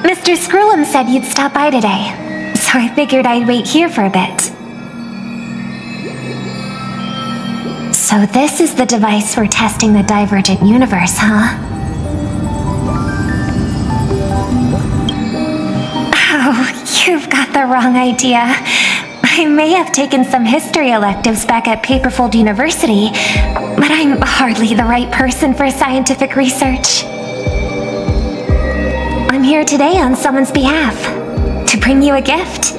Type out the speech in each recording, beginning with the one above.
Mr. Screwlum said you'd stop by today, so I figured I'd wait here for a bit. So this is the device for testing the divergent universe, huh? Oh, you've got the wrong idea. I may have taken some history electives back at Paperfold University, but I'm hardly the right person for scientific research. I'm here today on someone's behalf, to bring you a gift.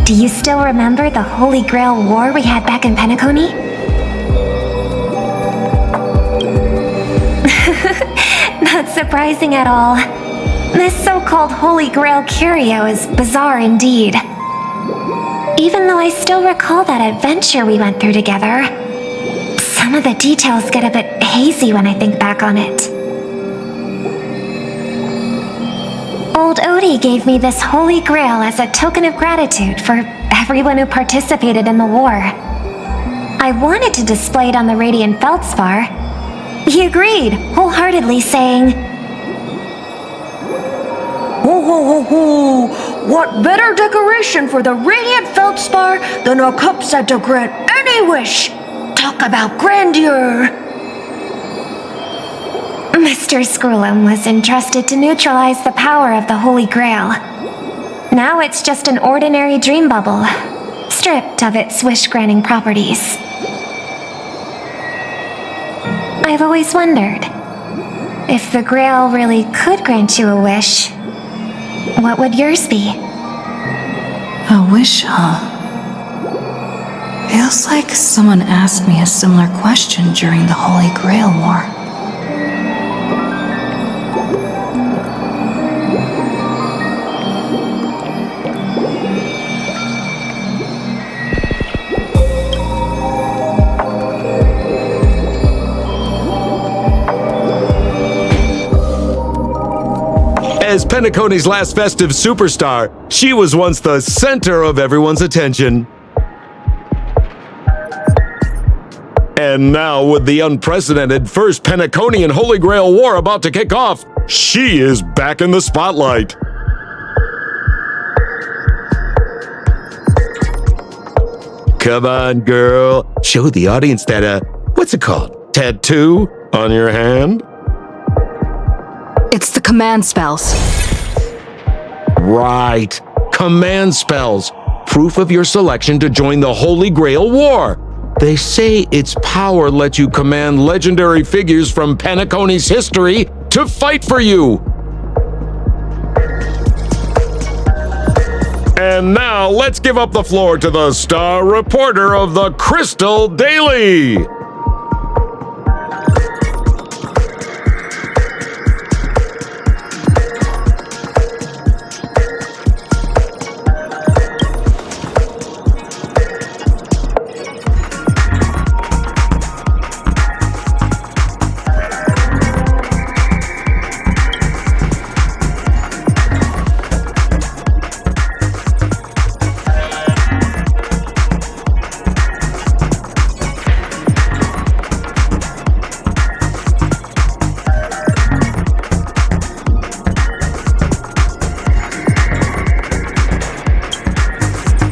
Do you still remember the Holy Grail War we had back in Penacony? Not surprising at all. This so-called Holy Grail curio is bizarre indeed. Even though I still recall that adventure we went through together, some of the details get a bit hazy when I think back on it. Old Odie gave me this Holy Grail as a token of gratitude for everyone who participated in the war. I wanted to display it on the Radiant Feldspar. He agreed, wholeheartedly, saying, Ho ho ho ho! What better decoration for the Radiant Feldspar than a cup set to grant any wish? Talk about grandeur! Mr. Screwlum was entrusted to neutralize the power of the Holy Grail. Now it's just an ordinary dream bubble, stripped of its wish-granting properties. I've always wondered, if the Grail really could grant you a wish, what would yours be? A wish, huh? Feels like someone asked me a similar question during the Holy Grail War. As Penacony's last festive superstar, she was once the center of everyone's attention. And now, with the unprecedented First Penaconian Holy Grail War about to kick off, she is back in the spotlight. Come on, girl. Show the audience that, what's it called? Tattoo on your hand? It's the command spells. Right. Command spells. Proof of your selection to join the Holy Grail War. They say its power lets you command legendary figures from Penacony's history to fight for you. And now let's give up the floor to the star reporter of the Crystal Daily.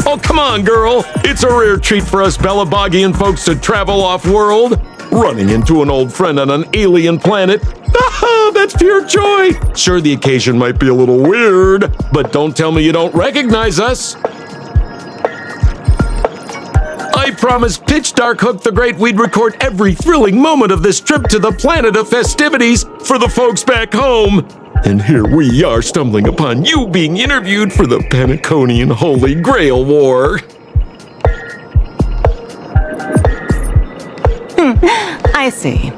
Oh, come on, girl. It's a rare treat for us Bellabogian folks to travel off-world. Running into an old friend on an alien planet. Ah, that's pure joy. Sure, the occasion might be a little weird, but don't tell me you don't recognize us. I promised Pitch Dark Hook the Great we'd record every thrilling moment of this trip to the planet of festivities for the folks back home. And here we are stumbling upon you being interviewed for the Penaconian Holy Grail War. I see.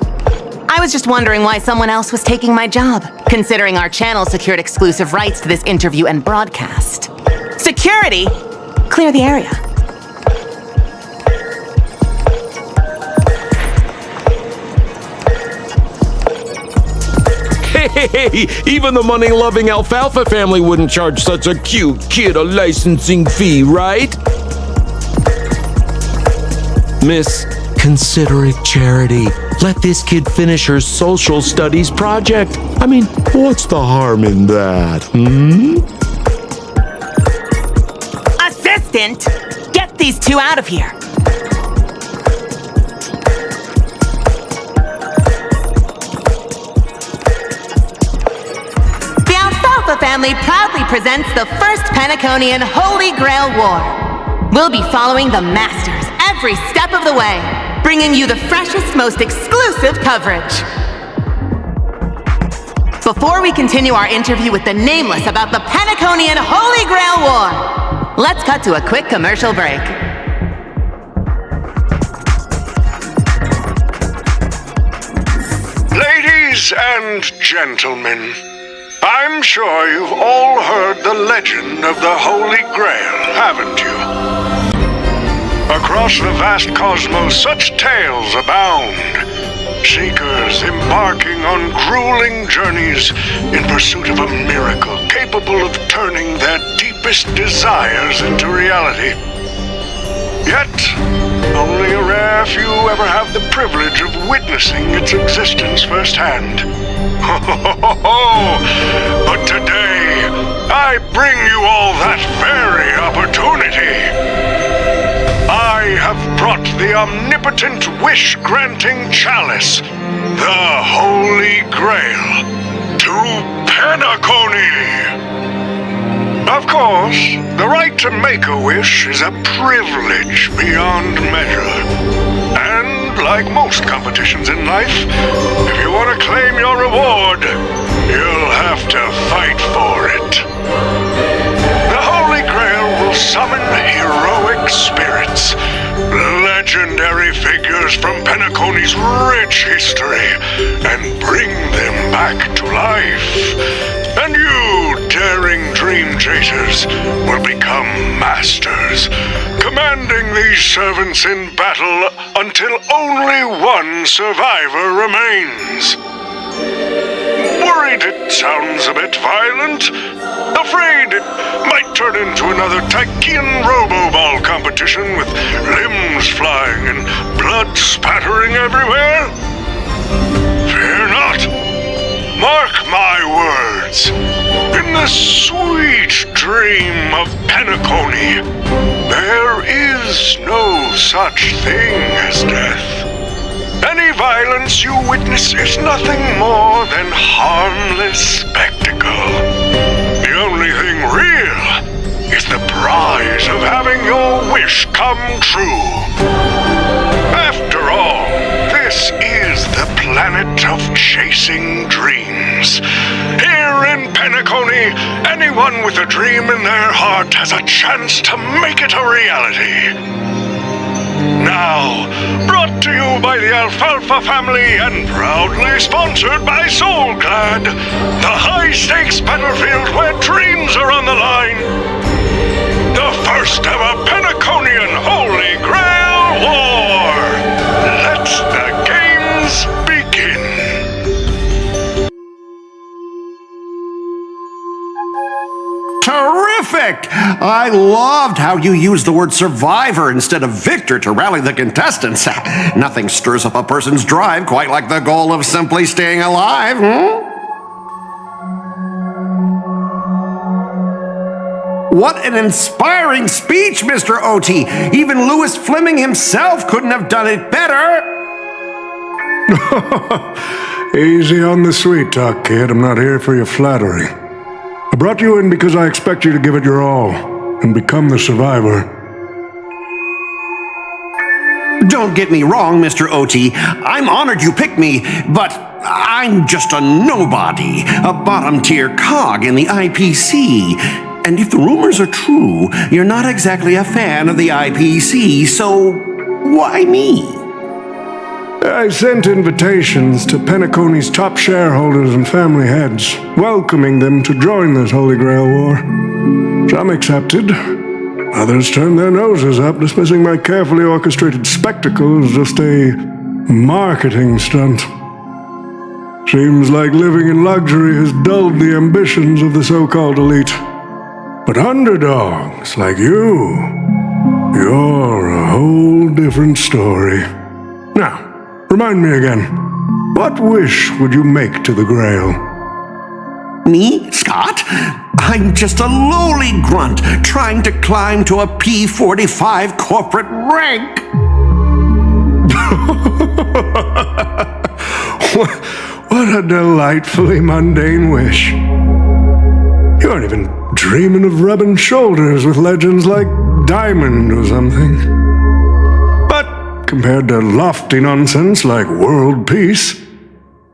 I was just wondering why someone else was taking my job, considering our channel secured exclusive rights to this interview and broadcast. Security! Clear the area. Hey, even the money-loving Alfalfa family wouldn't charge such a cute kid a licensing fee, right? Miss, Consider it charity. Let this kid finish her social studies project. I mean, what's the harm in that, Assistant! Get these two out of here! The Alfalfa family proudly presents the First Penaconian Holy Grail War. We'll be following the Masters every step of the way, bringing you the freshest, most exclusive coverage. Before we continue our interview with the Nameless about the Penaconian Holy Grail War, let's cut to a quick commercial break. Ladies and gentlemen, I'm sure you've all heard the legend of the Holy Grail, haven't you? Across the vast cosmos, such tales abound. Seekers embarking on grueling journeys in pursuit of a miracle capable of turning their deepest desires into reality. Yet, only a rare few ever have the privilege of witnessing its existence firsthand. But today, I bring you all that very opportunity. I have brought the omnipotent wish-granting chalice, the Holy Grail, to Penacony. Of course, the right to make a wish is a privilege beyond measure. And like most competitions in life, if you want to claim your reward, you'll have to fight for it. The Holy Grail will summon heroic spirits, legendary figures from Penacony's rich history, and bring them back to life. And you, daring dream chasers, will become masters, commanding these servants in battle until only one survivor remains. Worried it sounds a bit violent? Afraid it might turn into another Tychean Robo-Ball competition with limbs flying and blood spattering everywhere? Fear not. Mark my words. In the sweet dream of Penacony, there is no such thing as death. Any violence you witness is nothing more than harmless spectacle. The only thing real is the prize of having your wish come true. After all, this is the planet of chasing dreams. Here in Penacony, anyone with a dream in their heart has a chance to make it a reality. Now, brought to you by the Alfalfa family and proudly sponsored by Soulclad, the high-stakes battlefield where dreams are on the line. The first ever Penaconian Holy Grail War. Let the games begin. Terrific! I loved how you used the word survivor instead of victor to rally the contestants. Nothing stirs up a person's drive quite like the goal of simply staying alive, What an inspiring speech, Mr. O.T. Even Louis Fleming himself couldn't have done it better. Easy on the sweet talk, kid. I'm not here for your flattery. I brought you in because I expect you to give it your all and become the survivor. Don't get me wrong, Mr. O.T. I'm honored you picked me, but I'm just a nobody, a bottom-tier cog in the IPC. And if the rumors are true, you're not exactly a fan of the IPC, so why me? I sent invitations to Penacony's top shareholders and family heads, welcoming them to join this Holy Grail War. Some accepted. Others turned their noses up, dismissing my carefully orchestrated spectacle as just a marketing stunt. Seems like living in luxury has dulled the ambitions of the so-called elite. But underdogs like you're a whole different story. Now, remind me again. What wish would you make to the Grail? Me, Scott? I'm just a lowly grunt trying to climb to a P45 corporate rank. What a delightfully mundane wish. You aren't even dreaming of rubbing shoulders with legends like Diamond or something. But compared to lofty nonsense like world peace,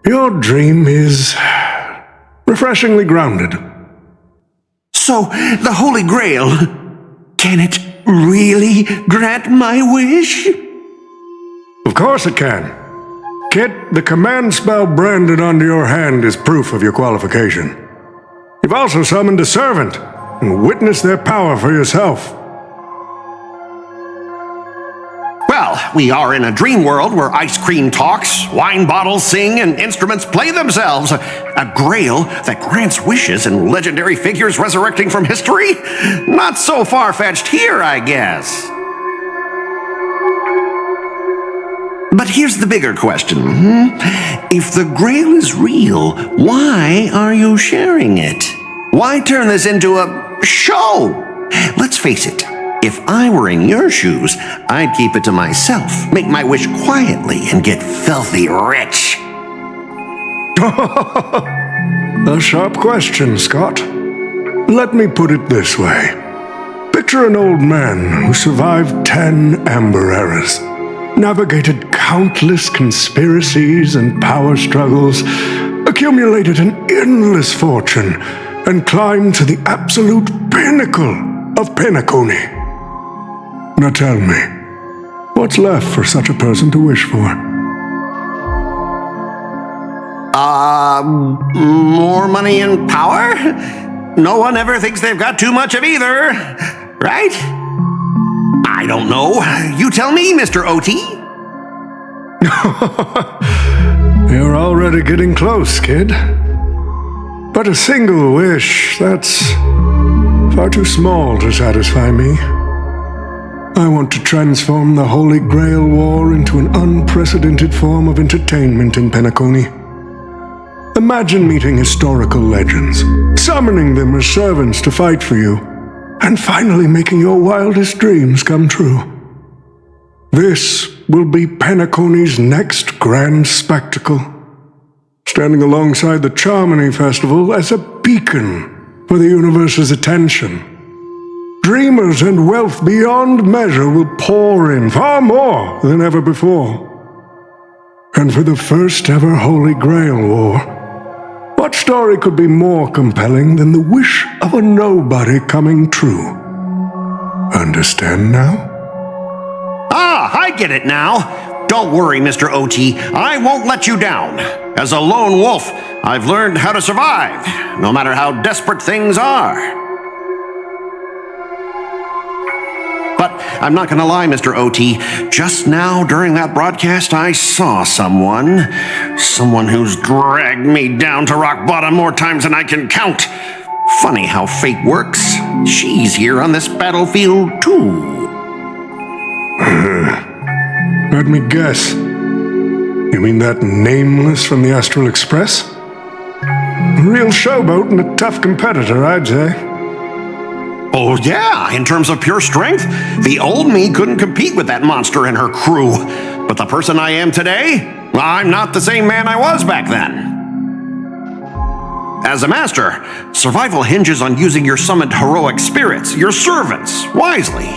your dream is refreshingly grounded. So, the Holy Grail, can it really grant my wish? Of course it can. Kit, the command spell branded onto your hand is proof of your qualification. You've also summoned a servant and witnessed their power for yourself. Well, we are in a dream world where ice cream talks, wine bottles sing, and instruments play themselves. A grail that grants wishes and legendary figures resurrecting from history? Not so far-fetched here, I guess. But here's the bigger question. If the Grail is real, why are you sharing it? Why turn this into a show? Let's face it, if I were in your shoes, I'd keep it to myself, make my wish quietly, and get filthy rich. A sharp question, Scott. Let me put it this way. Picture an old man who survived 10 Amber Eras, navigated countless conspiracies and power struggles, accumulated an endless fortune, and climbed to the absolute pinnacle of Penacony. Now tell me, what's left for such a person to wish for? More money and power? No one ever thinks they've got too much of either, right? I don't know. You tell me, Mr. OT. You're already getting close, kid. But a single wish, that's far too small to satisfy me. I want to transform the Holy Grail War into an unprecedented form of entertainment in Penacony. Imagine meeting historical legends, summoning them as servants to fight for you, and finally making your wildest dreams come true. This will be Penacony's next grand spectacle, standing alongside the Charmony Festival as a beacon for the universe's attention. Dreamers and wealth beyond measure will pour in, far more than ever before. And for the first ever Holy Grail War, what story could be more compelling than the wish of a nobody coming true? Understand now? I get it now. Don't worry, Mr. OT. I won't let you down. As a lone wolf, I've learned how to survive, no matter how desperate things are. But I'm not gonna lie, Mr. OT. Just now, during that broadcast, I saw someone who's dragged me down to rock bottom more times than I can count. Funny how fate works. She's here on this battlefield, too. Let me guess. You mean that Nameless from the Astral Express? A real showboat and a tough competitor, I'd say. Oh yeah, in terms of pure strength, the old me couldn't compete with that monster and her crew. But the person I am today, I'm not the same man I was back then. As a master, survival hinges on using your summoned heroic spirits, your servants, wisely,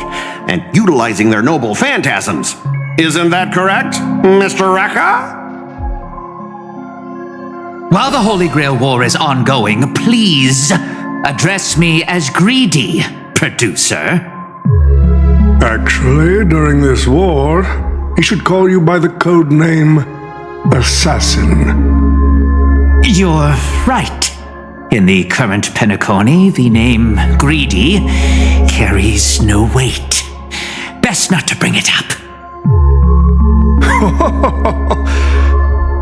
and utilizing their noble phantasms. Isn't that correct, Mr. Raka? While the Holy Grail War is ongoing, please address me as Greedy, producer. Actually, during this war, he should call you by the code name Assassin. You're right. In the current Penacony, the name Greedy carries no weight. Best not to bring it up.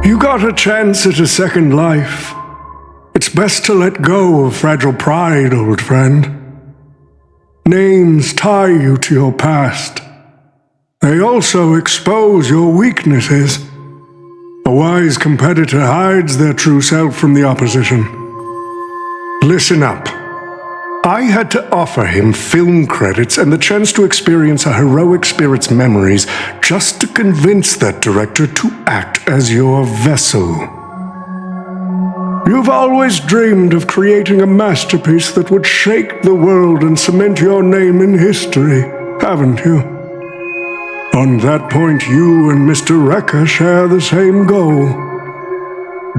You got a chance at a second life. It's best to let go of fragile pride, old friend. Names tie you to your past. They also expose your weaknesses. A wise competitor hides their true self from the opposition. Listen up. I had to offer him film credits and the chance to experience a heroic spirit's memories just to convince that director to act as your vessel. You've always dreamed of creating a masterpiece that would shake the world and cement your name in history, haven't you? On that point, you and Mr. Rekka share the same goal.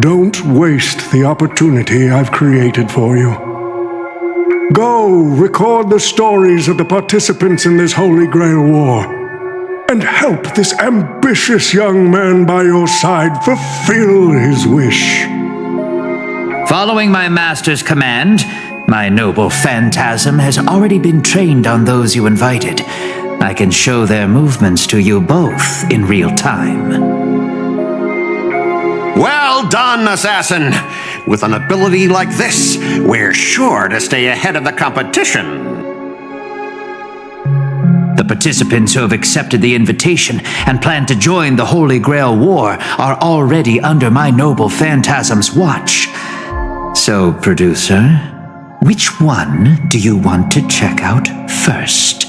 Don't waste the opportunity I've created for you. Go, record the stories of the participants in this Holy Grail War, and help this ambitious young man by your side fulfill his wish. Following my master's command, my noble phantasm has already been trained on those you invited. I can show their movements to you both in real time. Well done, assassin! With an ability like this, we're sure to stay ahead of the competition. The participants who have accepted the invitation and plan to join the Holy Grail War are already under my noble phantasm's watch. So, producer, which one do you want to check out first?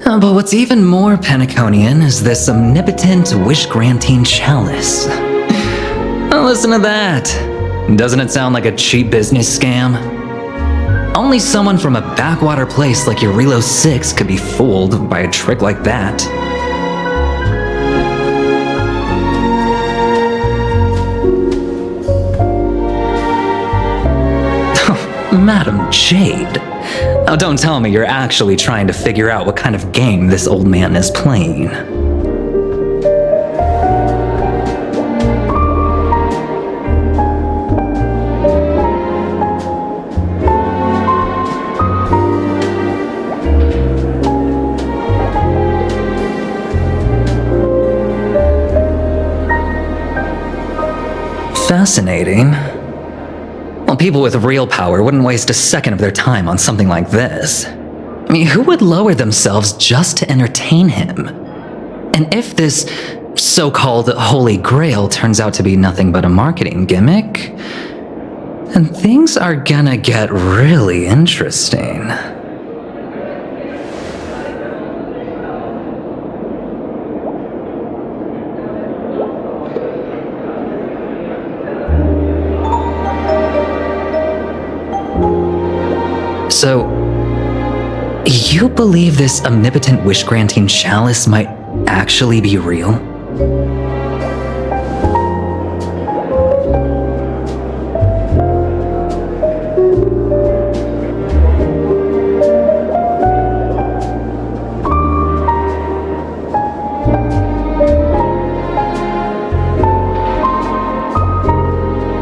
But what's even more Penaconian is this omnipotent wish-granting chalice. Oh, listen to that. Doesn't it sound like a cheap business scam? Only someone from a backwater place like Eurilo 6 could be fooled by a trick like that. Madam Jade. Oh, don't tell me you're actually trying to figure out what kind of game this old man is playing. Fascinating. Well, people with real power wouldn't waste a second of their time on something like this. I mean, who would lower themselves just to entertain him? And if this so-called Holy Grail turns out to be nothing but a marketing gimmick, then things are gonna get really interesting. So, you believe this omnipotent wish-granting chalice might actually be real?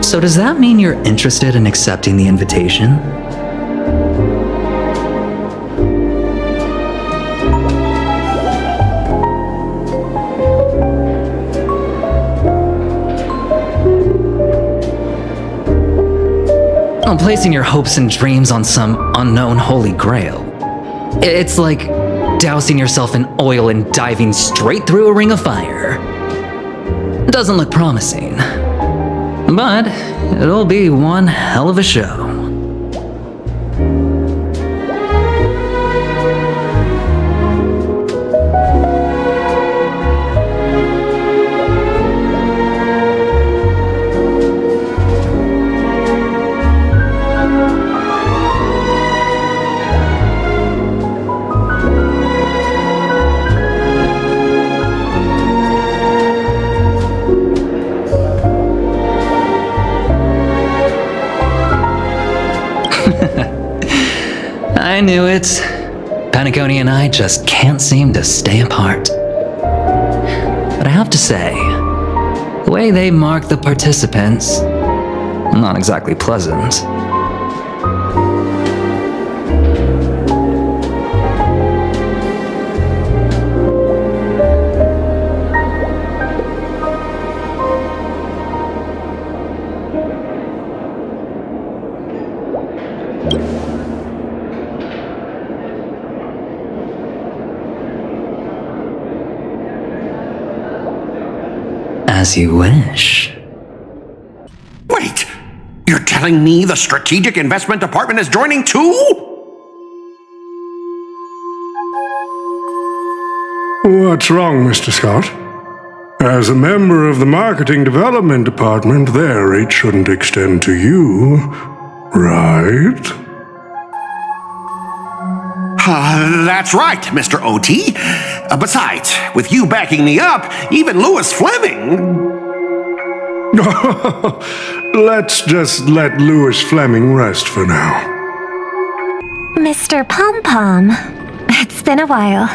So does that mean you're interested in accepting the invitation? Placing your hopes and dreams on some unknown Holy Grail. It's like dousing yourself in oil and diving straight through a ring of fire. Doesn't look promising, but it'll be one hell of a show. I knew it. Penacony and I just can't seem to stay apart. But I have to say, the way they mark the participants, not exactly pleasant. As you wish. Wait! You're telling me the Strategic Investment Department is joining too? What's wrong, Mr. Scott? As a member of the Marketing Development Department, their rate shouldn't extend to you, right? That's right, Mr. O.T. Besides, with you backing me up, even Louis Fleming... Let's just let Louis Fleming rest for now. Mr. Pom Pom, it's been a while.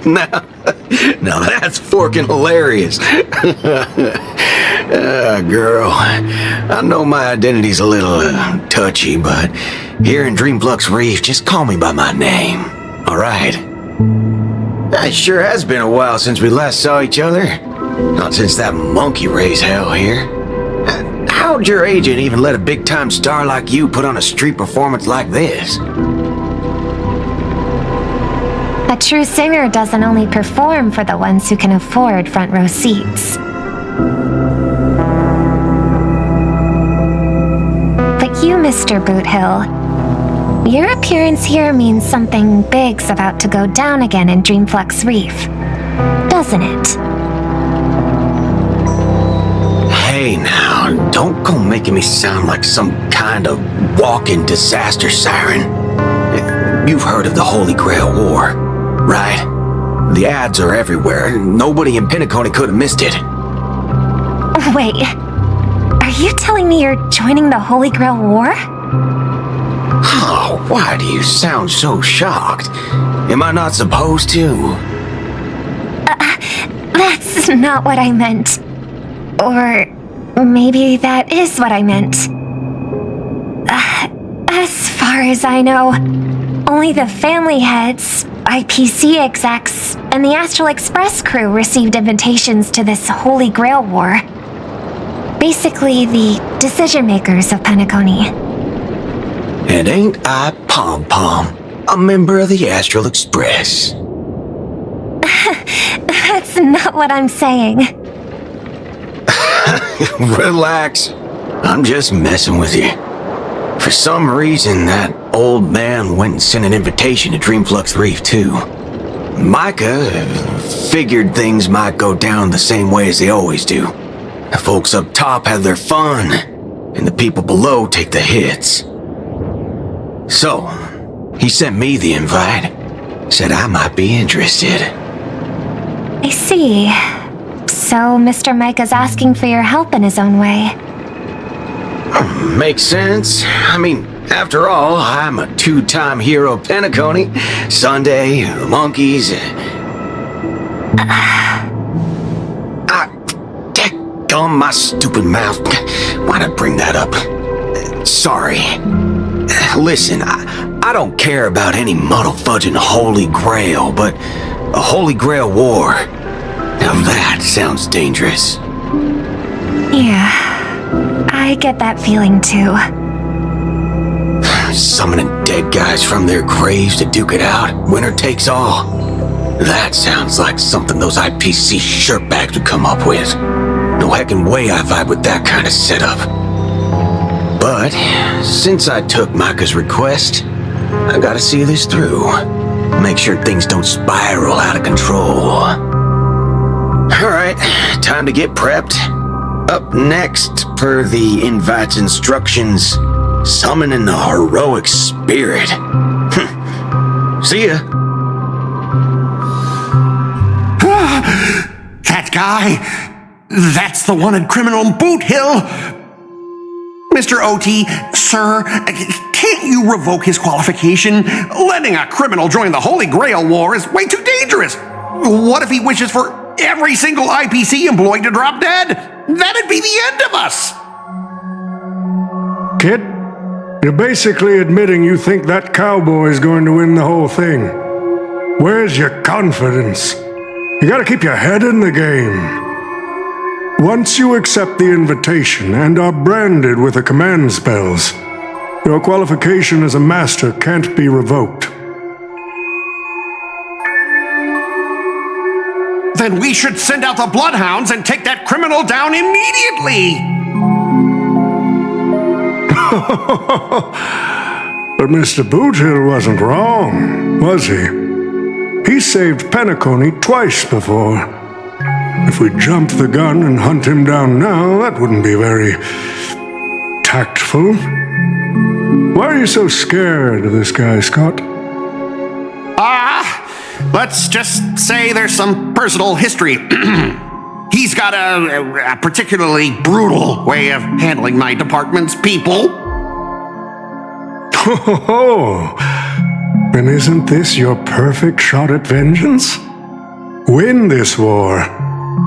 Now that's forking hilarious. Girl, I know my identity's a little touchy, but here in Dreamflux Reef, just call me by my name, alright? It sure has been a while since we last saw each other. Not since that monkey raised hell here. How'd your agent even let a big-time star like you put on a street performance like this? A true singer doesn't only perform for the ones who can afford front row seats. But you, Mr. Boothill, your appearance here means something big's about to go down again in Dreamflux Reef, doesn't it? Hey now, don't go making me sound like some kind of walking disaster siren. You've heard of the Holy Grail War, right? The ads are everywhere. Nobody in Penacony could have missed it. Wait, are you telling me you're joining the Holy Grail War? Oh, why do you sound so shocked? Am I not supposed to? That's not what I meant. Or maybe that is what I meant. As far as I know, only the family heads, IPC execs, and the Astral Express crew received invitations to this Holy Grail War. Basically, the decision-makers of Penacony. And ain't I Pom Pom, a member of the Astral Express? That's not what I'm saying. Relax. I'm just messing with you. For some reason, that old man went and sent an invitation to Dreamflux Reef, too. Micah figured things might go down the same way as they always do. The folks up top have their fun, and the people below take the hits. So, he sent me the invite. Said I might be interested. I see. So Mr. Micah's asking for your help in his own way. Makes sense. I mean, after all, I'm a two-time hero of Penacony. Sunday, the monkeys. Daggone my stupid mouth. Why'd I bring that up? Sorry. Listen, I don't care about any muddle-fudging Holy Grail, but a Holy Grail War. Now that sounds dangerous. Yeah, I get that feeling too. Summoning dead guys from their graves to duke it out, winner takes all. That sounds like something those IPC shirtbags would come up with. No heckin' way I vibe with that kind of setup. But, since I took Micah's request, I gotta see this through. Make sure things don't spiral out of control. Alright, time to get prepped. Up next, per the invite's instructions, summoning the heroic spirit. See ya. That guy, that's the wanted criminal in Boot Hill. Mr. O.T., sir, can't you revoke his qualification? Letting a criminal join the Holy Grail War is way too dangerous. What if he wishes for every single IPC employee to drop dead? That'd be the end of us. Kid, you're basically admitting you think that cowboy is going to win the whole thing. Where's your confidence? You gotta keep your head in the game. Once you accept the invitation and are branded with the command spells, your qualification as a master can't be revoked. Then we should send out the bloodhounds and take that criminal down immediately! But Mr. Boothill wasn't wrong, was he? He saved Penacony twice before. If we jumped the gun and hunt him down now, that wouldn't be very tactful. Why are you so scared of this guy, Scott? Let's just say there's some personal history. He's got a particularly brutal way of handling my department's people. Oh, then isn't this your perfect shot at vengeance? Win this war,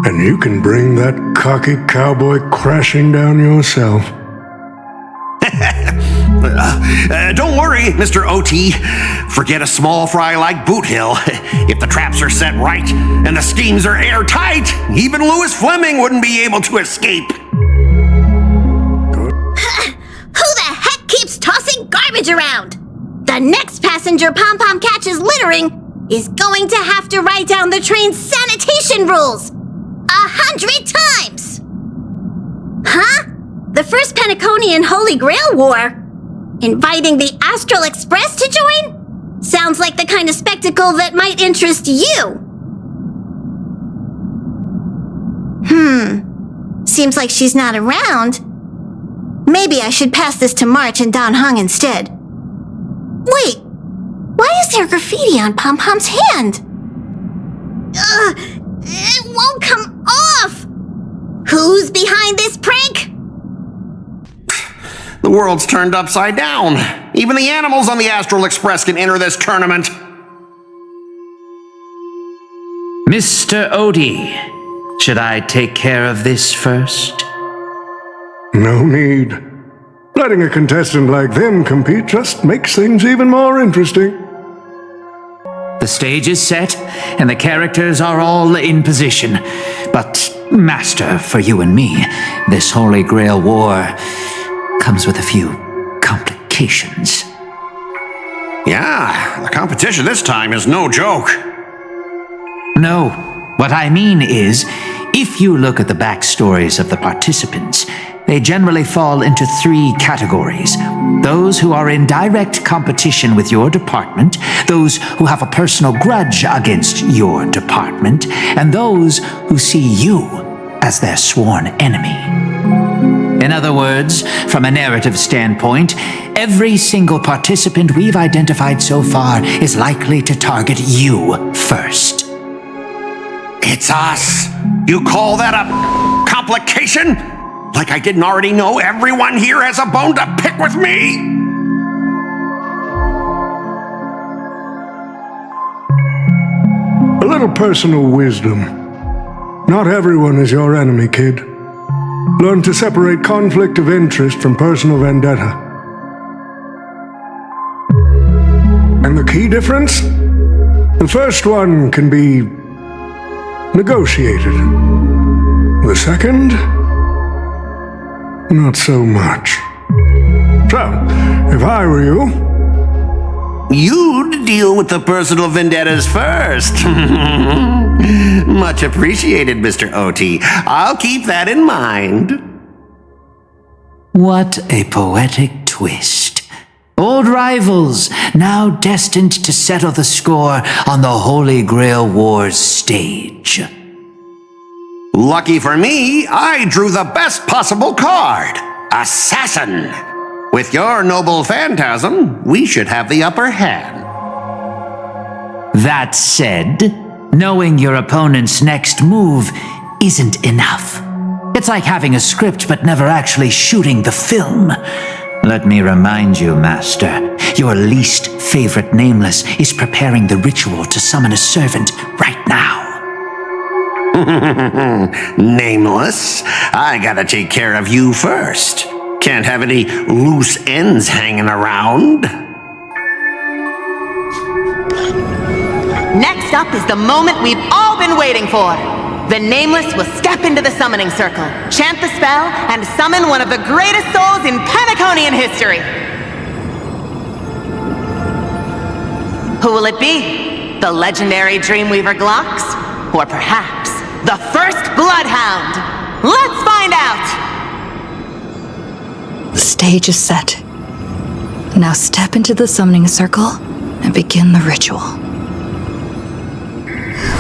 and you can bring that cocky cowboy crashing down yourself. Don't worry, Mr. O.T. Forget a small fry like Boothill. If the traps are set right and the schemes are airtight, even Louis Fleming wouldn't be able to escape. Who the heck keeps tossing garbage around? The next passenger Pom-Pom catches littering is going to have to write down the train's sanitation rules 100 times! Huh? The first Penaconian Holy Grail War? Inviting the Astral Express to join? Sounds like the kind of spectacle that might interest you. Seems like she's not around. Maybe I should pass this to March and Don Hung instead. Wait, why is there graffiti on Pom-Pom's hand? It won't come off! Who's behind this prank? The world's turned upside down. Even the animals on the Astral Express can enter this tournament. Mr. Odie, should I take care of this first? No need. Letting a contestant like them compete just makes things even more interesting. The stage is set, and the characters are all in position. But, Master, for you and me, this Holy Grail War comes with a few complications. Yeah, the competition this time is no joke. No, what I mean is, if you look at the backstories of the participants, they generally fall into 3 categories. Those who are in direct competition with your department, those who have a personal grudge against your department, and those who see you as their sworn enemy. In other words, from a narrative standpoint, every single participant we've identified so far is likely to target you first. It's us. You call that a complication? Like I didn't already know everyone here has a bone to pick with me? A little personal wisdom. Not everyone is your enemy, kid. Learn to separate conflict of interest from personal vendetta. And the key difference? The first one can be negotiated. The second? Not so much. So, if I were you... You'd deal with the personal vendettas first. Much appreciated, Mr. O.T. I'll keep that in mind. What a poetic twist. Old rivals, now destined to settle the score on the Holy Grail War's stage. Lucky for me, I drew the best possible card. Assassin. With your noble phantasm, we should have the upper hand. That said, knowing your opponent's next move isn't enough. It's like having a script but never actually shooting the film. Let me remind you, Master, your least favorite Nameless is preparing the ritual to summon a servant right now. Nameless, I gotta take care of you first. Can't have any loose ends hanging around. Next up is the moment we've all been waiting for. The Nameless will step into the summoning circle, chant the spell, and summon one of the greatest souls in Penaconian history. Who will it be? The legendary Dreamweaver Glocks? Or perhaps the first bloodhound? Let's find out! The stage is set. Now step into the summoning circle and begin the ritual.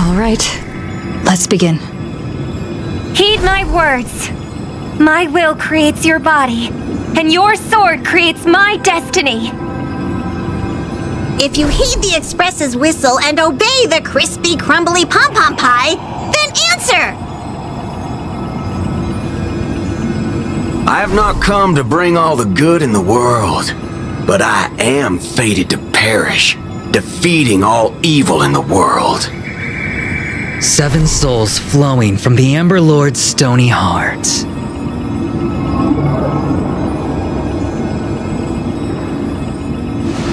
All right, let's begin. Heed my words. My will creates your body, and your sword creates my destiny. If you heed the express's whistle and obey the crispy, crumbly pom-pom pie, then answer! I have not come to bring all the good in the world, but I am fated to perish, defeating all evil in the world. 7 souls flowing from the Ember Lord's stony heart.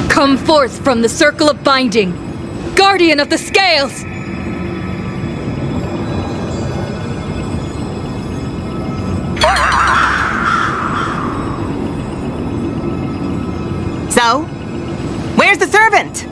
Come forth from the circle of binding, guardian of the scales! So, where's the servant?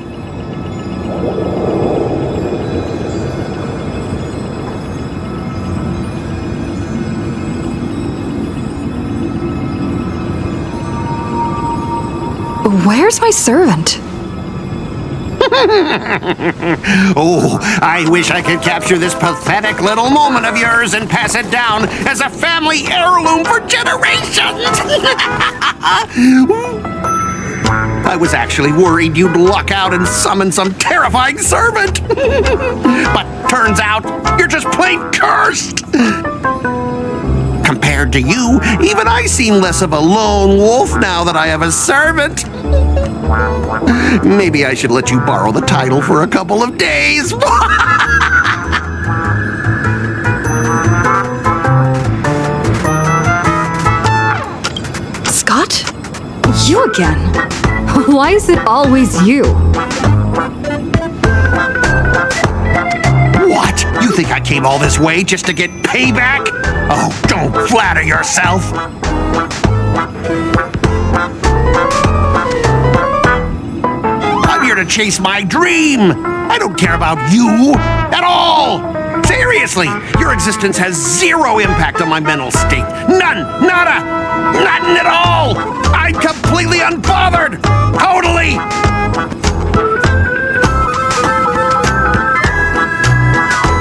Where's my servant? Oh, I wish I could capture this pathetic little moment of yours and pass it down as a family heirloom for generations. I was actually worried you'd luck out and summon some terrifying servant. But turns out you're just plain cursed. Compared to you, even I seem less of a lone wolf now that I have a servant. Maybe I should let you borrow the title for a couple of days. Scott? You again? Why is it always you? What? You think I came all this way just to get payback? Oh, don't flatter yourself. I'm here to chase my dream. I don't care about you at all. Seriously, your existence has zero impact on my mental state. None, nada, nothing at all. I'm completely unbothered. Totally.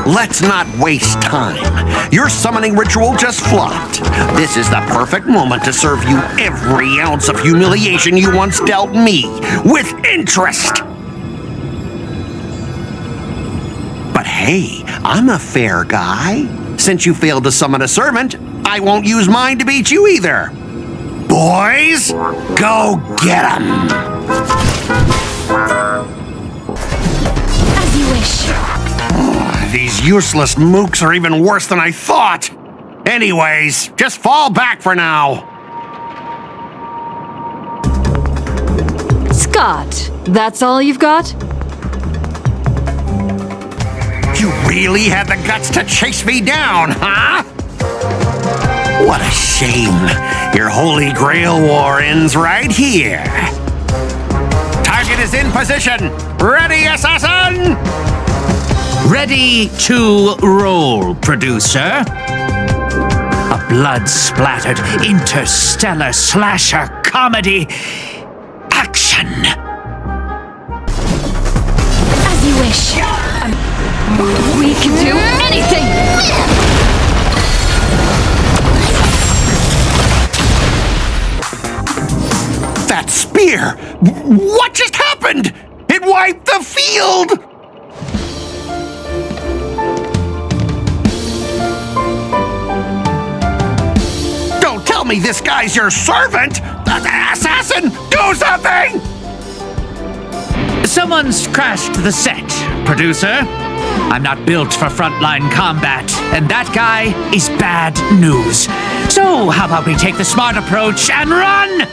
Let's not waste time. Your summoning ritual just flopped. This is the perfect moment to serve you every ounce of humiliation you once dealt me, with interest. But hey, I'm a fair guy. Since you failed to summon a servant, I won't use mine to beat you either. Boys, go get 'em! As you wish. These useless mooks are even worse than I thought. Anyways, just fall back for now. Scott, that's all you've got? You really had the guts to chase me down, huh? What a shame. Your Holy Grail war ends right here. Target is in position. Ready, assassin? Ready to roll, producer. A blood-splattered interstellar slasher comedy. Action! As you wish. We can do anything! That spear! What just happened? It wiped the field! Don't tell me this guy's your servant! Assassin, do something! Someone's crashed the set, producer. I'm not built for frontline combat, and that guy is bad news. So, how about we take the smart approach and run?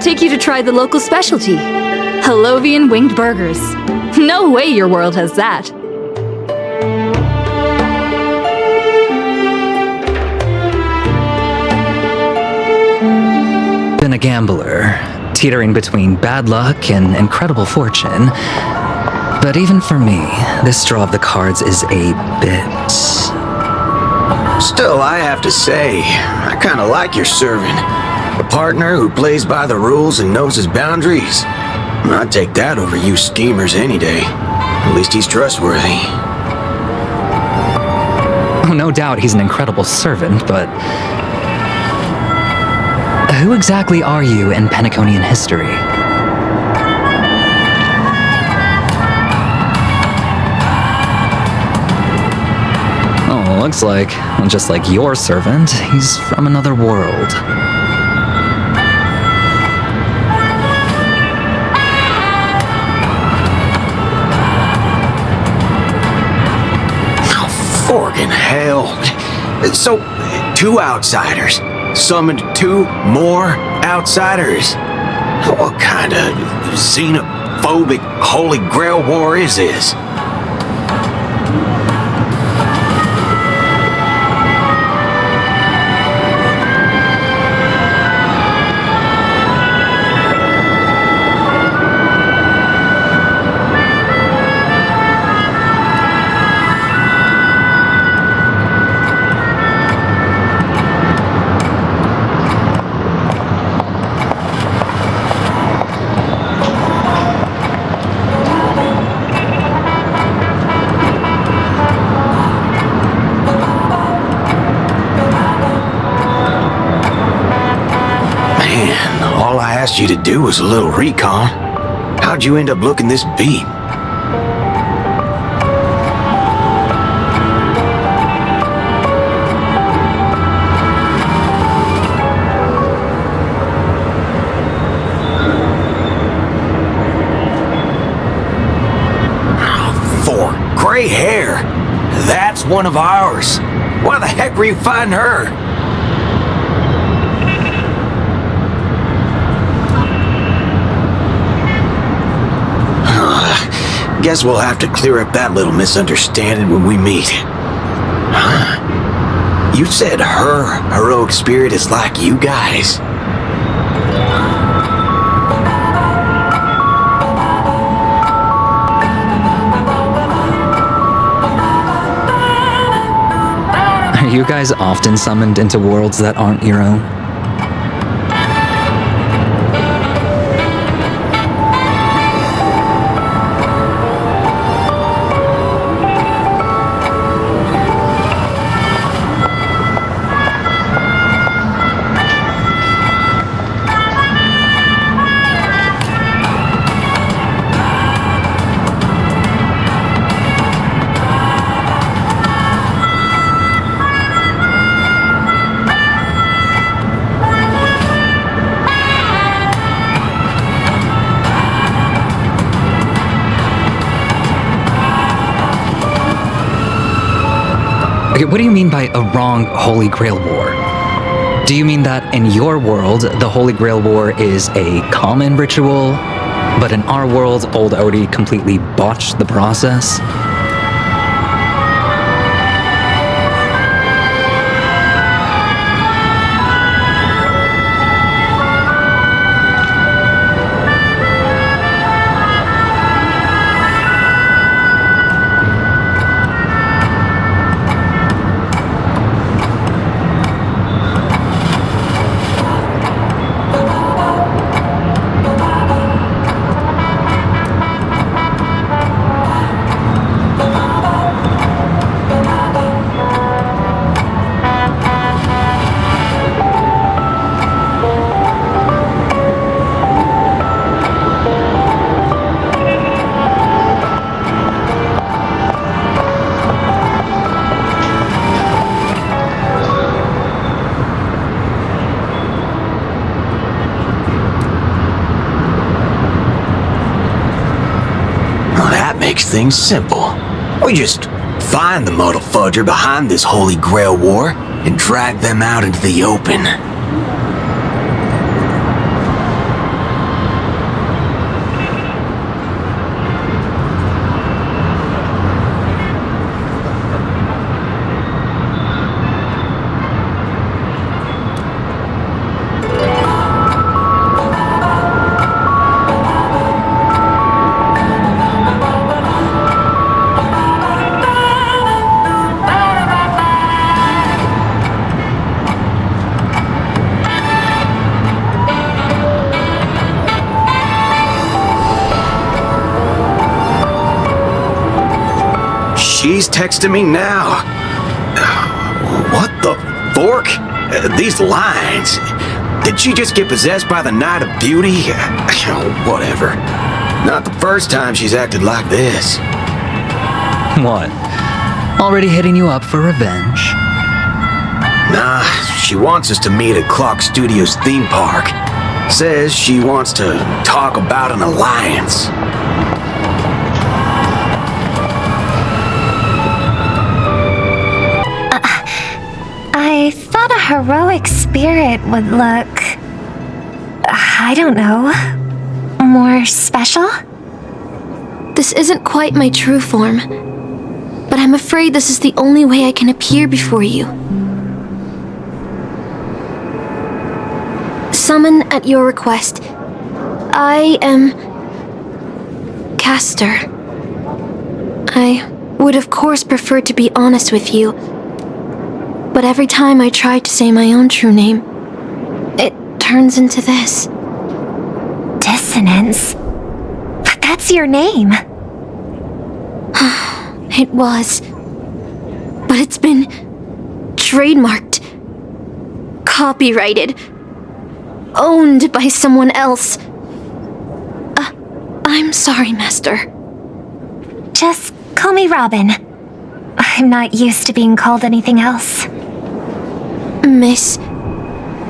take you to try the local specialty, Halovian winged burgers. No way your world has that. Been a gambler, teetering between bad luck and incredible fortune. But even for me, this draw of the cards is a bit... Still, I have to say, I kinda like your servant. A partner who plays by the rules and knows his boundaries. I'd take that over you schemers any day. At least he's trustworthy. Oh, no doubt he's an incredible servant, but... who exactly are you in Penaconian history? Oh, looks like, well, just like your servant, he's from another world. Forkin' hell. So, 2 outsiders summoned 2 more outsiders. What kind of xenophobic Holy Grail war is this? Asked you to do was a little recon. How'd you end up looking this beat? For gray hair. That's one of ours. Why the heck were you fighting her? Guess we'll have to clear up that little misunderstanding when we meet. Huh? You said her heroic spirit is like you guys. Are you guys often summoned into worlds that aren't your own? What do you mean by a wrong Holy Grail War? Do you mean that in your world, the Holy Grail War is a common ritual, but in our world, old Odie completely botched the process? Things simple. We just find the muddle fudger behind this Holy Grail War and drag them out into the open. she's texting me now. What the fork? These lines. Did she just get possessed by the Night of Beauty? Whatever. Not the first time she's acted like this. What? Already hitting you up for revenge? Nah, she wants us to meet at Clock Studios theme park. Says she wants to talk about an alliance. I thought a heroic spirit would look... I don't know... more special? This isn't quite my true form, but I'm afraid this is the only way I can appear before you. Summon at your request. I am... Castor. I would of course prefer to be honest with you, but every time I try to say my own true name, it turns into this. Dissonance? But that's your name. It was. But it's been trademarked, copyrighted, owned by someone else. I'm sorry, Master. Just call me Robin. I'm not used to being called anything else. Miss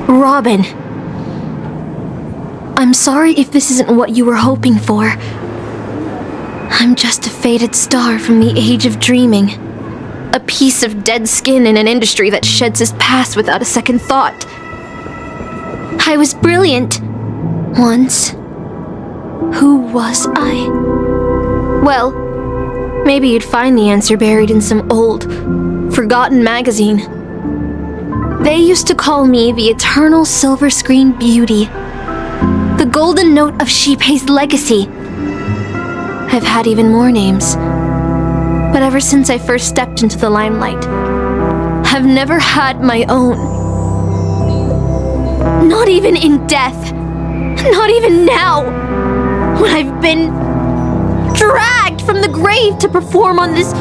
Robin. I'm sorry if this isn't what you were hoping for. I'm just a faded star from the age of dreaming. A piece of dead skin in an industry that sheds its past without a second thought. I was brilliant. Once. Who was I? Well, maybe you'd find the answer buried in some old, forgotten magazine. They used to call me the eternal silver screen beauty. The golden note of Shipei's legacy. I've had even more names. But ever since I first stepped into the limelight, I've never had my own. Not even in death. Not even now. When I've been dragged from the grave to perform on this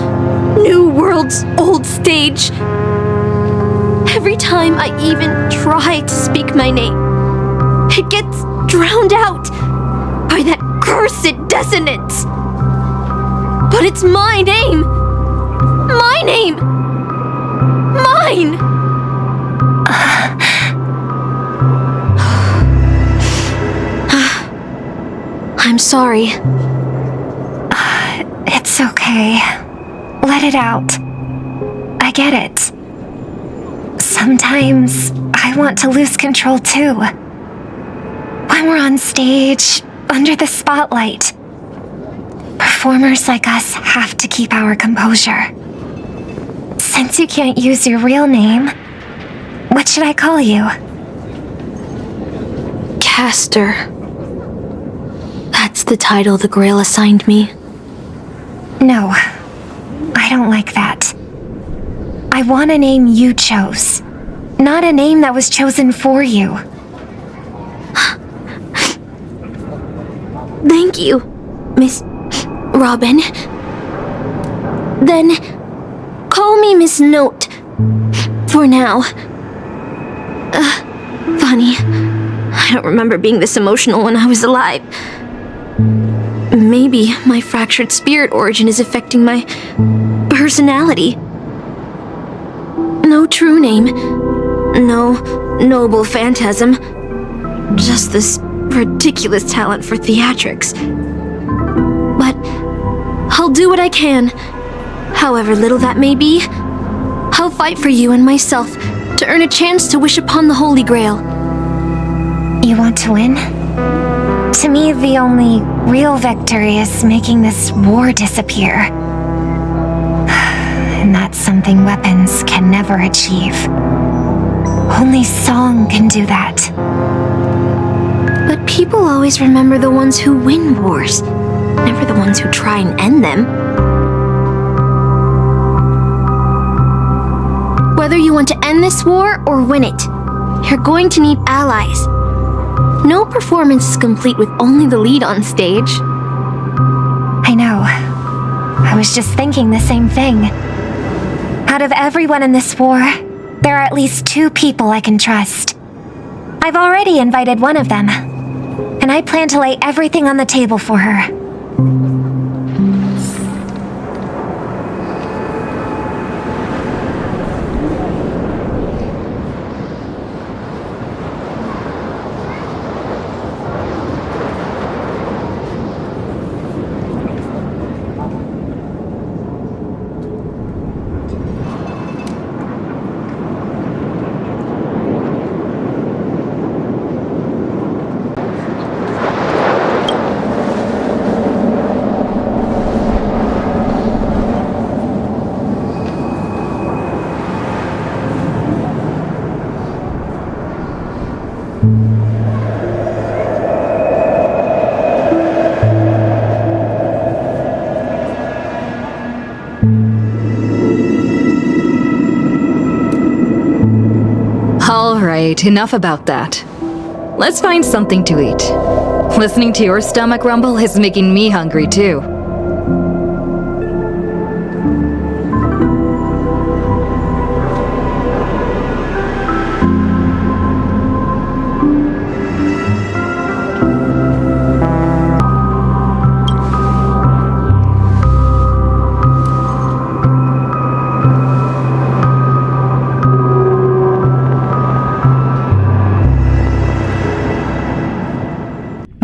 new world's old stage. Every time I even try to speak my name, it gets drowned out by that cursed dissonance. But it's my name! My name! Mine! I'm sorry. It's okay. Let it out. I get it. Sometimes I want to lose control too. When we're on stage, under the spotlight, performers like us have to keep our composure. Since you can't use your real name, what should I call you? Castor. That's the title the Grail assigned me. No, I don't like that. I want a name you chose, not a name that was chosen for you. Thank you, Miss Robin. Then, call me Miss Note. For now. Funny. I don't remember being this emotional when I was alive. Maybe my fractured spirit origin is affecting my personality. No true name. No noble phantasm. Just this ridiculous talent for theatrics. But I'll do what I can. However little that may be, I'll fight for you and myself to earn a chance to wish upon the Holy Grail. You want to win? To me, the only real victory is making this war disappear. And that's something weapons can never achieve. Only song can do that. But people always remember the ones who win wars, never the ones who try and end them. Whether you want to end this war or win it, you're going to need allies. No performance is complete with only the lead on stage. I know. I was just thinking the same thing. Out of everyone in this war, there are at least 2 people I can trust. I've already invited one of them, and I plan to lay everything on the table for her. Alright, enough about that. Let's find something to eat. Listening to your stomach rumble is making me hungry too.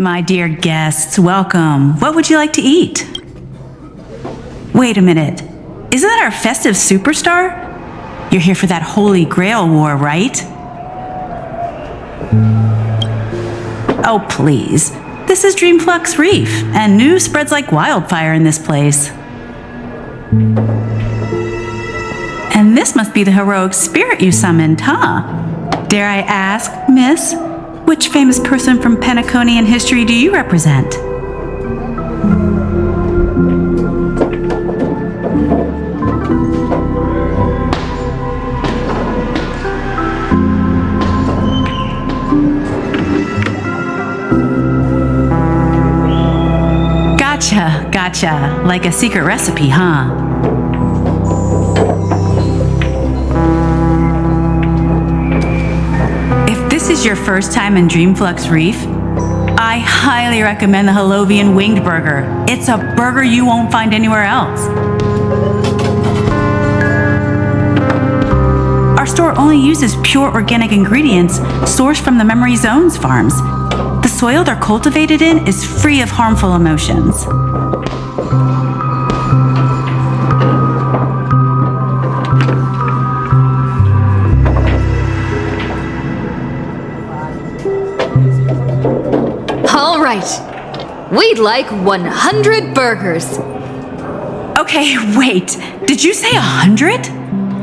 My dear guests, welcome. What would you like to eat? Wait a minute. Isn't that our festive superstar? You're here for that Holy Grail War, right? Oh, please. This is Dreamflux Reef, and news spreads like wildfire in this place. And this must be the heroic spirit you summoned, huh? Dare I ask, miss? Which famous person from Penaconian history do you represent? Gotcha. Like a secret recipe, huh? If this is your first time in Dreamflux Reef, I highly recommend the Halovian Winged Burger. It's a burger you won't find anywhere else. Our store only uses pure organic ingredients sourced from the Memory Zones farms. The soil they're cultivated in is free of harmful emotions. All right. We'd like 100 burgers. Okay, wait. Did you say 100?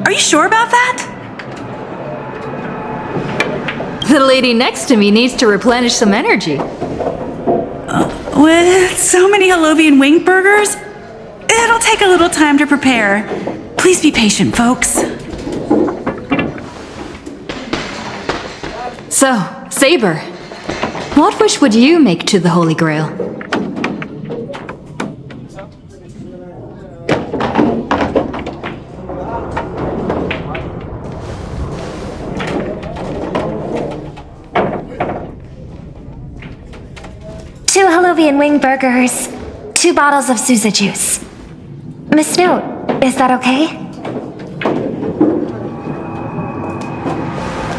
Are you sure about that? The lady next to me needs to replenish some energy. With so many Halovian winged burgers, it'll take a little time to prepare. Please be patient, folks. So, Saber, what wish would you make to the Holy Grail? Two Halovian wing burgers, 2 bottles of Suza juice. Miss Note, is that okay?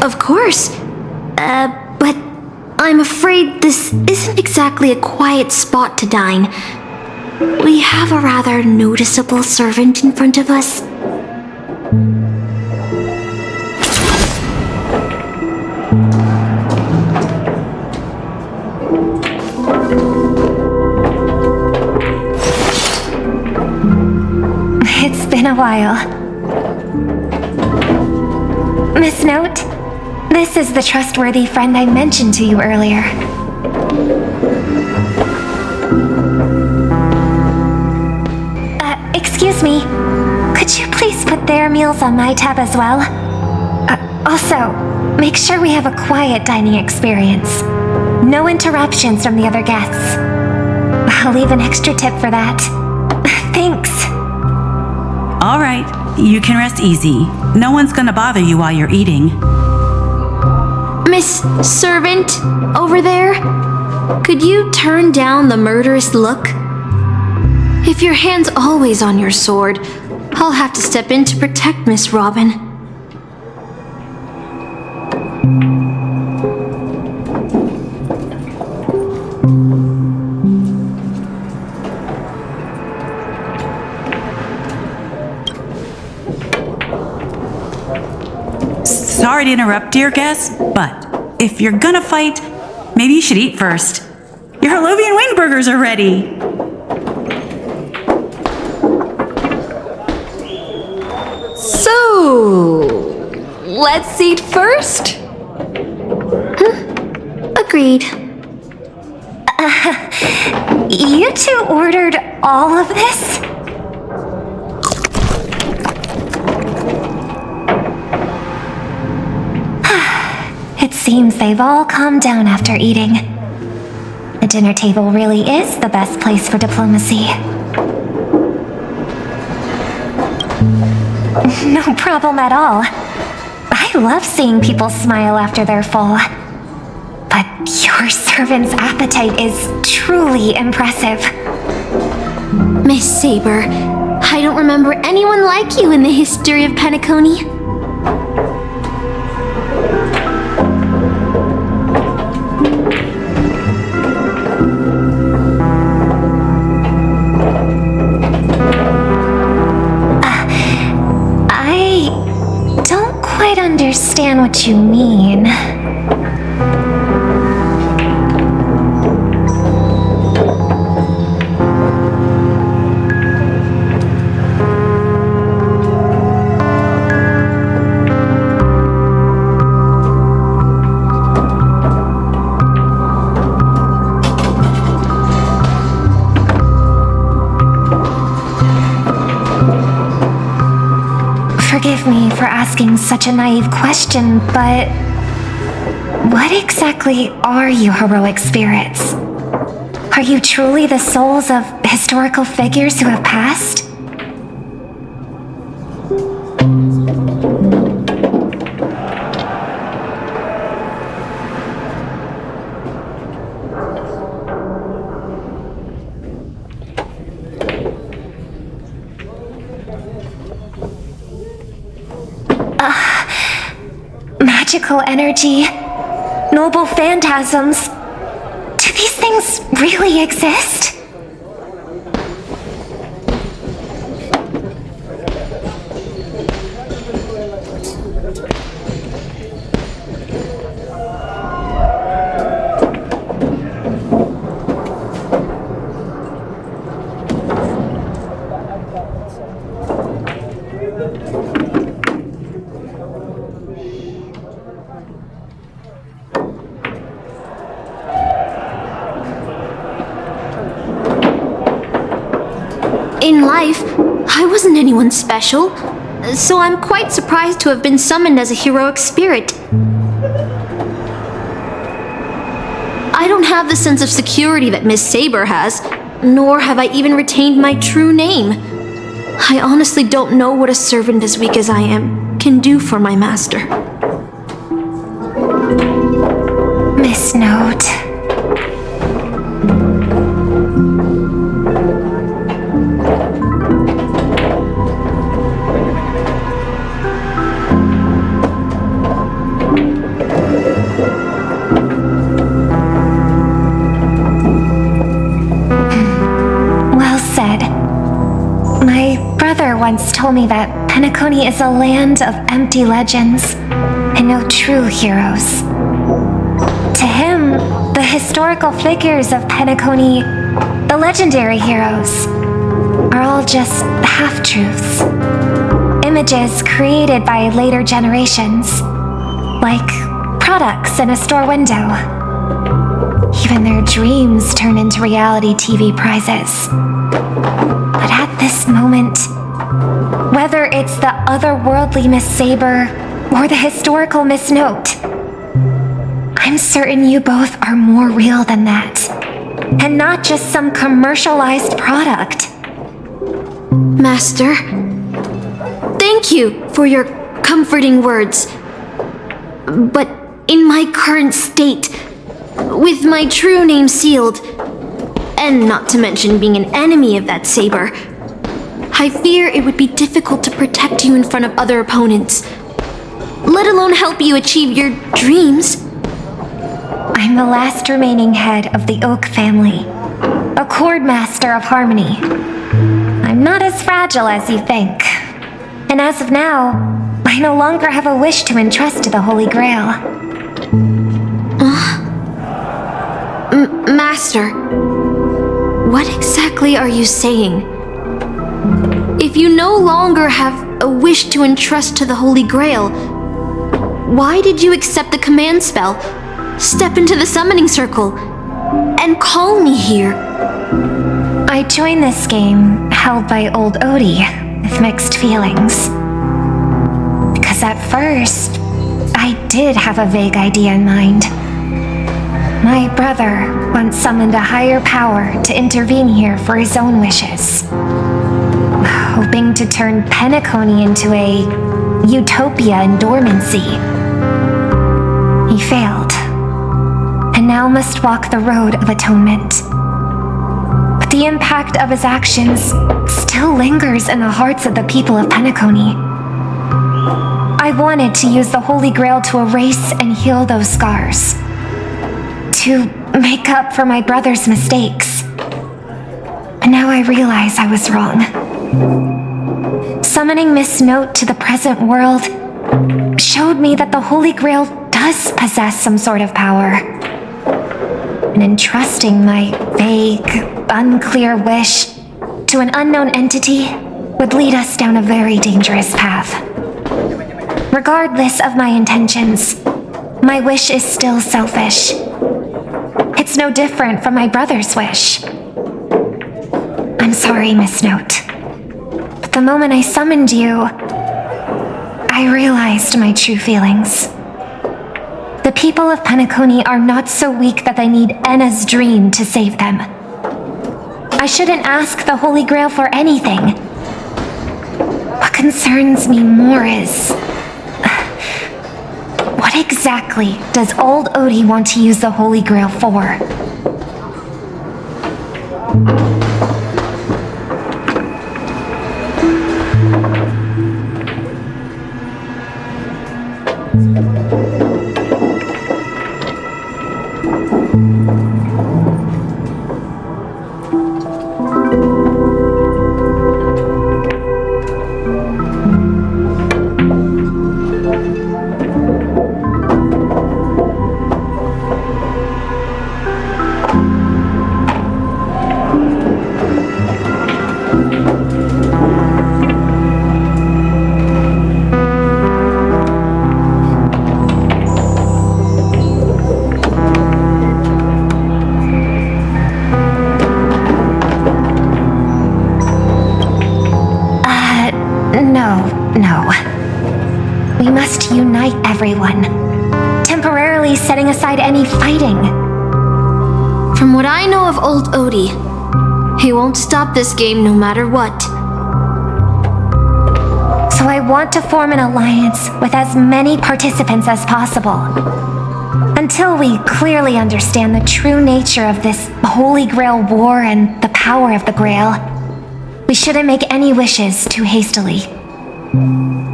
Of course. But I'm afraid this isn't exactly a quiet spot to dine. We have a rather noticeable servant in front of us. It's been a while. Miss Note, this is the trustworthy friend I mentioned to you earlier. Excuse me. Could you please put their meals on my tab as well? Also, make sure we have a quiet dining experience. No interruptions from the other guests. I'll leave an extra tip for that. Thanks. All right, you can rest easy. No one's gonna bother you while you're eating. Miss Servant, over there? Could you turn down the murderous look? If your hand's always on your sword, I'll have to step in to protect Miss Robin. Sorry to interrupt, dear guest, but if you're gonna fight, maybe you should eat first. Your Harlovian wing burgers are ready. So, let's eat first? Agreed. You two ordered all of this? It seems they've all calmed down after eating. The dinner table really is the best place for diplomacy. No problem at all. I love seeing people smile after they're full. But your servant's appetite is truly impressive. Miss Saber, I don't remember anyone like you in the history of Penacony. I don't quite understand what you mean. Forgive me for asking such a naive question, but what exactly are you heroic spirits? Are you truly the souls of historical figures who have passed? Magical energy, noble phantasms. Do these things really exist? In life, I wasn't anyone special, so I'm quite surprised to have been summoned as a heroic spirit. I don't have the sense of security that Miss Saber has, nor have I even retained my true name. I honestly don't know what a servant as weak as I am can do for my master. Miss Note. Once told me that Penacony is a land of empty legends and no true heroes. To him, the historical figures of Penacony, the legendary heroes, are all just half-truths. Images created by later generations, like products in a store window. Even their dreams turn into reality TV prizes. But at this moment, whether it's the otherworldly Miss Saber or the historical Miss Note, I'm certain you both are more real than that, and not just some commercialized product. Master, Thank you for your comforting words. But in my current state, with my true name sealed, and not to mention being an enemy of that saber, I fear it would be difficult to protect you in front of other opponents, let alone help you achieve your dreams. I'm the last remaining head of the Oak family, a chord master of harmony. I'm not as fragile as you think. And as of now, I no longer have a wish to entrust to the Holy Grail. Master, what exactly are you saying? If you no longer have a wish to entrust to the Holy Grail, why did you accept the command spell, step into the summoning circle, and call me here? I joined this game held by old Odie with mixed feelings. Because at first, I did have a vague idea in mind. My brother once summoned a higher power to intervene here for his own wishes, hoping to turn Penacony into a utopia in dormancy. He failed, and now must walk the road of atonement. But the impact of his actions still lingers in the hearts of the people of Penacony. I wanted to use the Holy Grail to erase and heal those scars, to make up for my brother's mistakes. But now I realize I was wrong. Summoning Miss Note to the present world showed me that the Holy Grail does possess some sort of power. And entrusting my vague, unclear wish to an unknown entity would lead us down a very dangerous path. Regardless of my intentions, my wish is still selfish. It's no different from my brother's wish. I'm sorry, Miss Note. But the moment I summoned you, I realized my true feelings. The people of Penacony are not so weak that they need Enna's dream to save them. I shouldn't ask the Holy Grail for anything. What concerns me more is... what exactly does old Odie want to use the Holy Grail for? No. We must unite everyone, temporarily setting aside any fighting. From what I know of old Odie, he won't stop this game no matter what. So I want to form an alliance with as many participants as possible. Until we clearly understand the true nature of this Holy Grail war and the power of the Grail, we shouldn't make any wishes too hastily.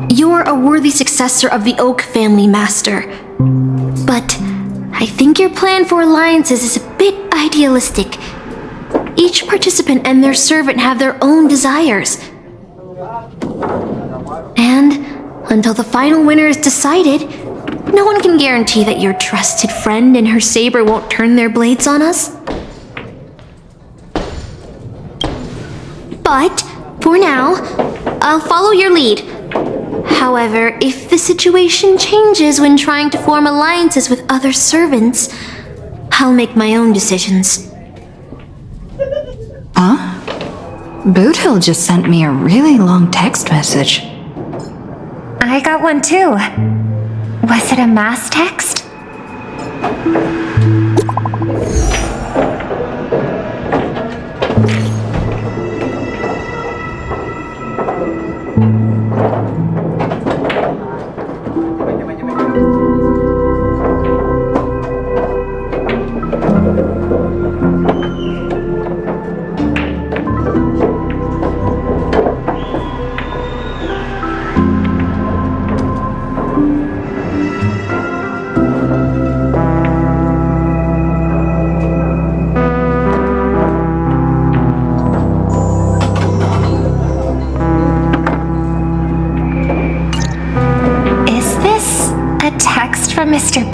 You're a worthy successor of the Oak family, Master. But I think your plan for alliances is a bit idealistic. Each participant and their servant have their own desires. And until the final winner is decided, no one can guarantee that your trusted friend and her saber won't turn their blades on us. But for now, I'll follow your lead. However, if the situation changes when trying to form alliances with other servants, I'll make my own decisions. Huh? Boothill just sent me a really long text message. I got one too. Was it a mass text?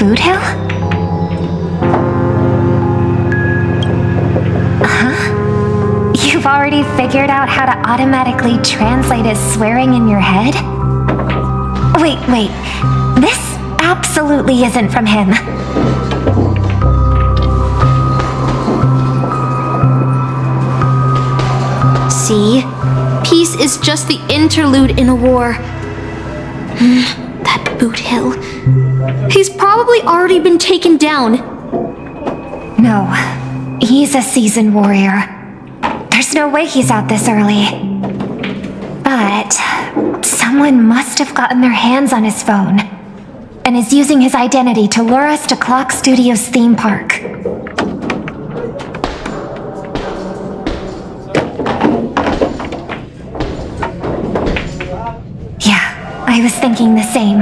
Boot Hill? Huh? You've already figured out how to automatically translate his swearing in your head? Wait. This absolutely isn't from him. See? Peace is just the interlude in a war. That Boot Hill. He's probably already been taken down. No, he's a seasoned warrior. There's no way he's out this early. But someone must have gotten their hands on his phone and is using his identity to lure us to Clock Studios theme park. I was thinking the same.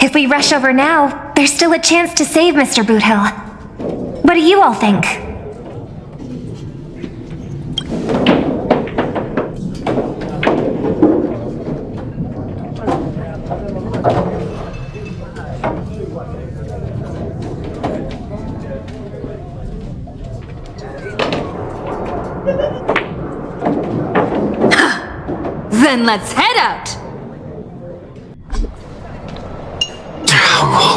If we rush over now, there's still a chance to save Mr. Boot Hill. What do you all think? Then let's head out!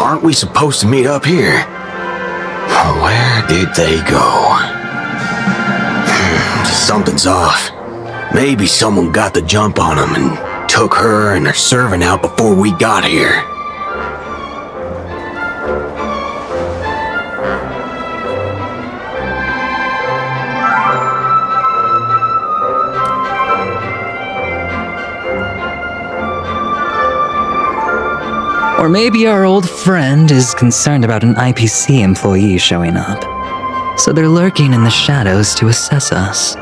Aren't we supposed to meet up here? Where did they go? Something's off. Maybe someone got the jump on them and took her and her servant out before we got here. Or maybe our old friend is concerned about an IPC employee showing up. So they're lurking in the shadows to assess us.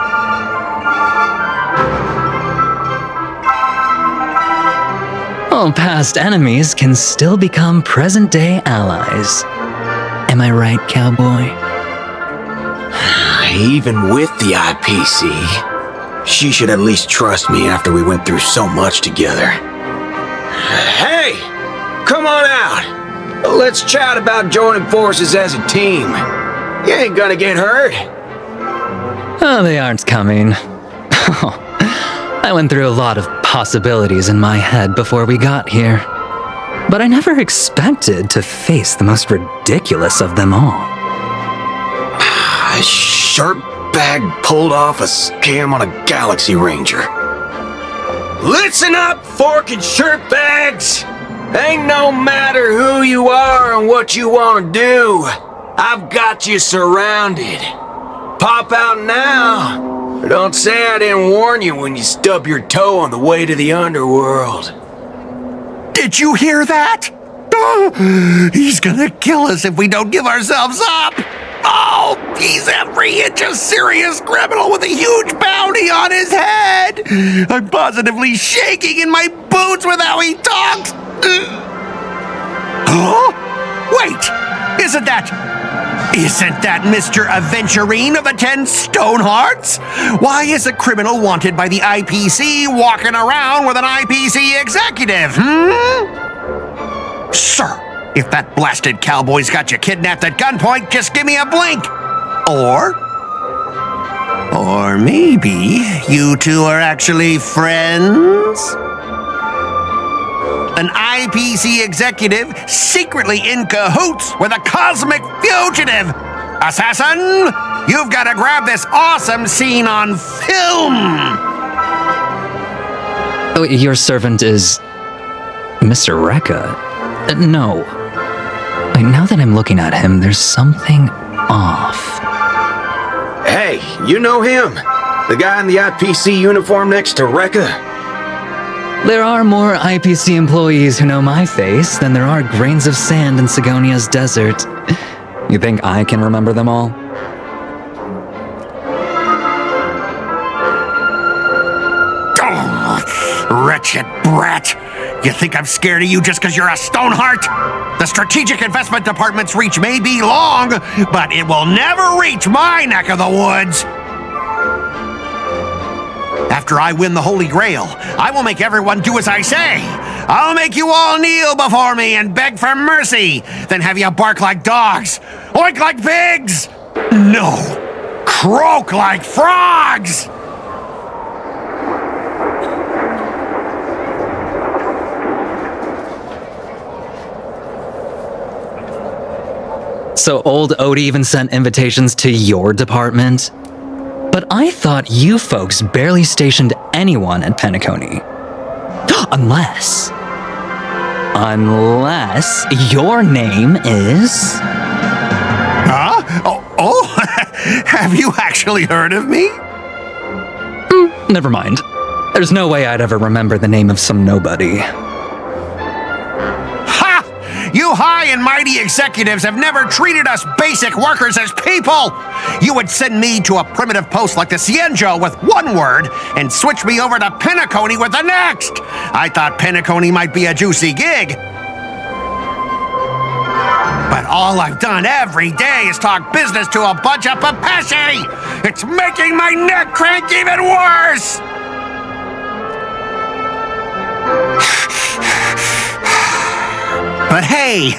All past enemies can still become present-day allies. Am I right, cowboy? Even with the IPC, she should at least trust me after we went through so much together. Hey! Come on out! Let's chat about joining forces as a team. You ain't gonna get hurt. Oh, they aren't coming. I went through a lot of possibilities in my head before we got here. But I never expected to face the most ridiculous of them all. A sharp bag pulled off a scam on a Galaxy Ranger. Listen up, fork and shirt bags! Ain't no matter who you are and what you want to do. I've got you surrounded. Pop out now. Don't say I didn't warn you when you stub your toe on the way to the underworld. Did you hear that? Oh, he's gonna kill us if we don't give ourselves up. Oh, he's every inch a serious criminal with a huge bounty on his head. I'm positively shaking in my boots with how he talks. Huh? Wait, isn't that Mr. Aventurine of the 10 Stone Hearts? Why is a criminal wanted by the IPC walking around with an IPC executive, Sir, if that blasted cowboy's got you kidnapped at gunpoint, just give me a blink. Or maybe you two are actually friends? An IPC executive secretly in cahoots with a cosmic fugitive. Assassin, you've got to grab this awesome scene on film. Oh, your servant is Mr. Rekka? No. Wait, now that I'm looking at him, there's something off. Hey, you know him? The guy in the IPC uniform next to Rekka? There are more IPC employees who know my face than there are grains of sand in Sigonia's desert. You think I can remember them all? Oh, wretched brat. You think I'm scared of you just because you're a Stoneheart? The Strategic Investment Department's reach may be long, but it will never reach my neck of the woods. After I win the Holy Grail, I will make everyone do as I say. I'll make you all kneel before me and beg for mercy, then have you bark like dogs, oink like pigs. No, croak like frogs. So old Odie even sent invitations to your department? But I thought you folks barely stationed anyone at Penacony. Unless your name is... Huh? Oh, have you actually heard of me? Never mind. There's no way I'd ever remember the name of some nobody. You high and mighty executives have never treated us basic workers as people! You would send me to a primitive post like the Cienjo with one word and switch me over to Penacony with the next! I thought Penacony might be a juicy gig. But all I've done every day is talk business to a bunch of papashi! It's making my neck crank even worse! But hey,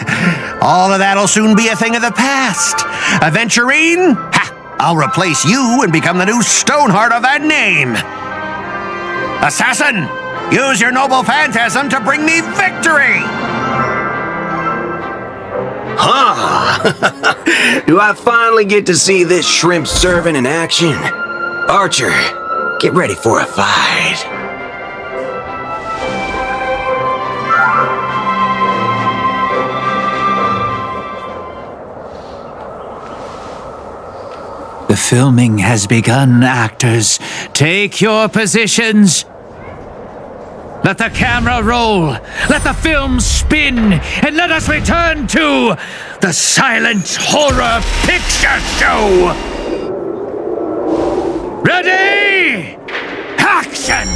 all of that'll soon be a thing of the past. Aventurine? Ha! I'll replace you and become the new Stoneheart of that name. Assassin, use your noble phantasm to bring me victory! Huh? Do I finally get to see this shrimp servant in action? Archer, get ready for a fight. The filming has begun, actors. Take your positions. Let the camera roll. Let the film spin. And let us return to the silent horror picture show. Ready? Action!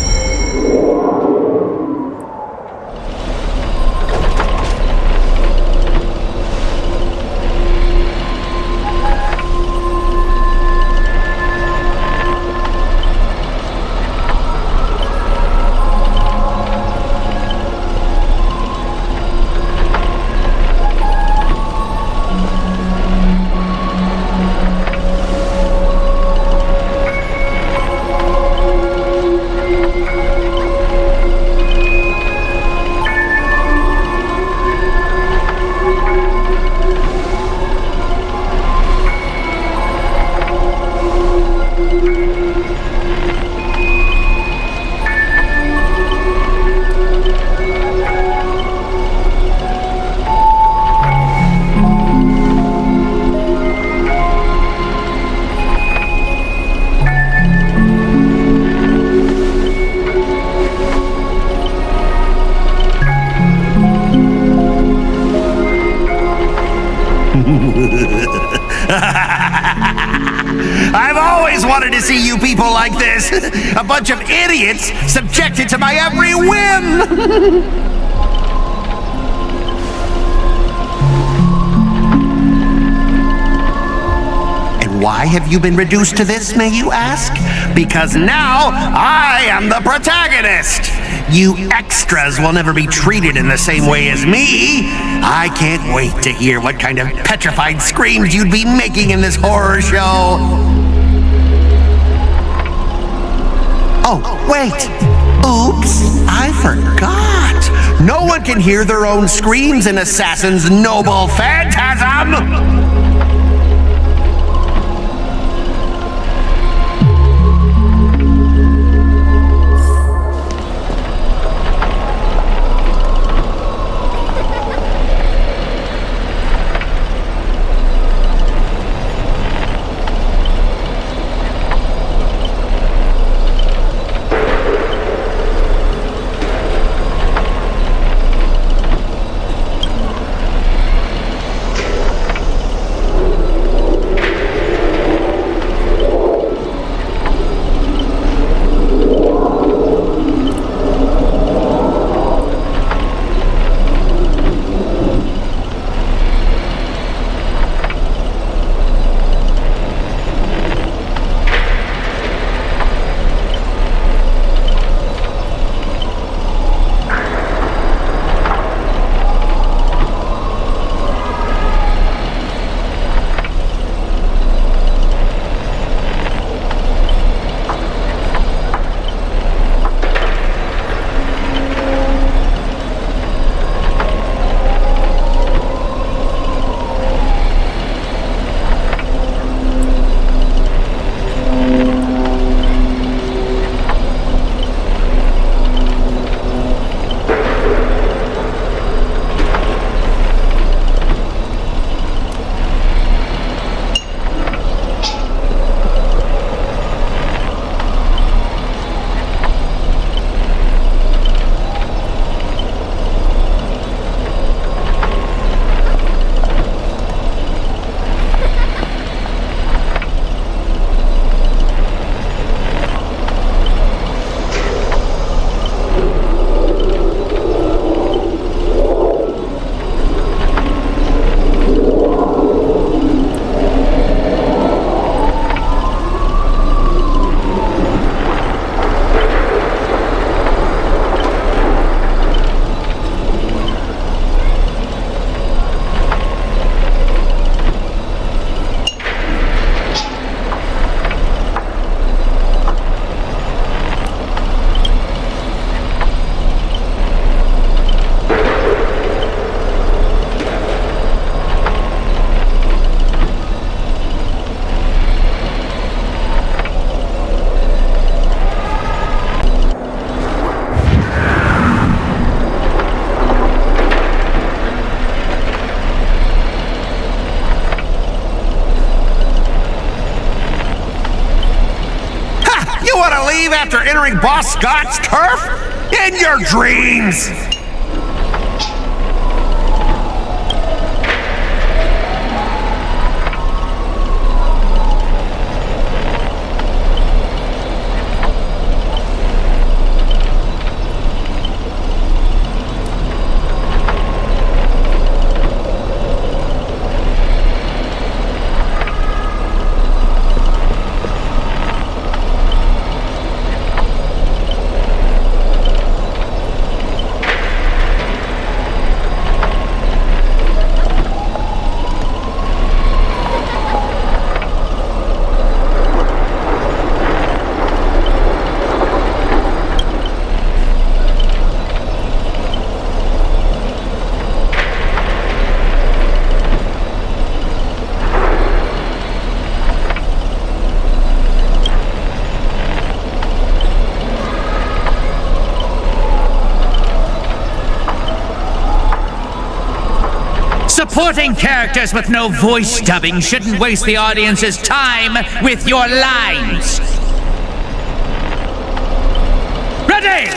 I've always wanted to see you people like this. A bunch of idiots subjected to my every whim. And why have you been reduced to this, may you ask? Because now I am the protagonist. You extras will never be treated in the same way as me. I can't wait to hear what kind of petrified screams you'd be making in this horror show. Oh, wait. Oops, I forgot. No one can hear their own screams in Assassin's noble phantasm. after entering Boss Scott's turf? In your dreams! Supporting characters with no voice dubbing shouldn't waste the audience's time with your lines. Ready!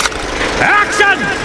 Action!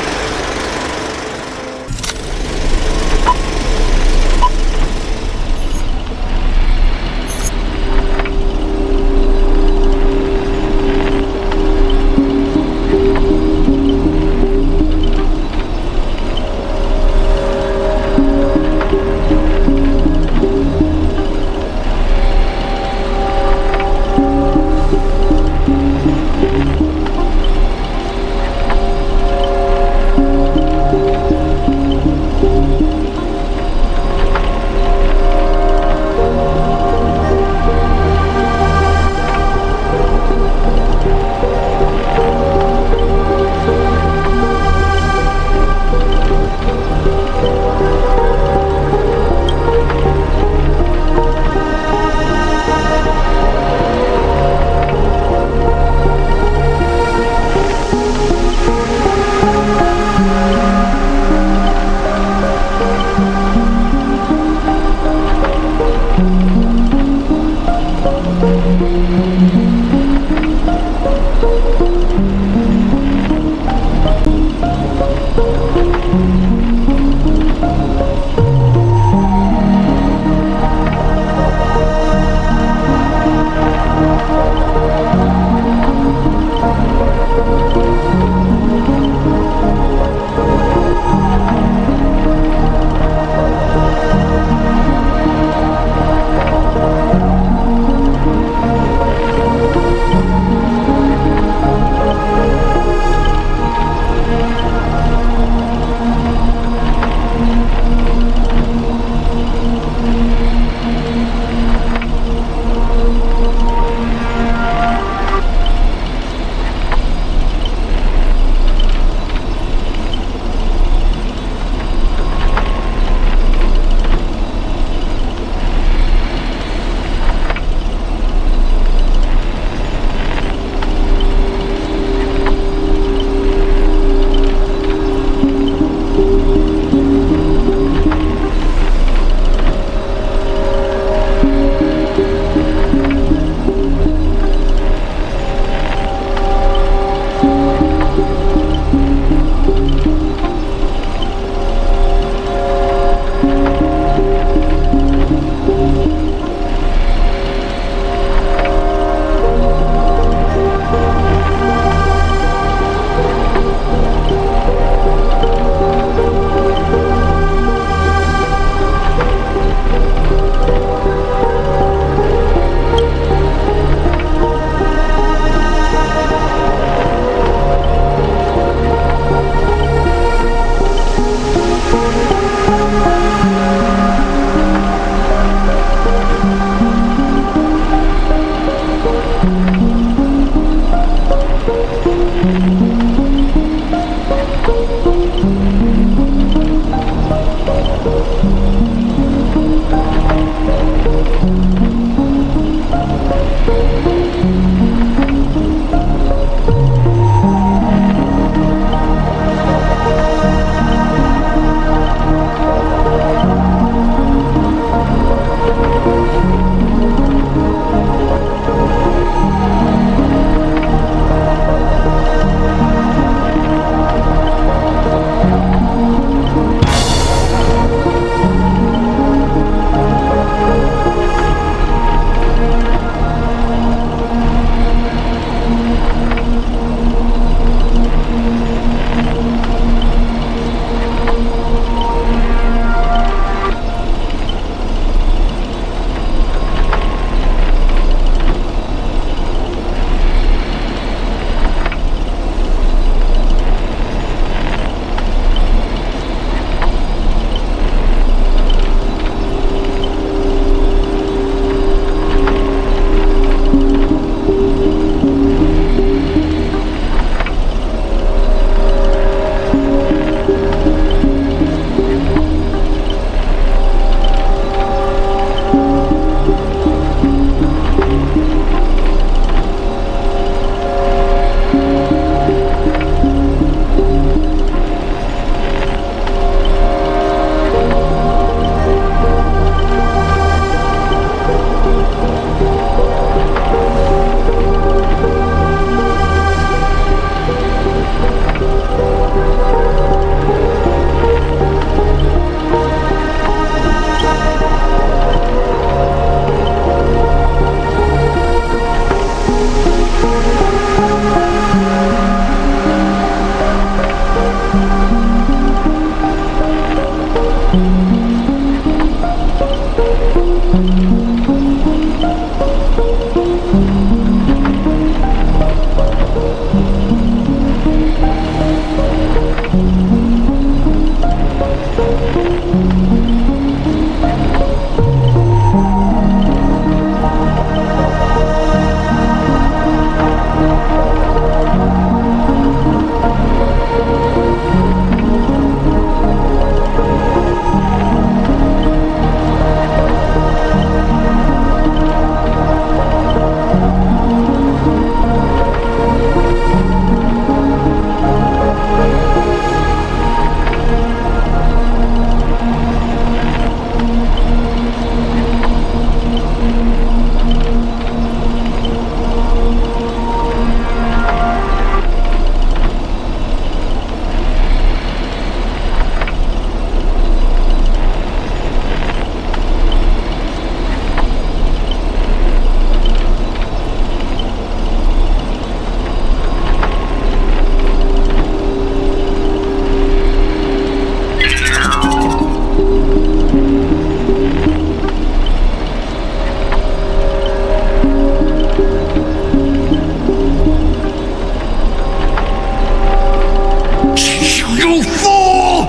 You fool!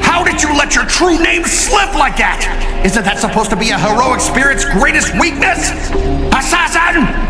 How did you let your true name slip like that? Isn't that supposed to be a heroic spirit's greatest weakness? Assassin!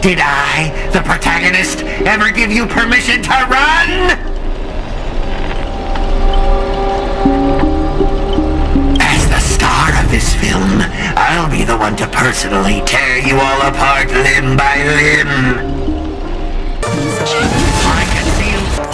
Did I, the protagonist, ever give you permission to run? As the star of this film, I'll be the one to personally tear you all apart limb by limb. I can feel...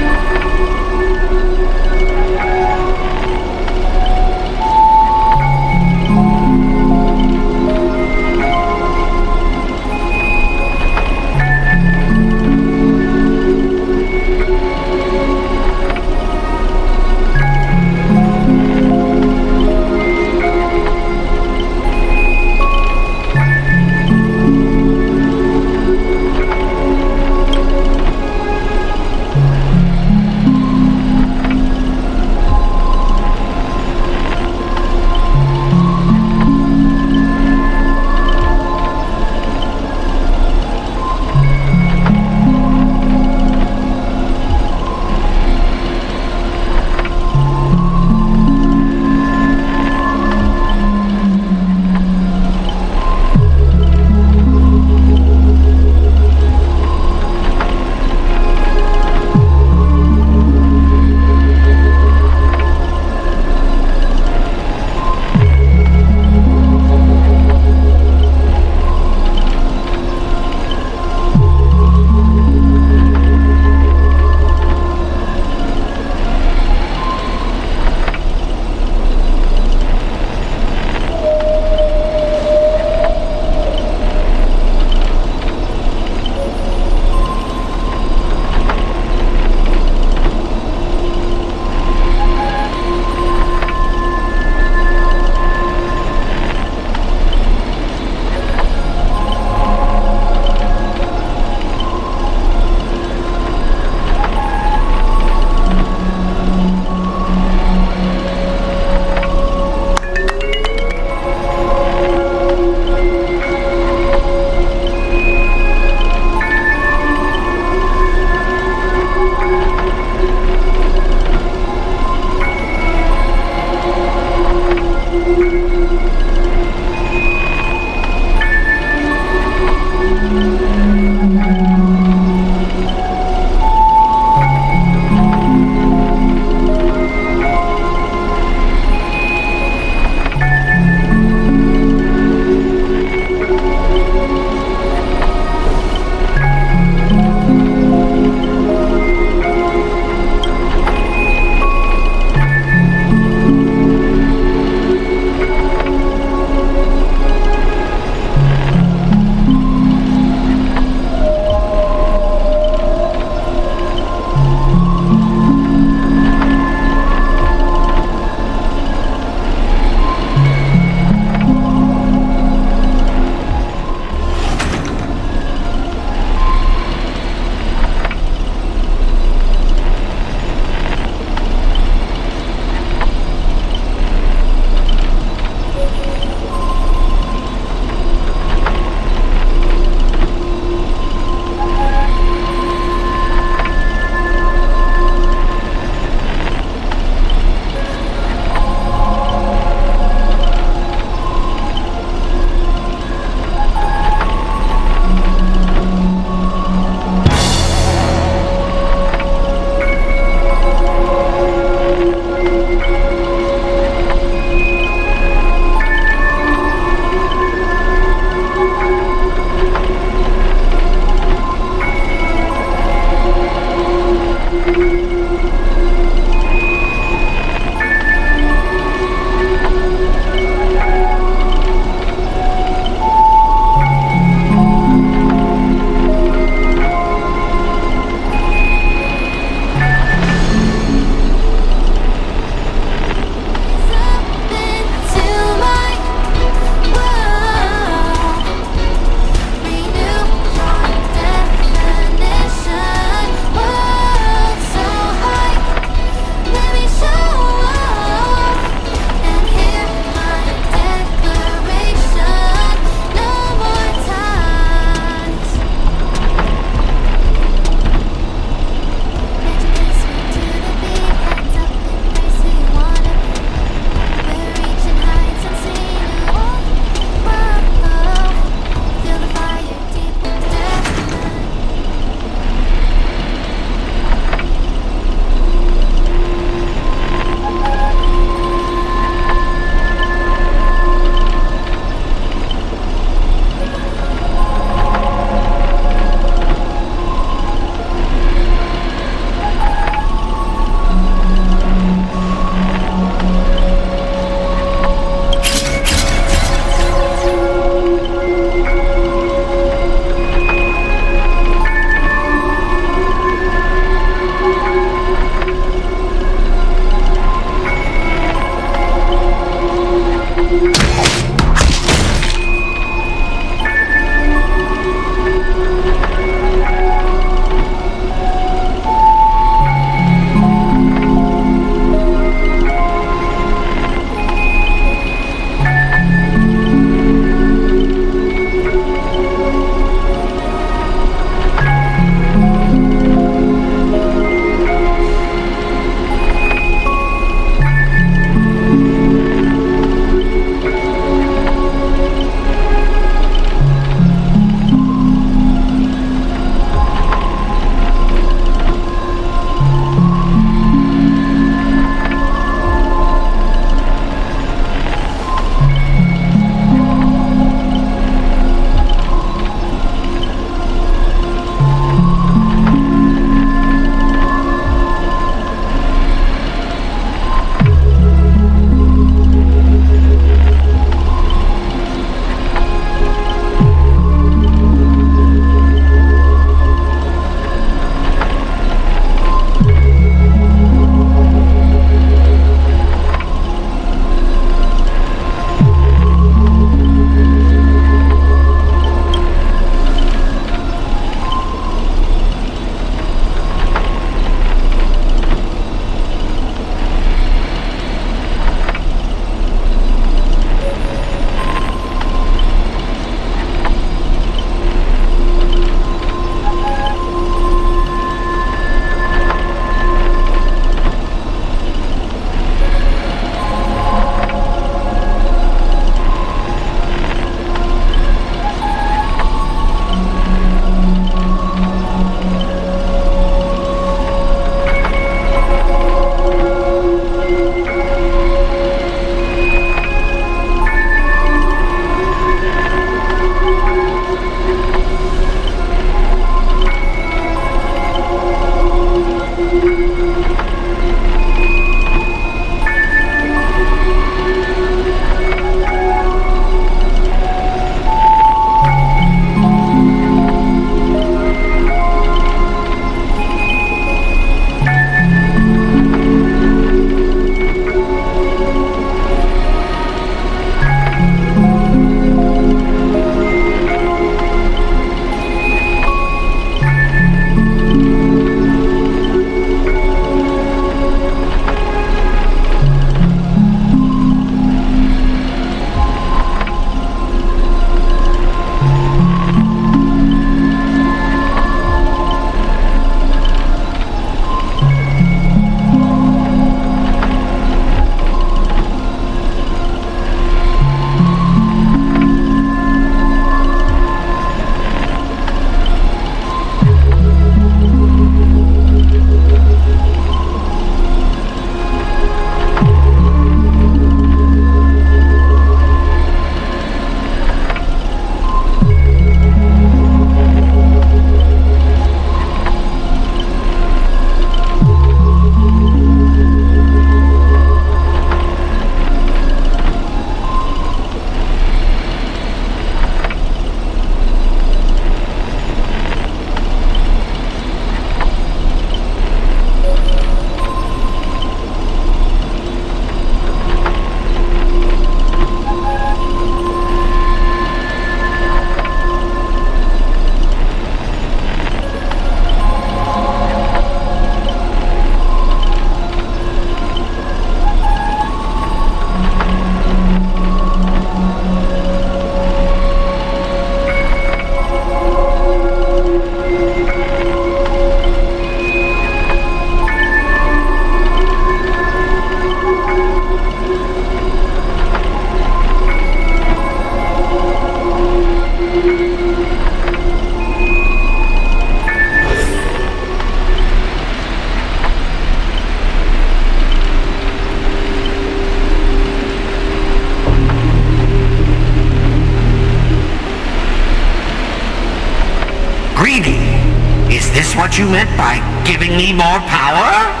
what you meant by giving me more power?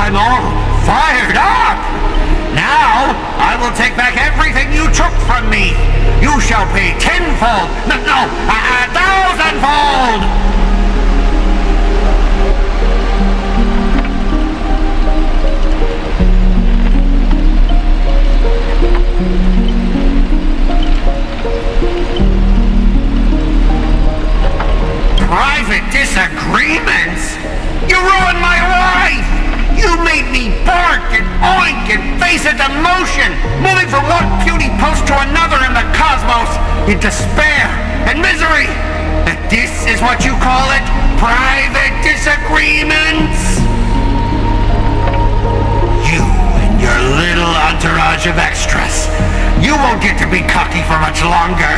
I'm all fired up! Now, I will take back everything you took from me! You shall pay tenfold! No, 1,000-fold! Private disagreements? You ruined my life! You made me bark and oink and face a demotion, moving from one puny post to another in the cosmos, in despair and misery. And this is what you call it? Private disagreements? You and your little entourage of extras. You won't get to be cocky for much longer.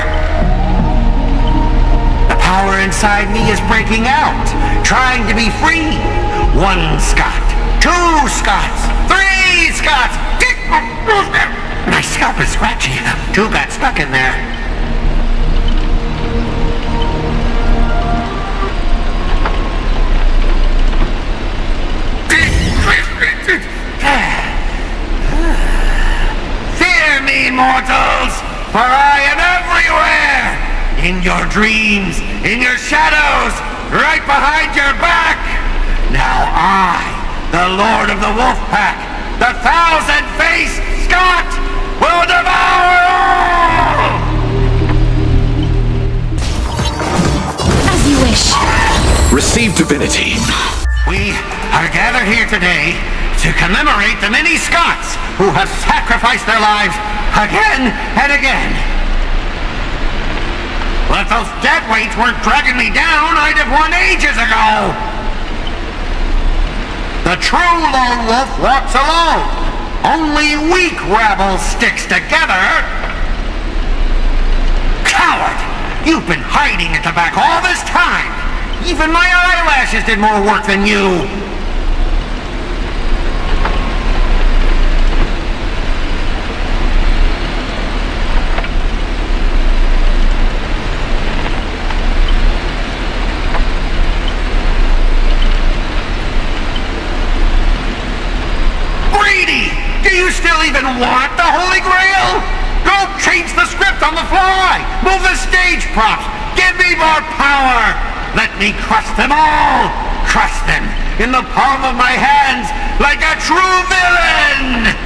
The power inside me is breaking out, trying to be free. 1 Scot. 2 Scots! 3 Scots! My scalp is scratchy. 2 got stuck in there. Fear me, mortals, for I am everywhere! In your dreams, in your shadows, right behind your back! Now the Lord of the Wolf Pack, the 1,000-faced Scot, will devour all! As you wish. Receive divinity. We are gathered here today to commemorate the many Scots who have sacrificed their lives again and again. Well, if those deadweights weren't dragging me down, I'd have won ages ago. The true lone wolf walks alone. Only weak rabble sticks together. Coward! You've been hiding at the back all this time. Even my eyelashes did more work than you. Do you still even want the Holy Grail? Go change the script on the fly! Move the stage props! Give me more power! Let me crush them all! Crush them in the palm of my hands like a true villain!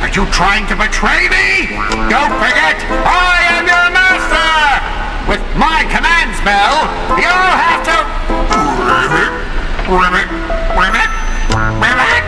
Are you trying to betray me? Don't forget, I am your master! With my command spell, you'll have to... Ribbit, ribbit, ribbit, ribbit!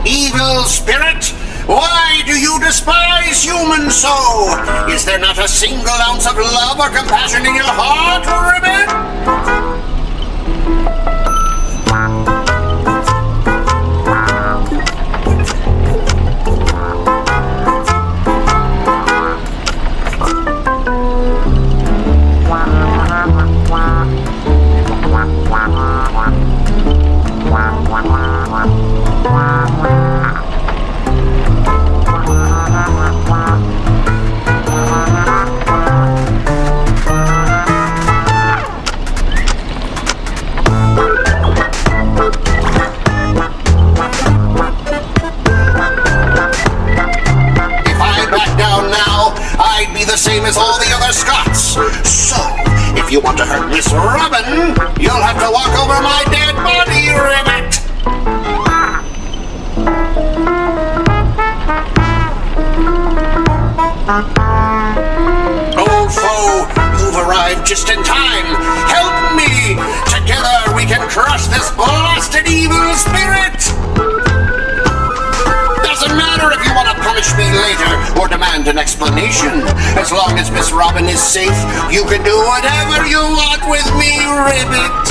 Evil spirit, why do you despise humans so? Is there not a single ounce of love or compassion in your heart, Ribbit? Same as all the other Scots. So, if you want to hurt Miss Robin, you'll have to walk over my dead body, Ribbit! Old foe, you've arrived just in time. Help me! Together we can crush this blasted evil spirit! Doesn't matter if you want to punish me later or demand an explanation. As long as Miss Robin is safe, you can do whatever you want with me, Ribbit.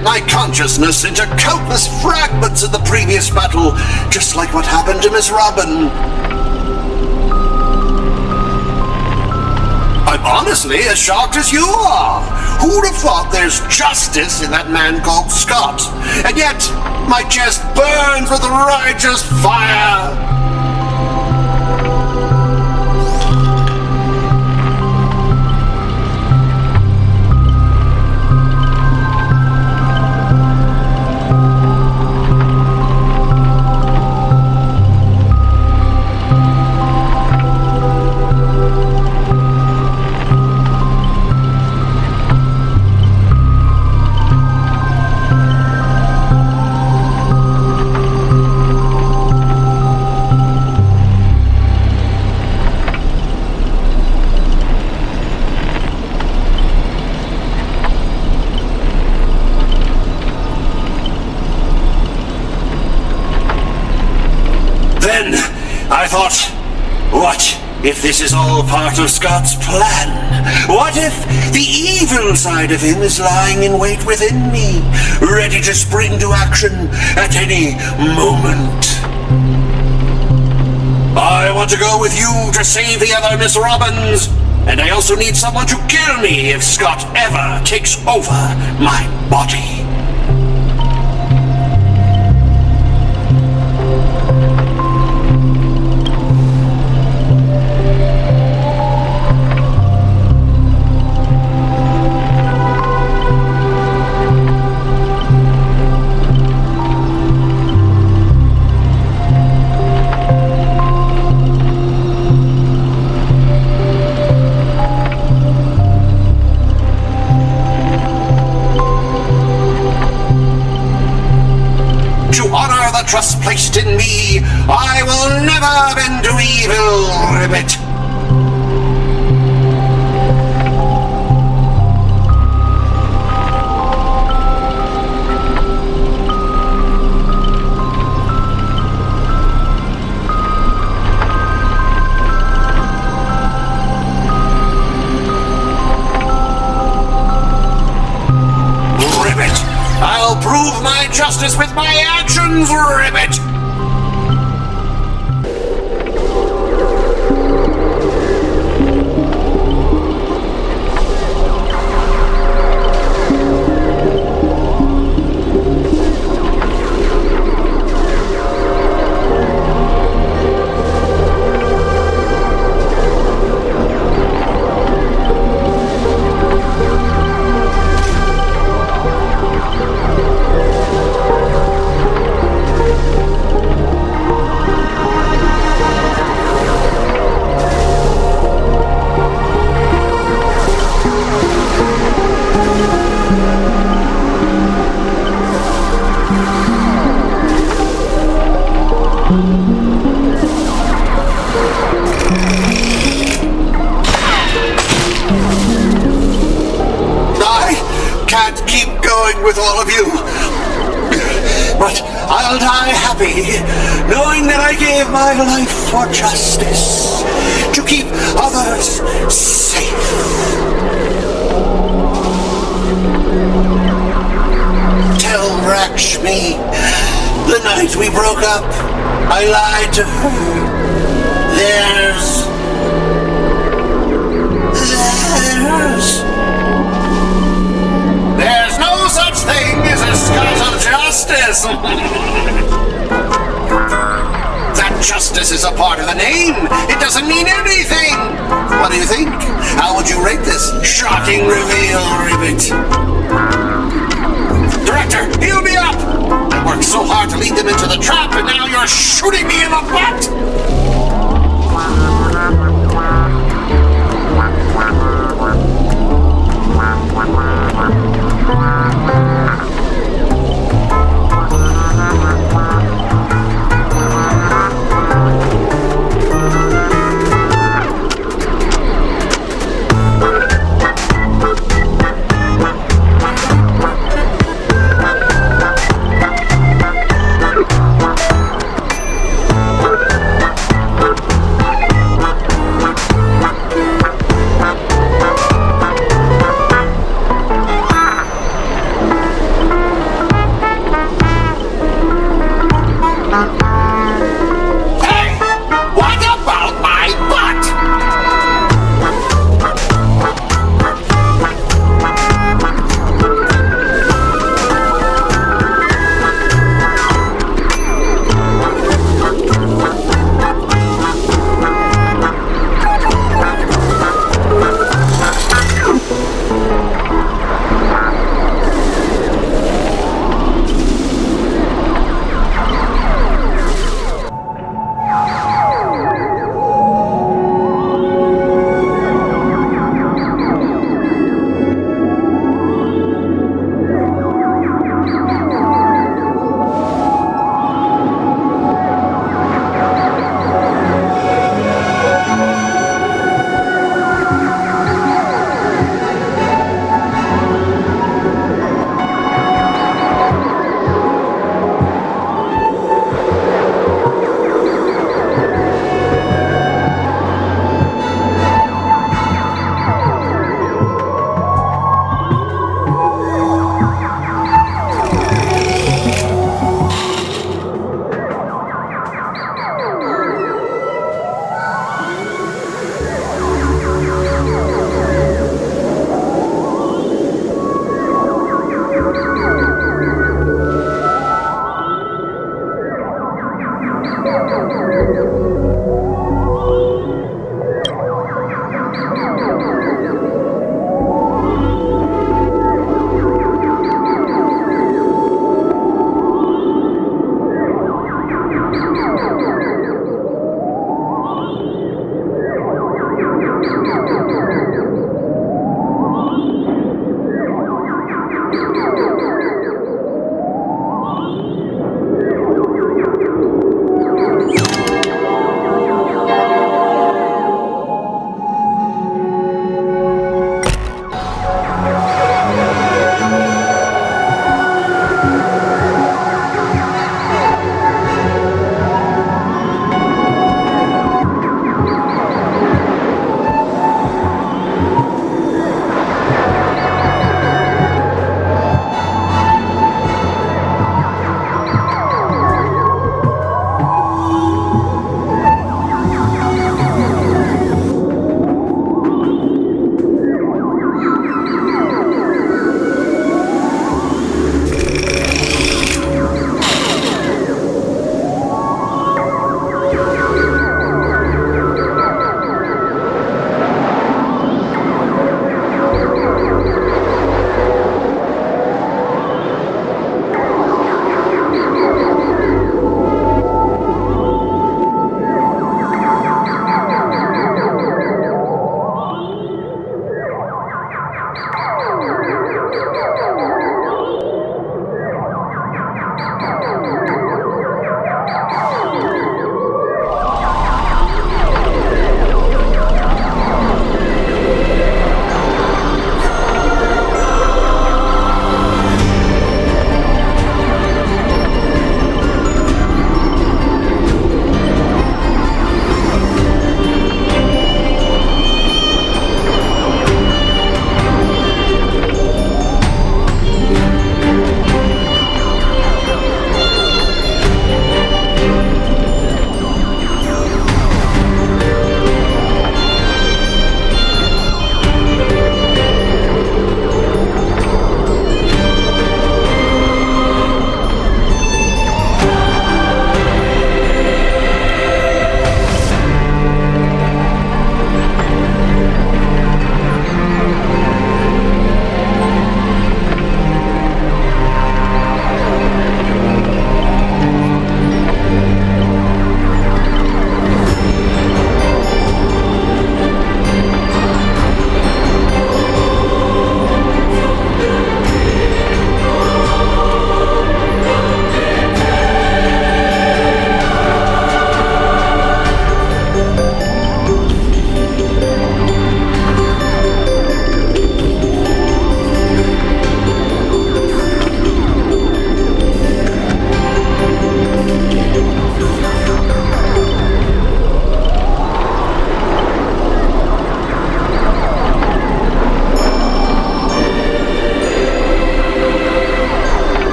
split my consciousness into countless fragments in the previous battle, just like what happened to Miss Robin. I'm honestly as shocked as you are. Who'd have thought there's justice in that man called Scott? And yet, my chest burns with righteous fire. I thought, what if this is all part of Scott's plan? What if the evil side of him is lying in wait within me, ready to spring to action at any moment? I want to go with you to save the other Miss Robins, and I also need someone to kill me if Scott ever takes over my body. Trust placed in me, I will never bend to evil, Ribbit. Ribbit, I'll prove my justice with my actions, Ribbit! With all of you, but I'll die happy knowing that I gave my life for justice, to keep others safe. Tell Rakshmi, the night we broke up, I lied to her. There's no such thing as a Scott of justice. That justice is a part of the name. It doesn't mean anything. What do you think? How would you rate this shocking reveal, Ribbit? Director, heal me up! I worked so hard to lead them into the trap, and now you're shooting me in the butt!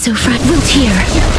so front-wheeled here.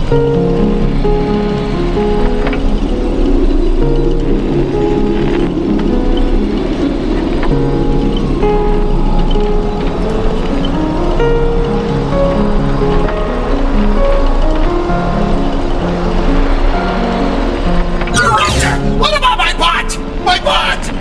What about my bot? My bot!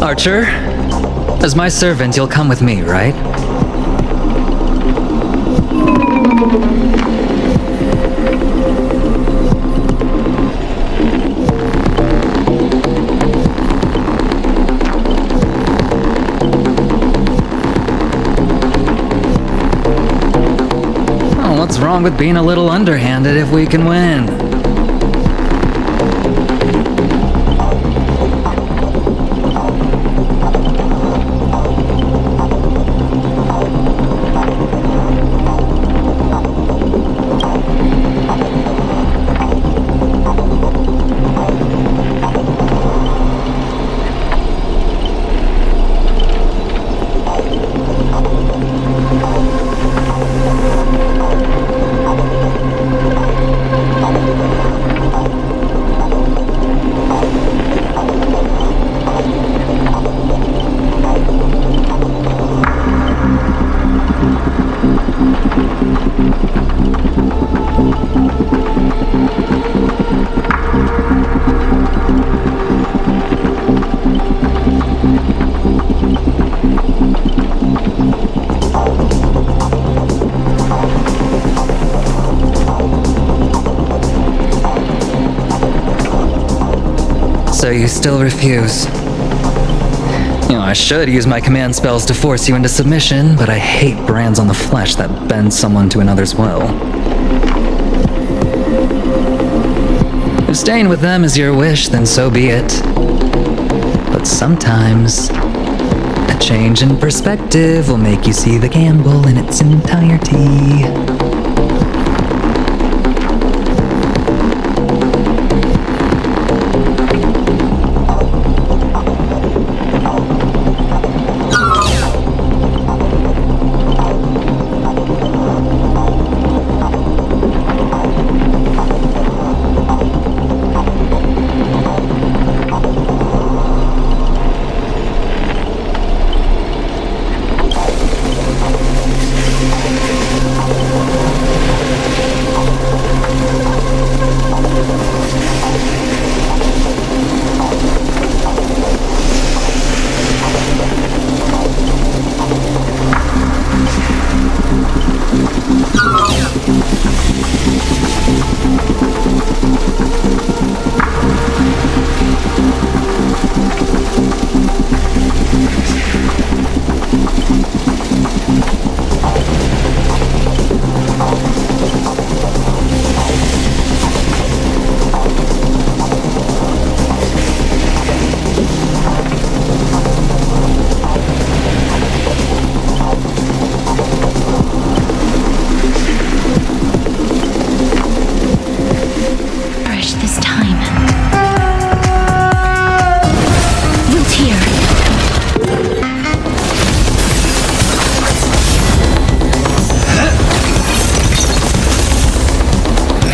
Archer, as my servant, you'll come with me, right? Oh, what's wrong with being a little underhanded if we can win? So you still refuse? You know, I should use my command spells to force you into submission, but I hate brands on the flesh that bend someone to another's will. If staying with them is your wish, then so be it. But sometimes, a change in perspective will make you see the gamble in its entirety.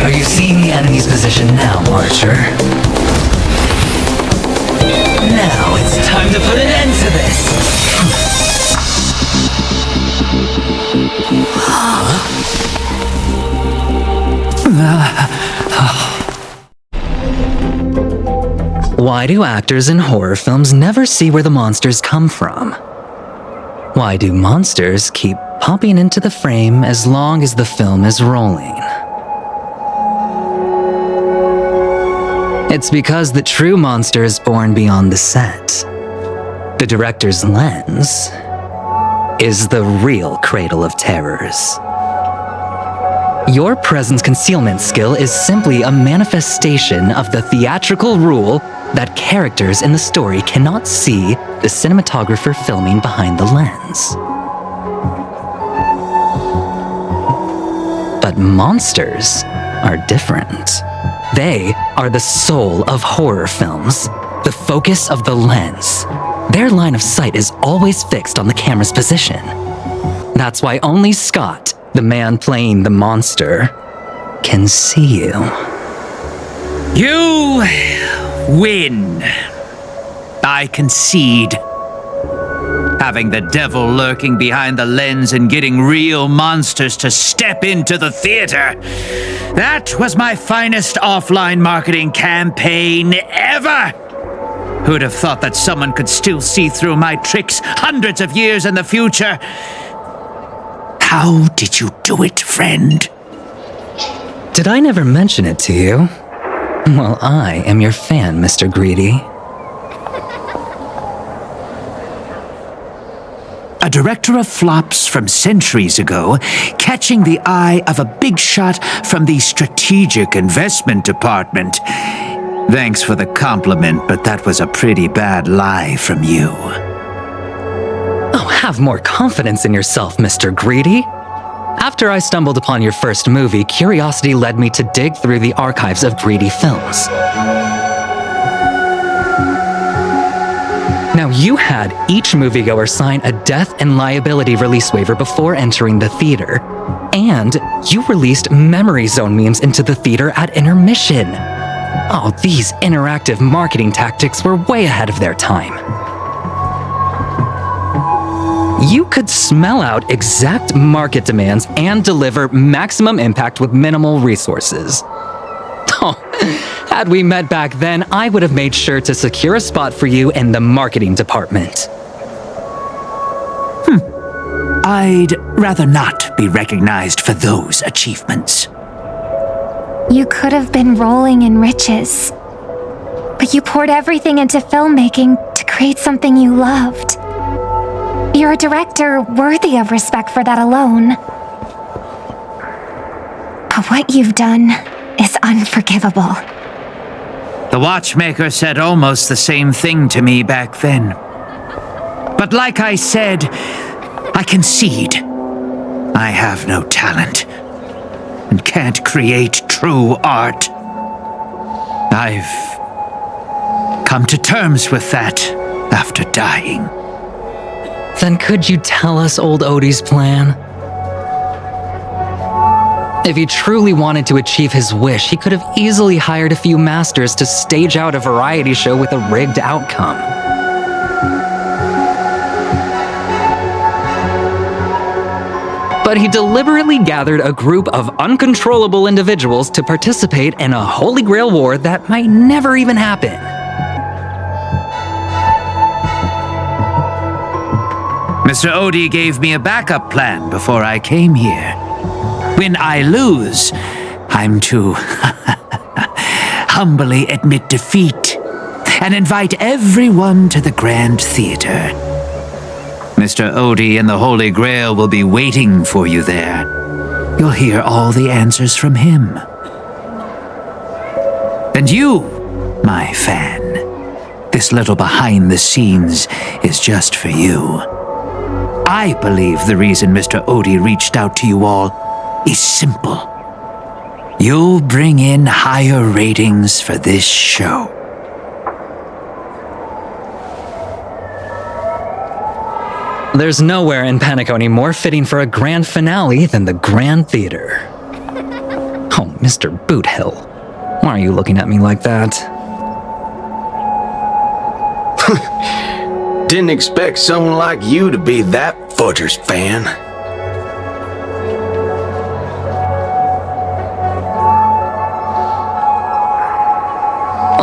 Are you seeing the enemy's position now, Archer? Now it's time to put an end to this! Why do actors in horror films never see where the monsters come from? Why do monsters keep popping into the frame as long as the film is rolling? It's because the true monster is born beyond the set. The director's lens is the real cradle of terrors. Your presence concealment skill is simply a manifestation of the theatrical rule that characters in the story cannot see the cinematographer filming behind the lens. But monsters are different. They are the soul of horror films, the focus of the lens. Their line of sight is always fixed on the camera's position. That's why only Scott, the man playing the monster, can see you. You win. I concede. Having the devil lurking behind the lens and getting real monsters to step into the theater. That was my finest offline marketing campaign ever. Who'd have thought that someone could still see through my tricks hundreds of years in the future? How did you do it, friend? Did I never mention it to you? Well, I am your fan, Mr. Greedy. A director of flops from centuries ago, catching the eye of a big shot from the strategic investment department. Thanks for the compliment, but that was a pretty bad lie from you. Oh, have more confidence in yourself, Mr. Greedy. After I stumbled upon your first movie, curiosity led me to dig through the archives of Greedy films. Now, you had each moviegoer sign a death and liability release waiver before entering the theater. And you released memory zone memes into the theater at intermission. Oh, these interactive marketing tactics were way ahead of their time. You could smell out exact market demands and deliver maximum impact with minimal resources. Oh, had we met back then, I would have made sure to secure a spot for you in the marketing department. I'd rather not be recognized for those achievements. You could have been rolling in riches. But you poured everything into filmmaking to create something you loved. You're a director worthy of respect for that alone. But what you've done is unforgivable. The watchmaker said almost the same thing to me back then. But like I said, I concede. I have no talent and can't create true art. I've come to terms with that after dying. Then could you tell us old Odie's plan? If he truly wanted to achieve his wish, he could have easily hired a few masters to stage out a variety show with a rigged outcome. But he deliberately gathered a group of uncontrollable individuals to participate in a Holy Grail war that might never even happen. Mr. Odie gave me a backup plan before I came here. When I lose, I'm to humbly admit defeat and invite everyone to the Grand Theater. Mr. Odie and the Holy Grail will be waiting for you there. You'll hear all the answers from him. And you, my fan, this little behind the scenes is just for you. I believe the reason Mr. Odie reached out to you all is simple. You'll bring in higher ratings for this show. There's nowhere in Penacony more fitting for a grand finale than the Grand Theater. Oh, Mr. Boothill, why are you looking at me like that? Didn't expect someone like you to be that Fudger's fan.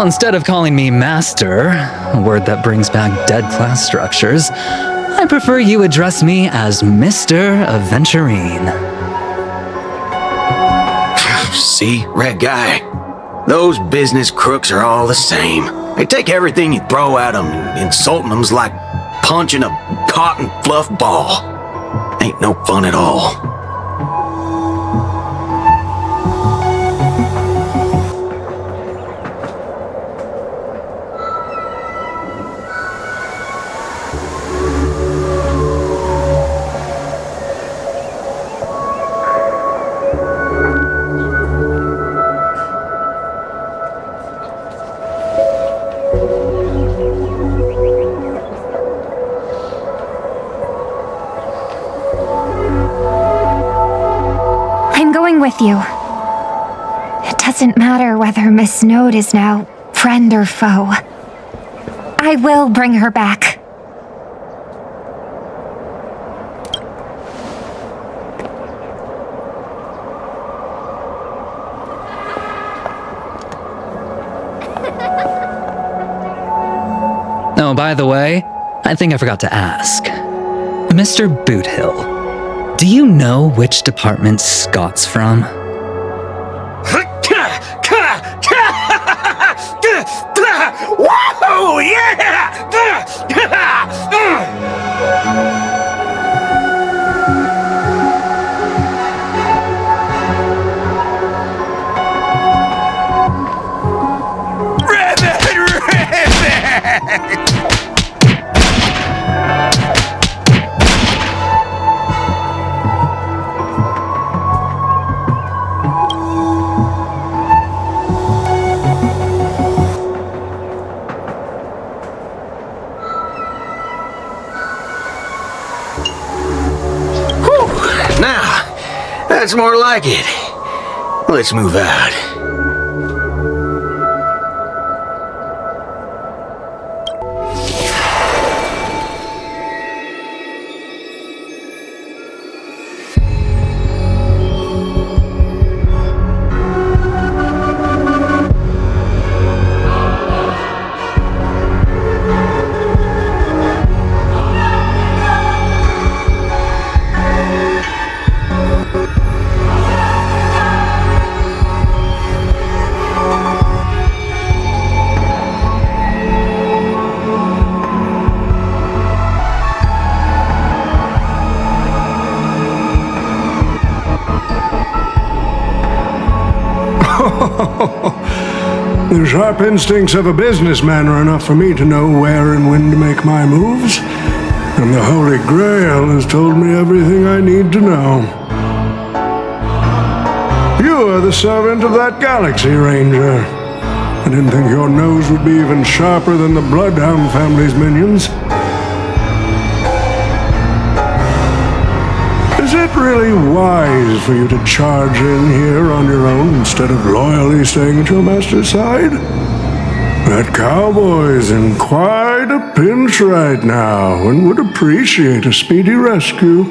Instead of calling me Master, a word that brings back dead class structures, I prefer you address me as Mr. Aventurine. See, Red Guy, those business crooks are all the same. They take everything you throw at them, and insulting them's like punching a cotton fluff ball. Ain't no fun at all. with you. It doesn't matter whether Miss Snowd is now friend or foe. I will bring her back. Oh, by the way, I think I forgot to ask. Mr. Boothill, do you know which department Scott's from? Whoa, yeah! That's more like it. Let's move out. The sharp instincts of a businessman are enough for me to know where and when to make my moves. And the Holy Grail has told me everything I need to know. You are the servant of that Galaxy Ranger. I didn't think your nose would be even sharper than the Bloodhound family's minions. Is it really wise for you to charge in here on your own instead of loyally staying at your master's side? That cowboy's in quite a pinch right now and would appreciate a speedy rescue.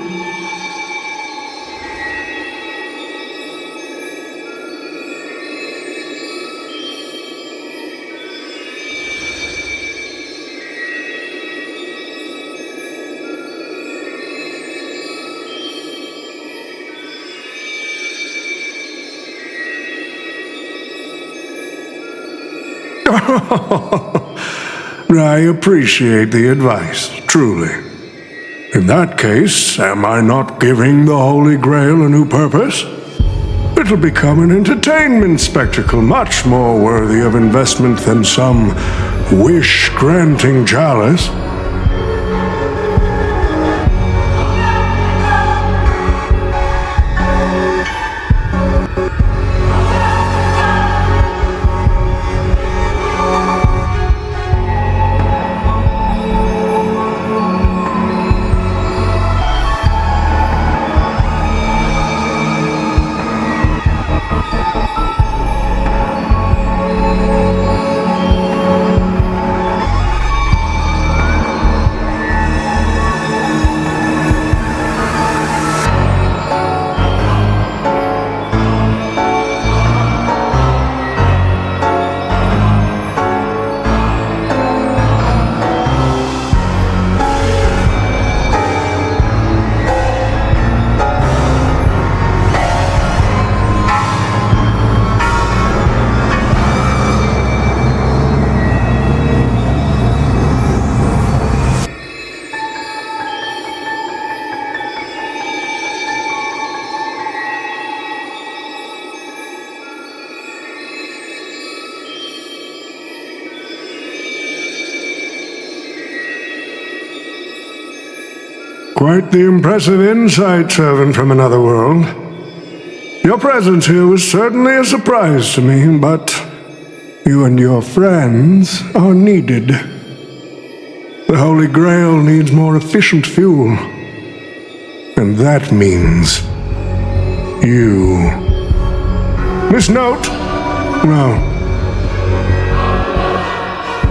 I appreciate the advice, truly. In that case, am I not giving the Holy Grail a new purpose? It'll become an entertainment spectacle much more worthy of investment than some wish-granting chalice. Quite the impressive insight, servant from another world. Your presence here was certainly a surprise to me, but you and your friends are needed. The Holy Grail needs more efficient fuel. And that means you. Miss Note? No.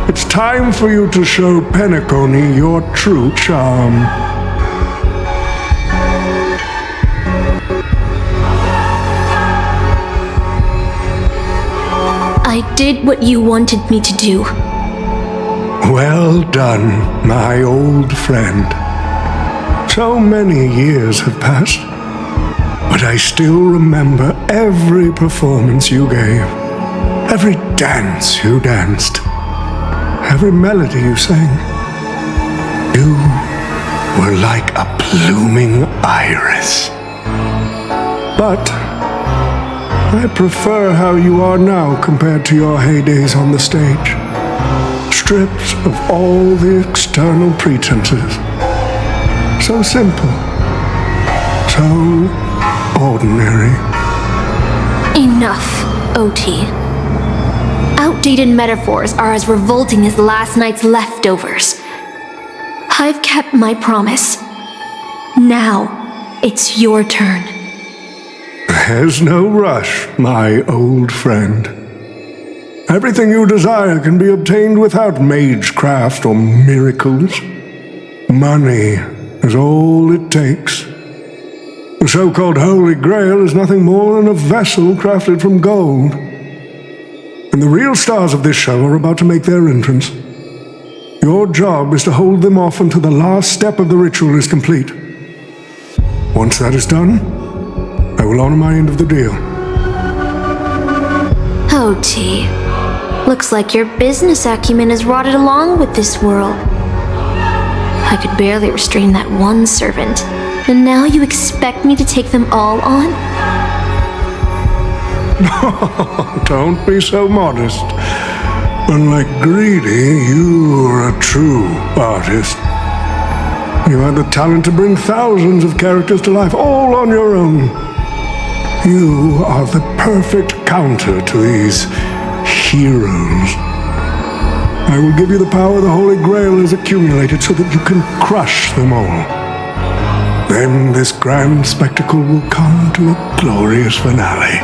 It's time for you to show Penacony your true charm. I did what you wanted me to do. Well done, my old friend. So many years have passed, but I still remember every performance you gave, every dance you danced, every melody you sang. You were like a blooming iris. But I prefer how you are now compared to your heydays on the stage. Stripped of all the external pretenses. So simple. So ordinary. Enough, OT. Outdated metaphors are as revolting as last night's leftovers. I've kept my promise. Now, it's your turn. There's no rush, my old friend. Everything you desire can be obtained without magecraft or miracles. Money is all it takes. The so-called Holy Grail is nothing more than a vessel crafted from gold. And the real stars of this show are about to make their entrance. Your job is to hold them off until the last step of the ritual is complete. Once that is done, I will honor my end of the deal. OT. Looks like your business acumen has rotted along with this world. I could barely restrain that one servant, and now you expect me to take them all on? Don't be so modest. Unlike Greedy, you are a true artist. You had the talent to bring thousands of characters to life all on your own. You are the perfect counter to these heroes. I will give you the power the Holy Grail has accumulated so that you can crush them all. Then this grand spectacle will come to a glorious finale.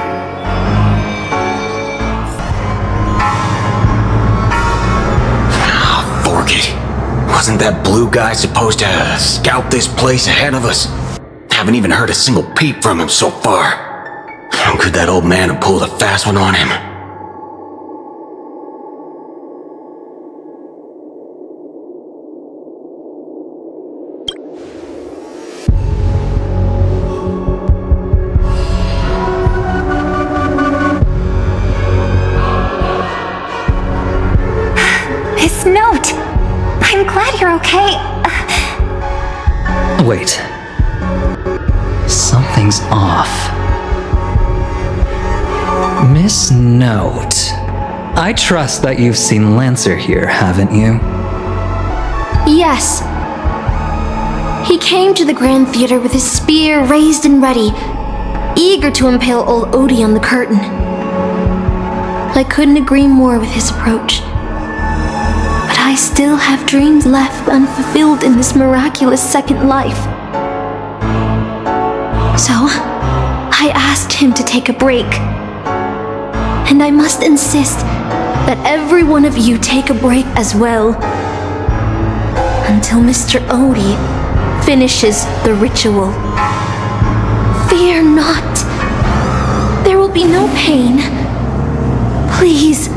Fork it. Wasn't that blue guy supposed to scout this place ahead of us? Haven't even heard a single peep from him so far. Could that old man have pulled a fast one on him? Miss Note! I'm glad you're okay. Wait. Something's off. Miss Note. I trust that you've seen Lancer here, haven't you? Yes. He came to the Grand Theater with his spear raised and ready, eager to impale old Odie on the curtain. I couldn't agree more with his approach. But I still have dreams left unfulfilled in this miraculous second life. So, I asked him to take a break. And I must insist that every one of you take a break as well. Until Mr. Odie finishes the ritual. Fear not. There will be no pain. Please,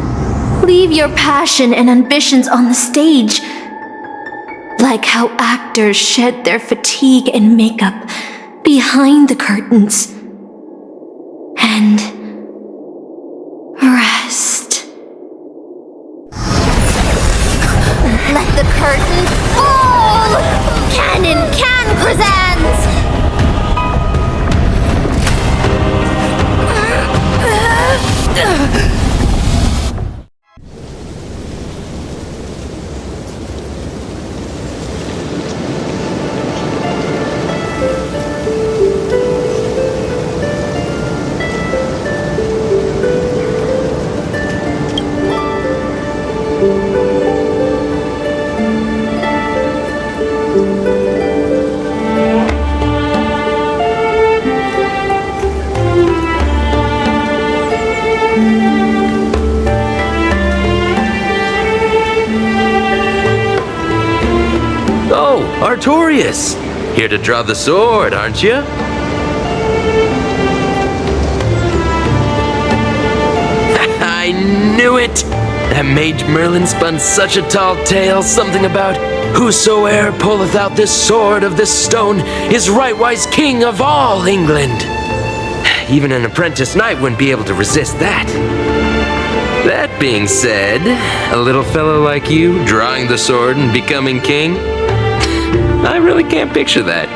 leave your passion and ambitions on the stage. Like how actors shed their fatigue and makeup behind the curtains. And rest. Let the curtain fall! Canon Can presents! victorious. Here to draw the sword, aren't you? I knew it! That Mage Merlin spun such a tall tale, something about whosoe'er pulleth out this sword of this stone is rightwise king of all England. Even an apprentice knight wouldn't be able to resist that. That being said, a little fellow like you drawing the sword and becoming king, I really can't picture that.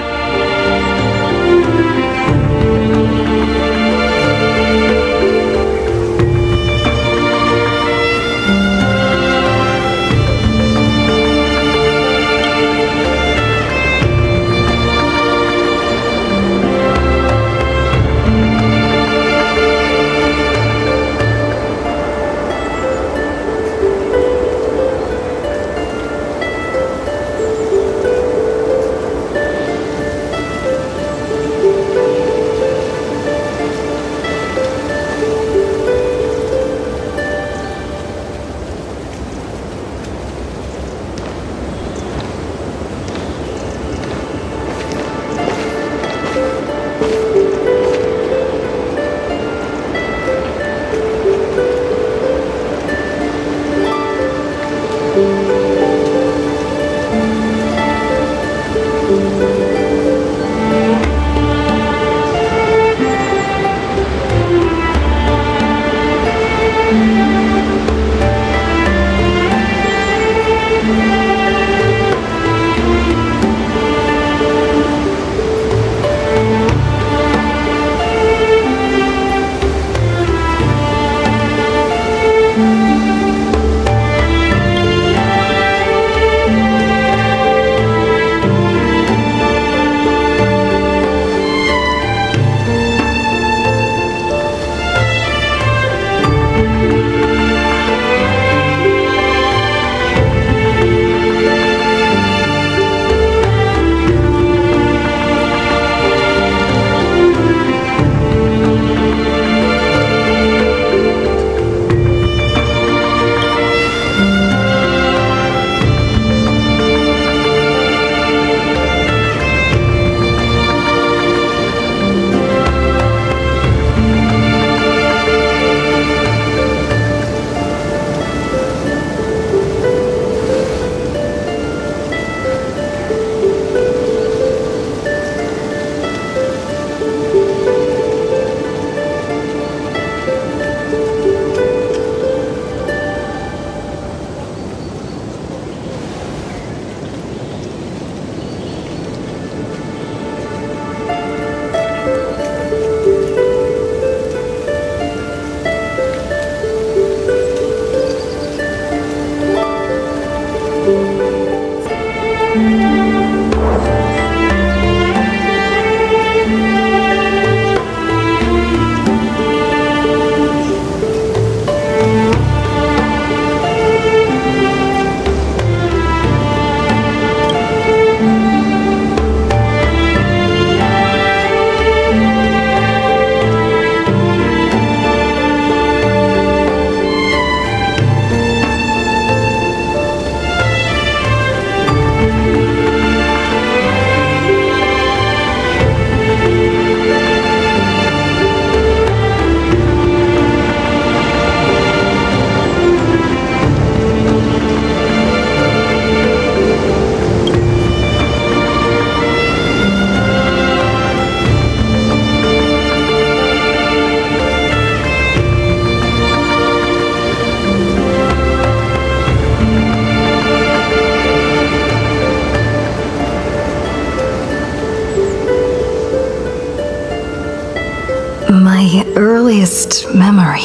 My earliest memory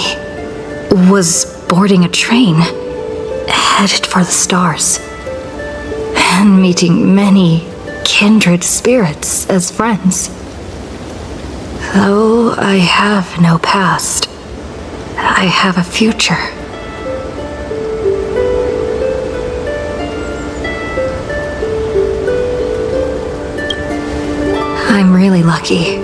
was boarding a train, headed for the stars, and meeting many kindred spirits as friends. Though I have no past, I have a future. I'm really lucky.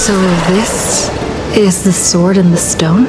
So this is the sword in the stone?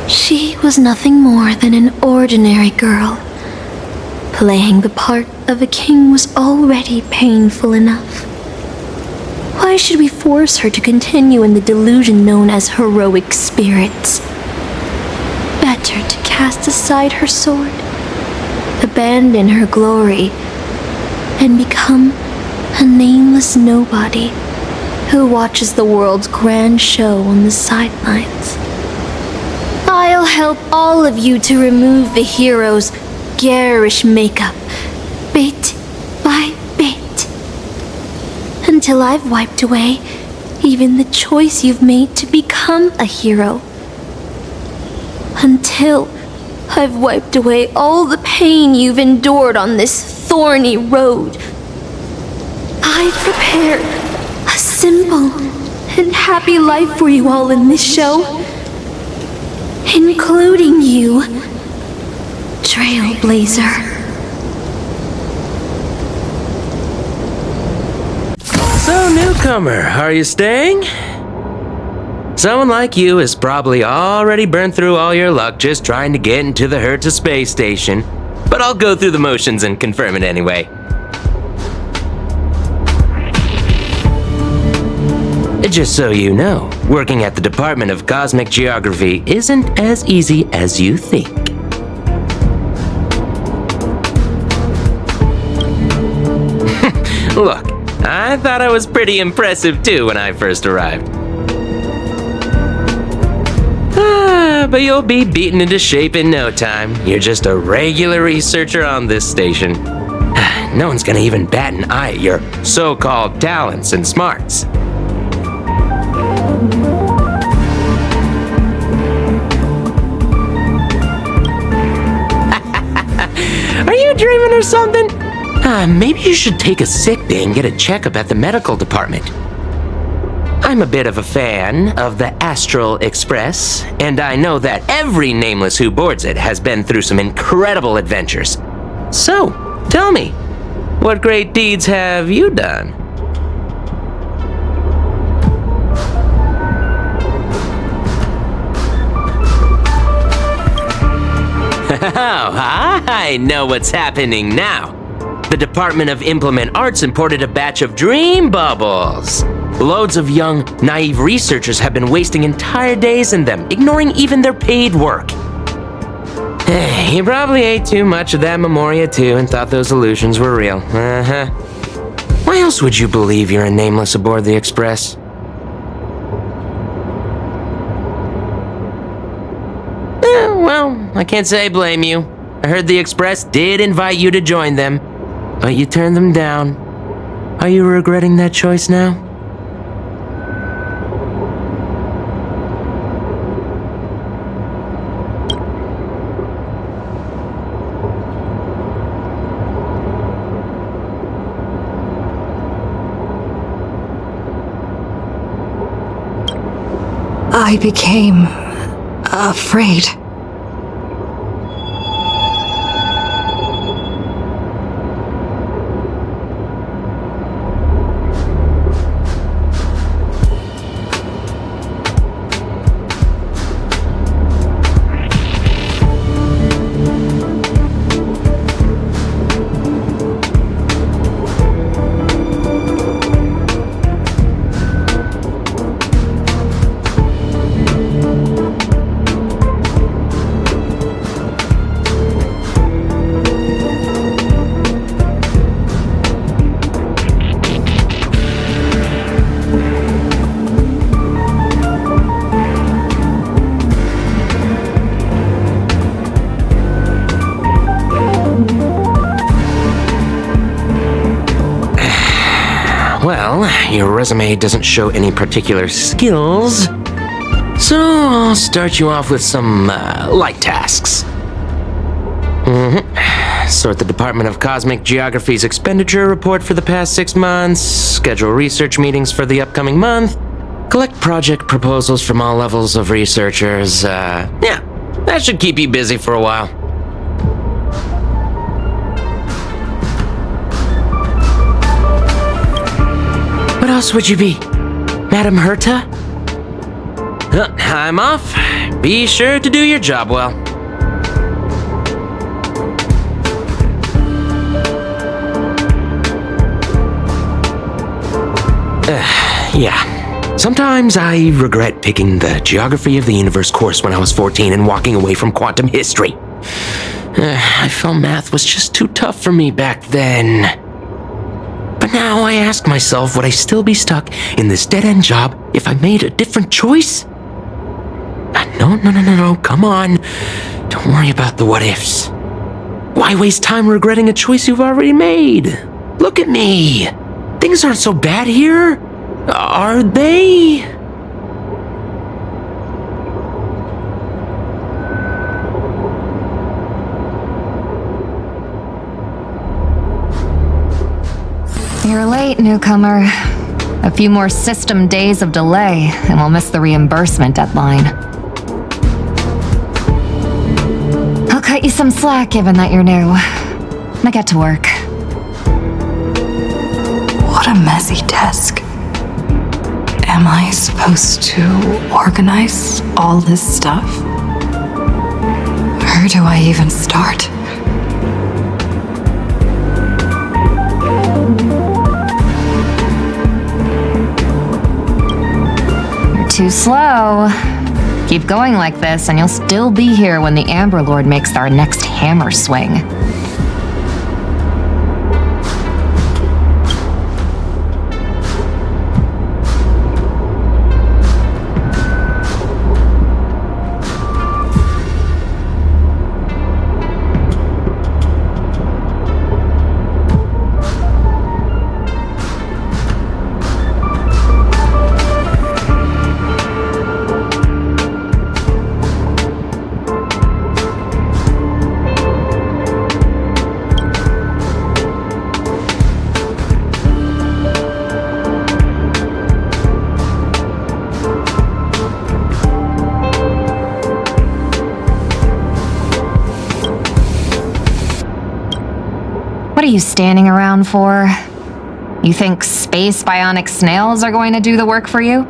She was nothing more than an ordinary girl. Playing the part of a king was already painful enough. Why should we force her to continue in the delusion known as heroic spirits? Better to cast aside her sword, abandon her glory, and become a nameless nobody who watches the world's grand show on the sidelines. I'll help all of you to remove the hero's garish makeup, bit by bit, until I've wiped away even the choice you've made to become a hero. Until I've wiped away all the pain you've endured on this thorny road. I've prepared a simple and happy life for you all in this show. Including you, Trailblazer. So, newcomer, are you staying? Someone like you has probably already burned through all your luck just trying to get into the Herta space station, but I'll go through the motions and confirm it anyway. Just so you know, working at the Department of Cosmic Geography isn't as easy as you think. Look, I thought I was pretty impressive too when I first arrived. But you'll be beaten into shape in no time. You're just a regular researcher on this station. No one's gonna even bat an eye at your so-called talents and smarts. Are you dreaming or something? Maybe you should take a sick day and get a checkup at the medical department. I'm a bit of a fan of the Astral Express, and I know that every nameless who boards it has been through some incredible adventures. So, tell me, what great deeds have you done? Oh, I know what's happening now. The Department of Implement Arts imported a batch of dream bubbles. Loads of young, naive researchers have been wasting entire days in them, ignoring even their paid work. You probably ate too much of that Memoria too and thought those illusions were real. Why else would you believe you're a nameless aboard the Express? Well, I can't say I blame you. I heard the Express did invite you to join them, but you turned them down. Are you regretting that choice now? I became afraid. resume doesn't show any particular skills, so I'll start you off with some light tasks. Sort the Department of Cosmic Geography's expenditure report for the past 6 months, schedule research meetings for the upcoming month, collect project proposals from all levels of researchers. Yeah, that should keep you busy for a while. What else would you be? Madam Herta? I'm off. Be sure to do your job well. Yeah. Sometimes I regret picking the Geography of the Universe course when I was 14 and walking away from quantum history. I felt math was just too tough for me back then. But now I ask myself, would I still be stuck in this dead-end job if I made a different choice? No, come on. Don't worry about the what-ifs. Why waste time regretting a choice you've already made? Look at me. Things aren't so bad here, are they? You're late, newcomer. A few more system days of delay, and we'll miss the reimbursement deadline. I'll cut you some slack given that you're new. Now get to work. What a messy desk. Am I supposed to organize all this stuff? Where do I even start? You're too slow. Keep going like this, and you'll still be here when the Amber Lord makes our next hammer swing. What are you standing around for? You think space bionic snails are going to do the work for you?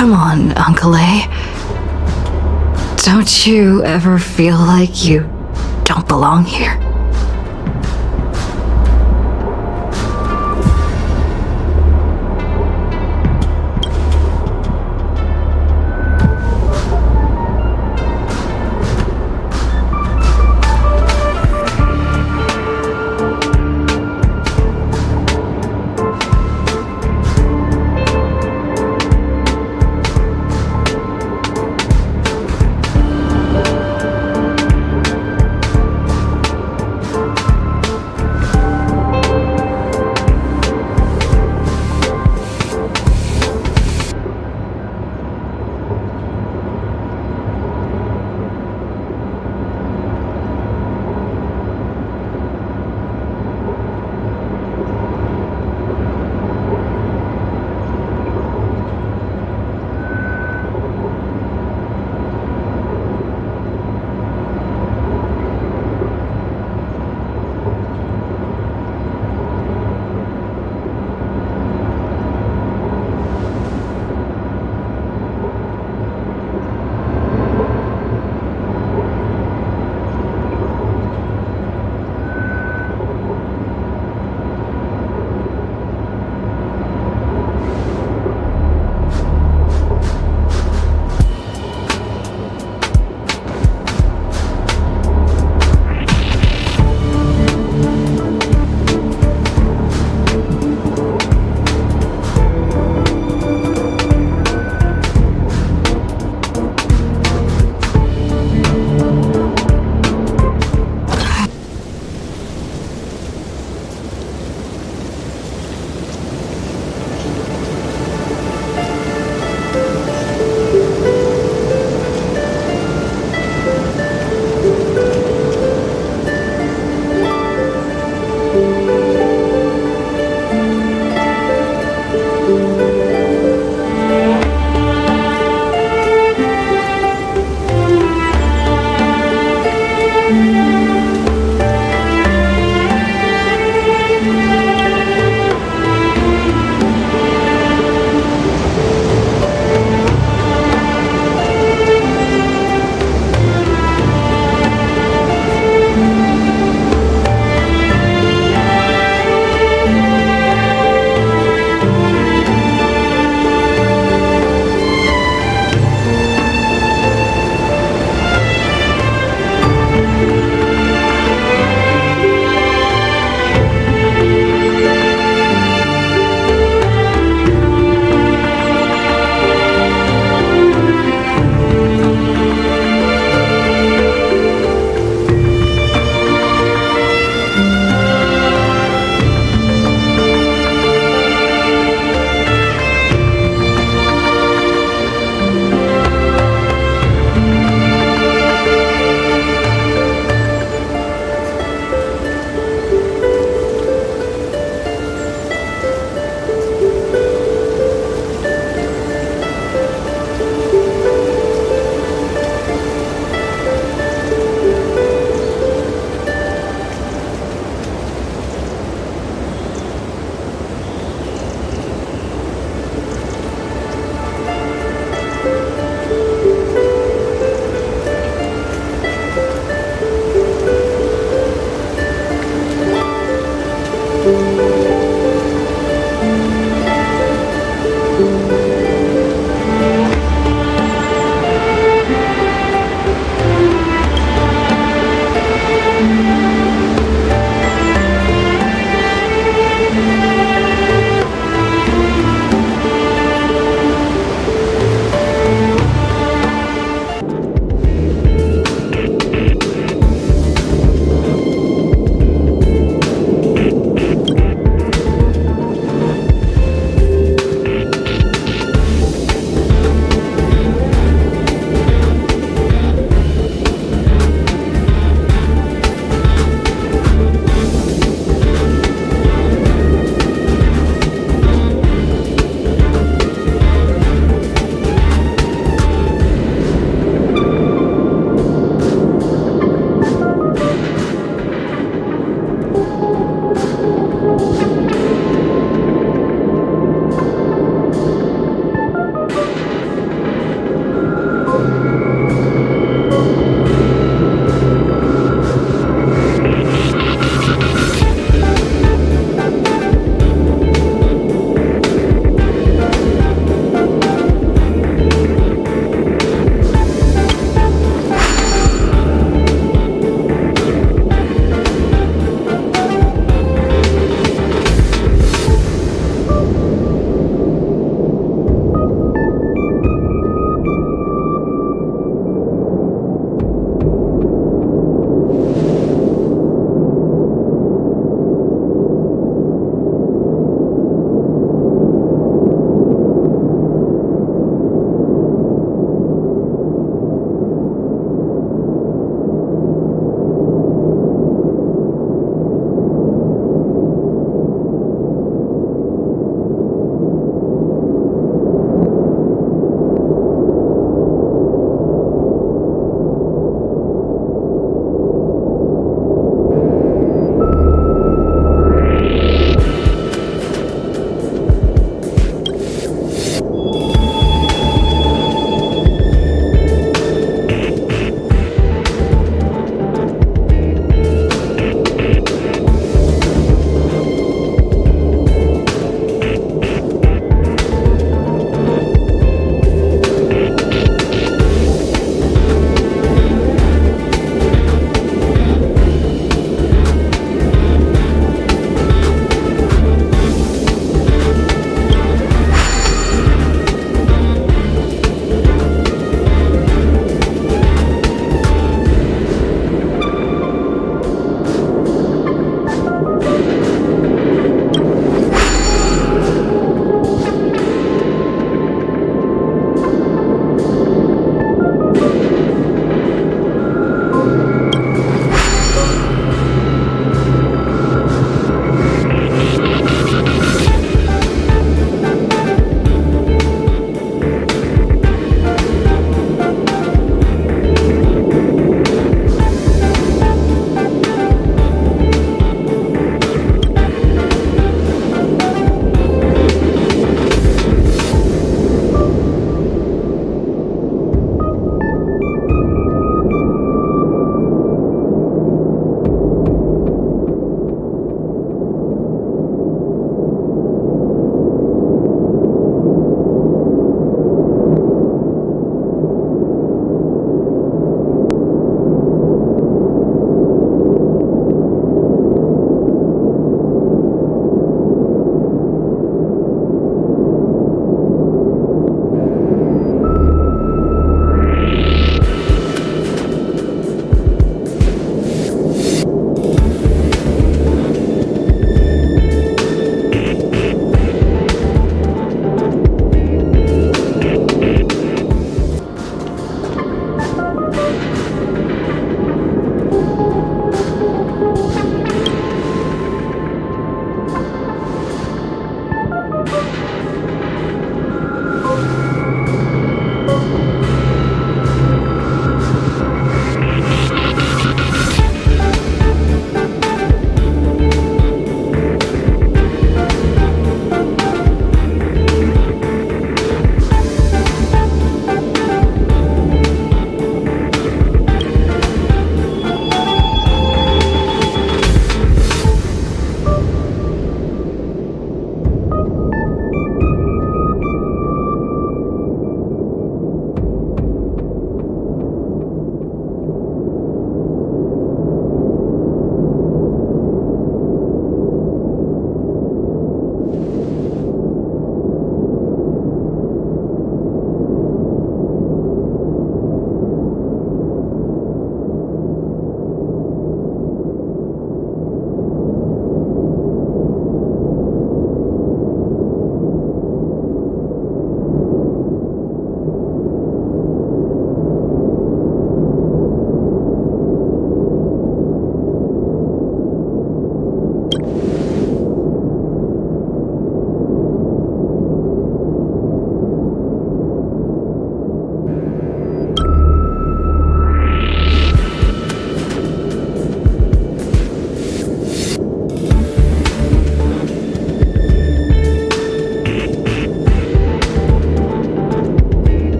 Come on, Uncle A. Don't you ever feel like you don't belong here?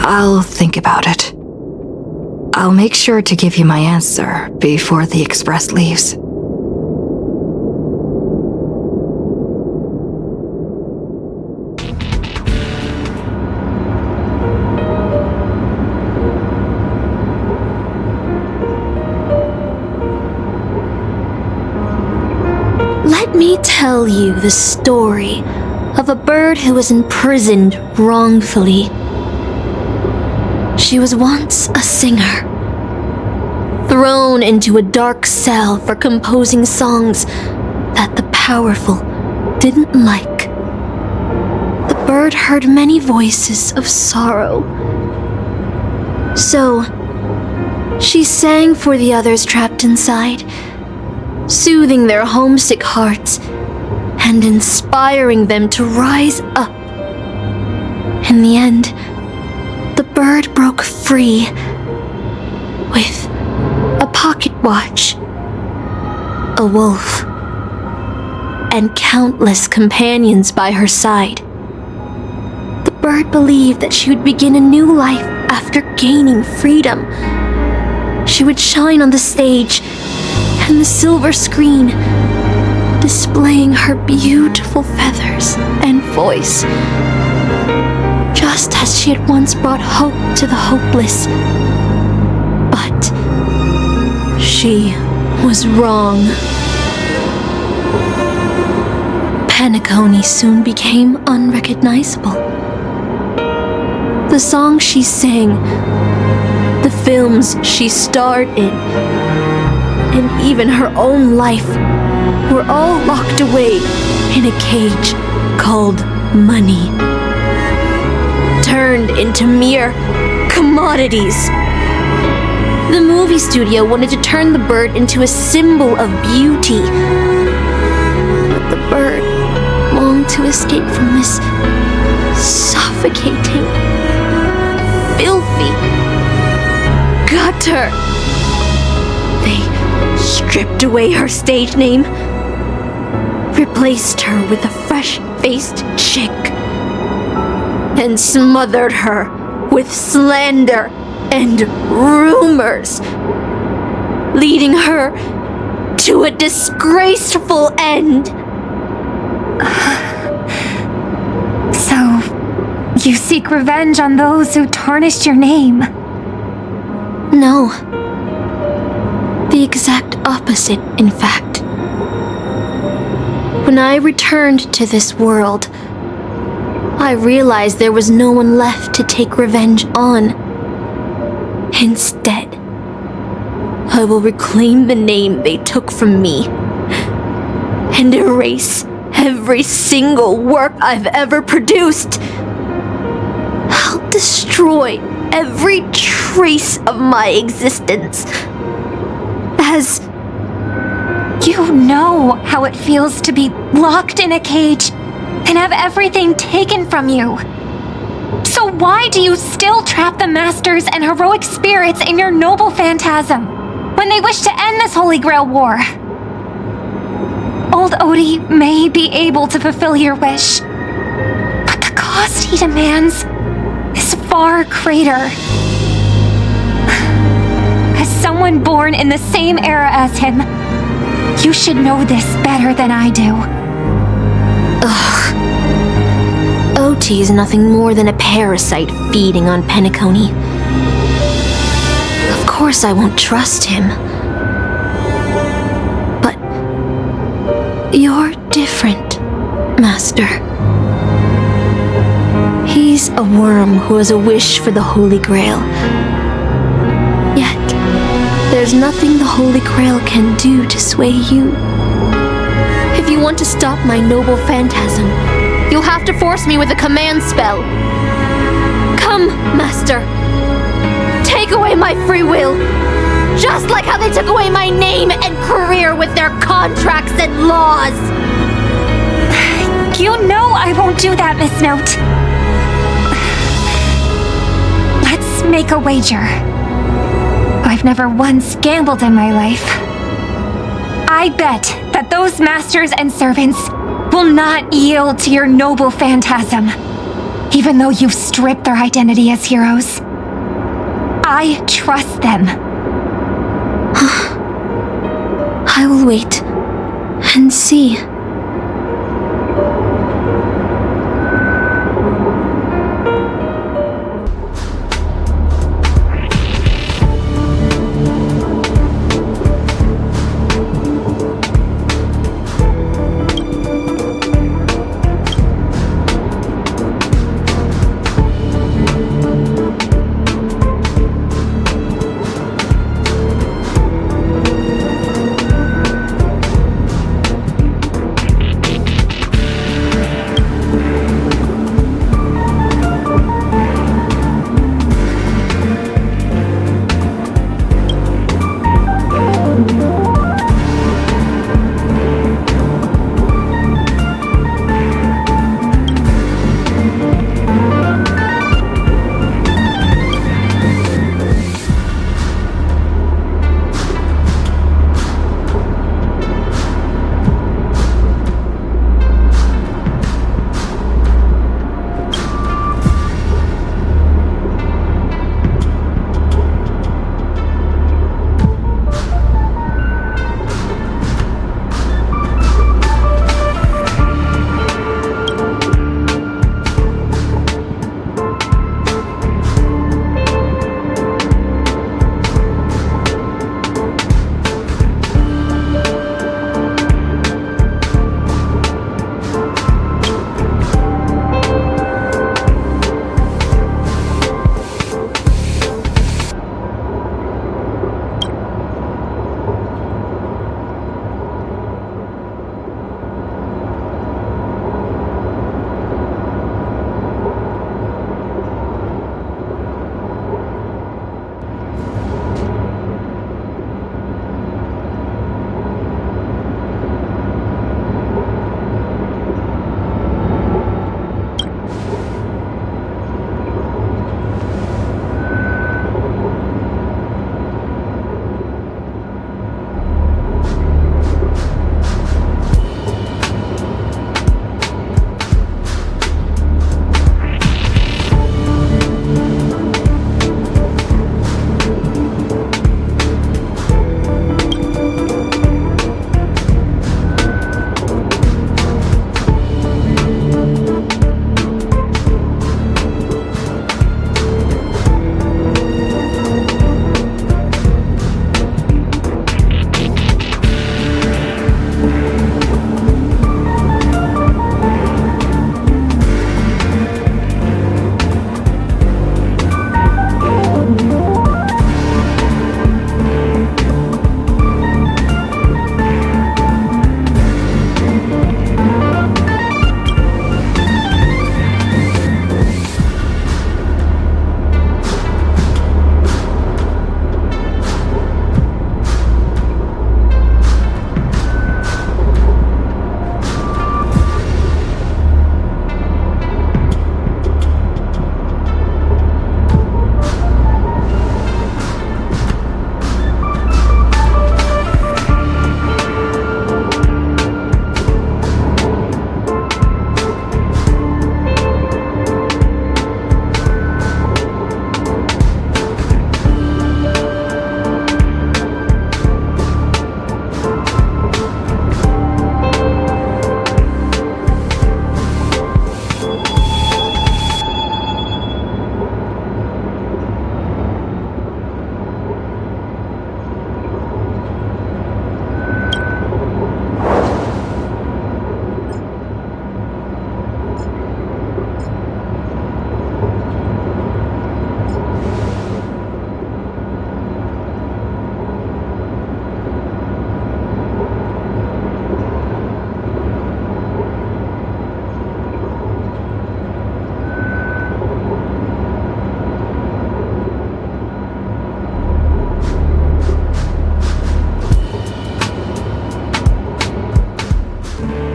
I'll think about it. I'll make sure to give you my answer before the express leaves. Let me tell you the story of a bird who was imprisoned wrongfully. She was once a singer, thrown into a dark cell for composing songs that the powerful didn't like. The bird heard many voices of sorrow. So, she sang for the others trapped inside, soothing their homesick hearts and inspiring them to rise up. In the end, the bird broke free with a pocket watch, a wolf, and countless companions by her side. The bird believed that she would begin a new life after gaining freedom. She would shine on the stage and the silver screen, displaying her beautiful feathers and voice, just as she had once brought hope to the hopeless. But she was wrong. Penacony soon became unrecognizable. The songs she sang, the films she starred in, and even her own life were all locked away in a cage called money, turned into mere commodities. The movie studio wanted to turn the bird into a symbol of beauty, but the bird longed to escape from this suffocating, filthy gutter. They stripped away her stage name, replaced her with a fresh-faced chick, and smothered her with slander and rumors, leading her to a disgraceful end. So, you seek revenge on those who tarnished your name? No. The exact opposite, in fact. When I returned to this world, I realized there was no one left to take revenge on. Instead, I will reclaim the name they took from me and erase every single work I've ever produced. I'll destroy every trace of my existence. As you know how it feels to be locked in a cage and have everything taken from you. So why do you still trap the masters and heroic spirits in your noble phantasm when they wish to end this Holy Grail war? Old Odie may be able to fulfill your wish, but the cost he demands is far greater. As someone born in the same era as him, you should know this better than I do. Ugh. Oti is nothing more than a parasite feeding on Penacony. Of course I won't trust him. But you're different, Master. He's a worm who has a wish for the Holy Grail. Yet, there's nothing the Holy Grail can do to sway you. If you want to stop my noble phantasm, you'll have to force me with a command spell. Come, Master. Take away my free will, just like how they took away my name and career with their contracts and laws. You know I won't do that, Miss Note. Let's make a wager. I've never once gambled in my life. I bet that those masters and servants will not yield to your noble phantasm. even though you've stripped their identity as heroes. I trust them. I will wait and see.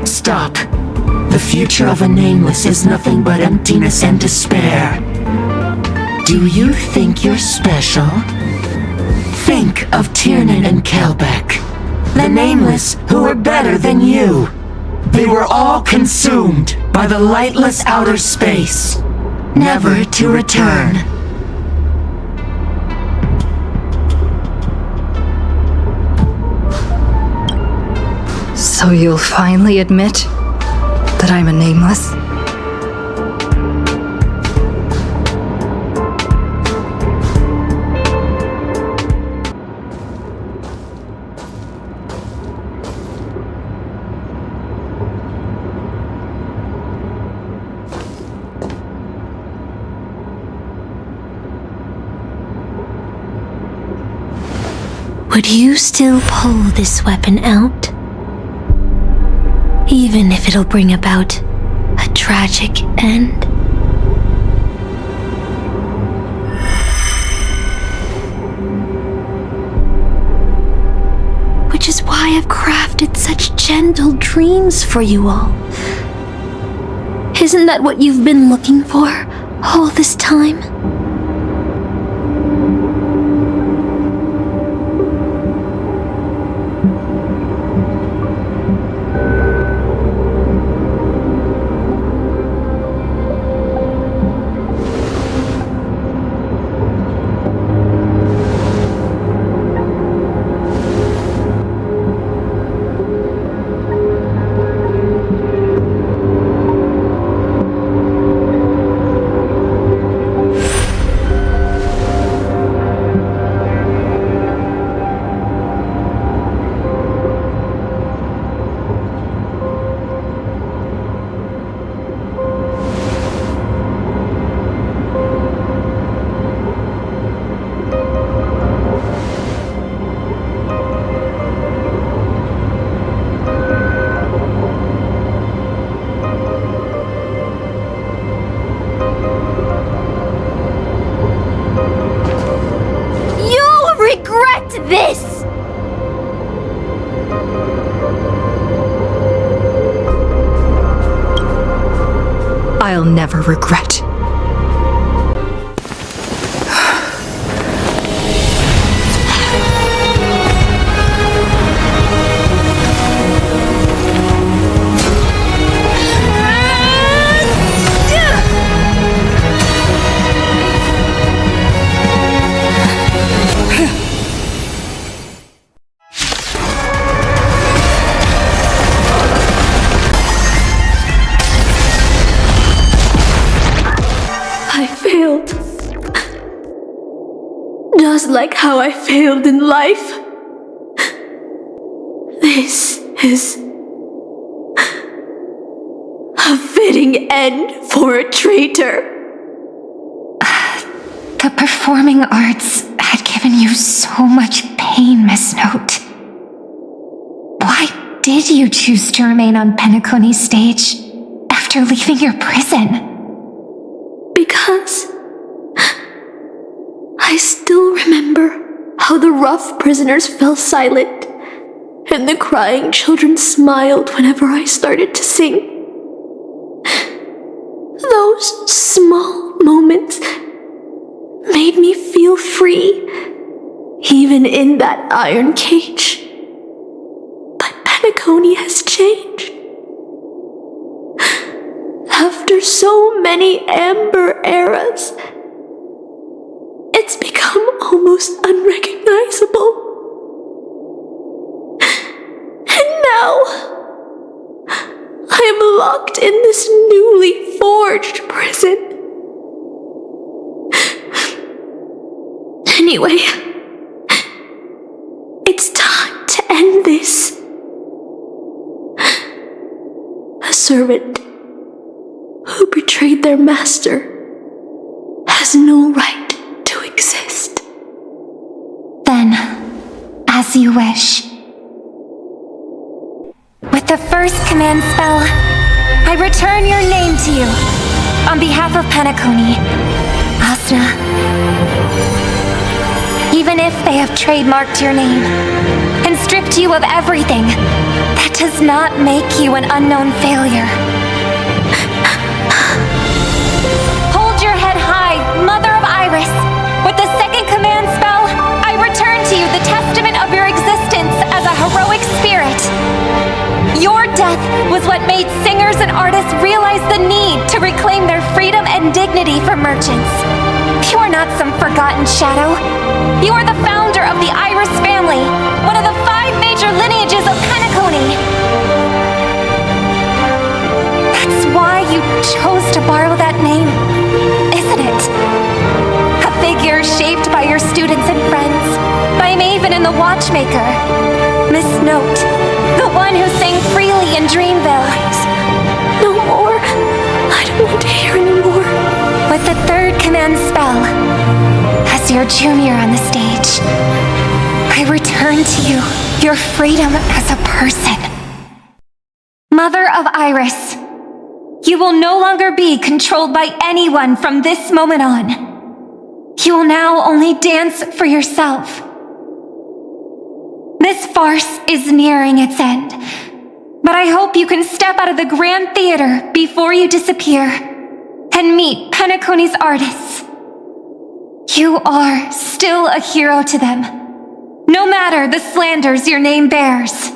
Stop. The future of a nameless is nothing but emptiness and despair. Do you think you're special? Think of Tiernan and Kelbeck, the nameless who were better than you. They were all consumed by the lightless outer space. never to return. So you'll finally admit that I'm a nameless? Would you still pull this weapon out? Even if it'll bring about a tragic end? Which is why I've crafted such gentle dreams for you all. Isn't that what you've been looking for all this time? This! I'll never regret. Just like how I failed in life. This is a fitting end for a traitor. The performing arts had given you so much pain, Miss Note. Why did you choose to remain on Penacony's stage after leaving your prison? Because I still remember how the rough prisoners fell silent and the crying children smiled whenever I started to sing. Those small moments made me feel free, even in that iron cage. But Penacony has changed. After so many amber eras, it's become almost unrecognizable. And now, I am locked in this newly forged prison. Anyway, it's time to end this. A servant who betrayed their master has no right to exist. Then, as you wish. With the first command spell, I return your name to you. On behalf of Penacony, Asuna. Even if they have trademarked your name and stripped you of everything, that does not make you an unknown failure. Hold your head high, Mother of Iris. With the second command spell, I return to you the testament of your existence as a heroic spirit. Your death was what made singers and artists realize the need to reclaim their freedom and dignity for merchants. You are not some forgotten shadow. You are the founder of the Iris family, one of the 5 major lineages of Penacony. That's why you chose to borrow that name, isn't it? A figure shaped by your students and friends, by Maven and the Watchmaker. Miss Note, the one who sang freely in Dreamville. No more. I don't want to hear anymore. With the 3rd command spell, as your junior on the stage, I return to you your freedom as a person. Mother of Iris, you will no longer be controlled by anyone from this moment on. You will now only dance for yourself. This farce is nearing its end, but I hope you can step out of the Grand Theater before you disappear and meet Penacony's artists. You are still a hero to them, no matter the slanders your name bears.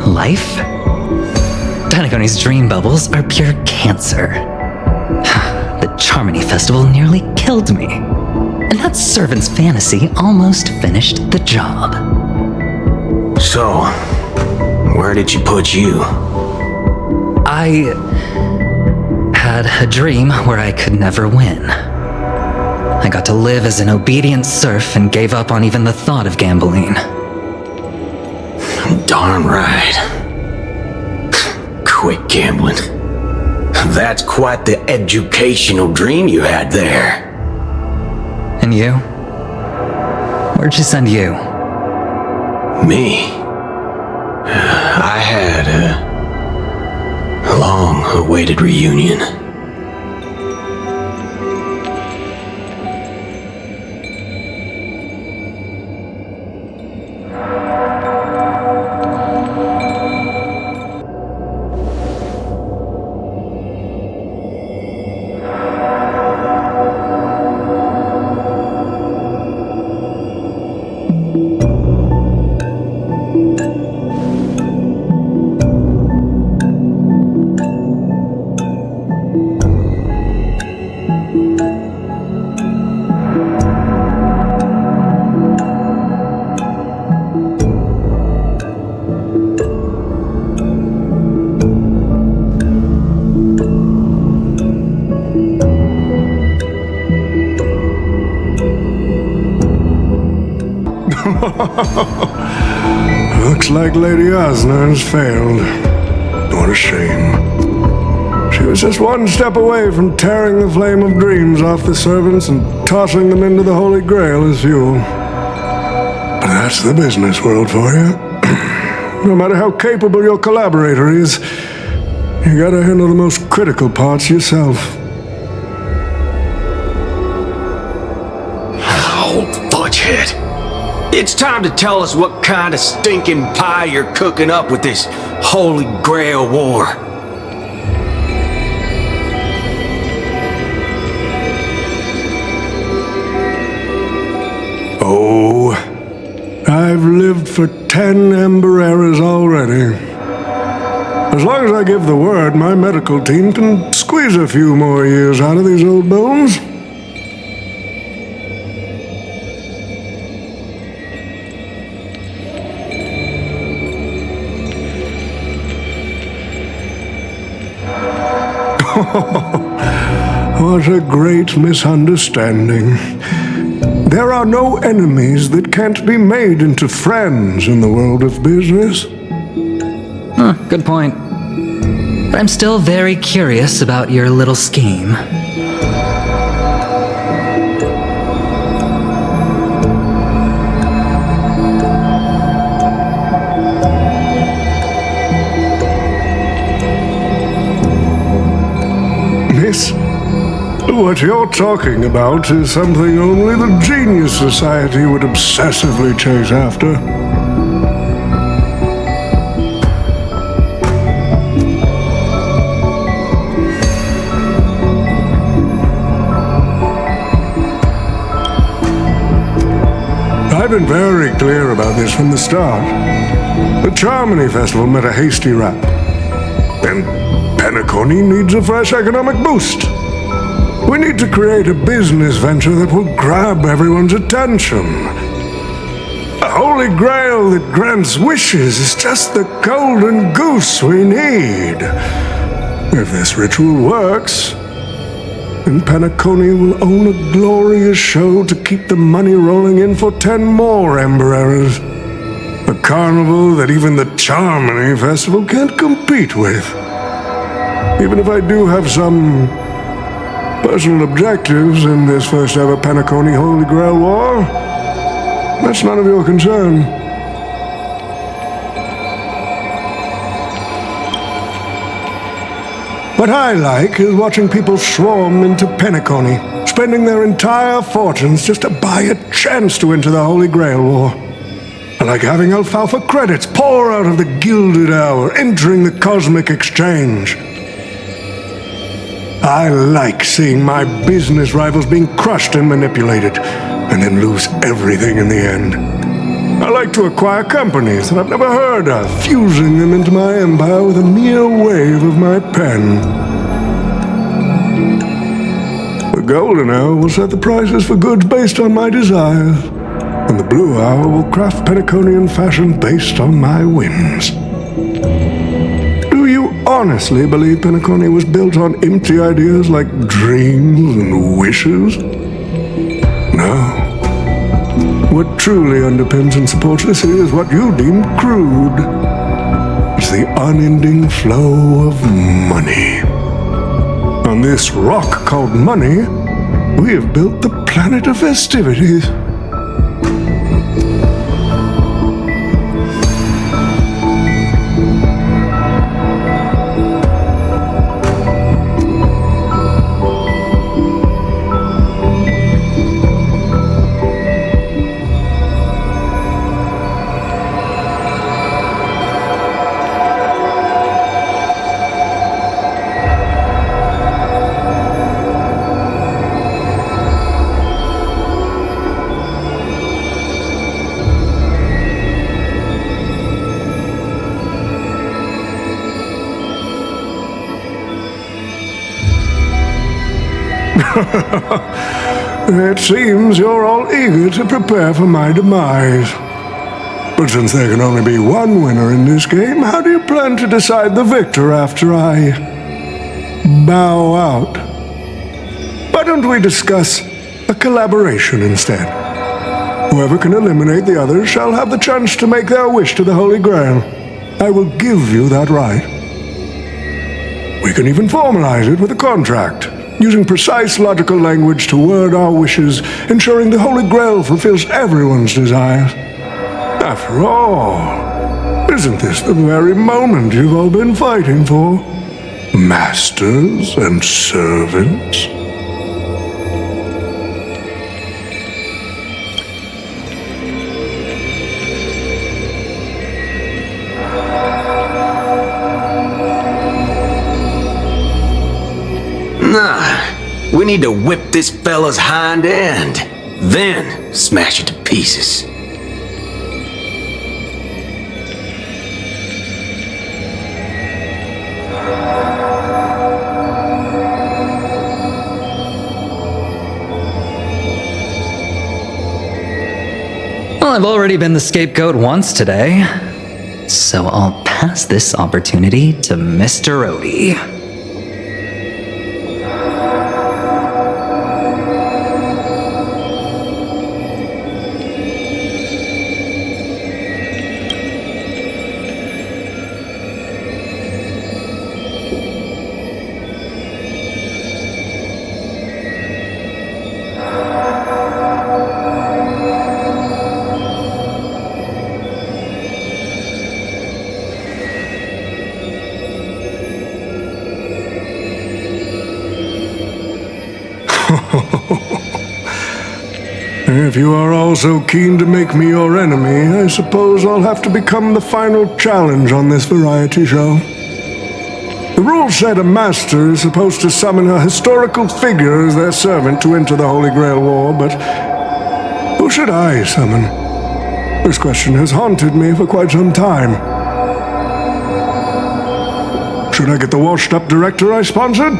Life? Penacony's dream bubbles are pure cancer. The Charmony Festival nearly killed me, and that servant's fantasy almost finished the job. So, where did you put you? I had a dream where I could never win. I got to live as an obedient serf and gave up on even the thought of gambling. Darn right. Quit gambling. That's quite the educational dream you had there. And you? Where'd she send you? Me? I had a long-awaited reunion. Looks like Lady Osner has failed. What a shame. She was just one step away from tearing the flame of dreams off the servants and tossing them into the Holy Grail as fuel. But that's the business world for you. No matter how capable your collaborator is, you gotta handle the most critical parts yourself. Oh, fudgehead. It's time to tell us what kind of stinking pie you're cooking up with this Holy Grail War. Oh, I've lived for 10 Ember eras already. As long as I give the word, my medical team can squeeze a few more years out of these old bones. What a great misunderstanding. There are no enemies that can't be made into friends in the world of business. Good point. But I'm still very curious about your little scheme. what you're talking about is something only the Genius Society would obsessively chase after. I've been very clear about this from the start. The Charmony Festival met a hasty rap. And Penacony needs a fresh economic boost. We need to create a business venture that will grab everyone's attention. A holy grail that grants wishes is just the golden goose we need. If this ritual works, then Penacony will own a glorious show to keep the money rolling in for 10 more Ember Errors. A carnival that even the Charmony Festival can't compete with. Even if I do have some personal objectives in this first ever Penacony Holy Grail War, that's none of your concern. What I like is watching people swarm into Penacony, spending their entire fortunes just to buy a chance to enter the Holy Grail War. I like having alfalfa credits pour out of the Gilded Hour, entering the Cosmic Exchange. I like seeing my business rivals being crushed and manipulated, and then lose everything in the end. I like to acquire companies that I've never heard of, fusing them into my empire with a mere wave of my pen. The Golden Hour will set the prices for goods based on my desires, and the Blue Hour will craft Penaconian fashion based on my whims. Do you honestly believe Penacony was built on empty ideas like dreams and wishes? No. What truly underpins and supports this is what you deem crude. It's the unending flow of money. On this rock called money, we have built the planet of festivities. It seems you're all eager to prepare for my demise. But since there can only be one winner in this game, how do you plan to decide the victor after I bow out? Why don't we discuss a collaboration instead? Whoever can eliminate the others shall have the chance to make their wish to the Holy Grail. I will give you that right. We can even formalize it with a contract, using precise logical language to word our wishes, ensuring the Holy Grail fulfills everyone's desires. After all, isn't this the very moment you've all been fighting for? Masters and servants? Nah, we need to whip this fella's hind end, then smash it to pieces. Well, I've already been the scapegoat once today, so I'll pass this opportunity to Mr. Odie. If you are all so keen to make me your enemy, I suppose I'll have to become the final challenge on this variety show. The rules said a master is supposed to summon a historical figure as their servant to enter the Holy Grail War, but who should I summon? This question has haunted me for quite some time. Should I get the washed-up director I sponsored?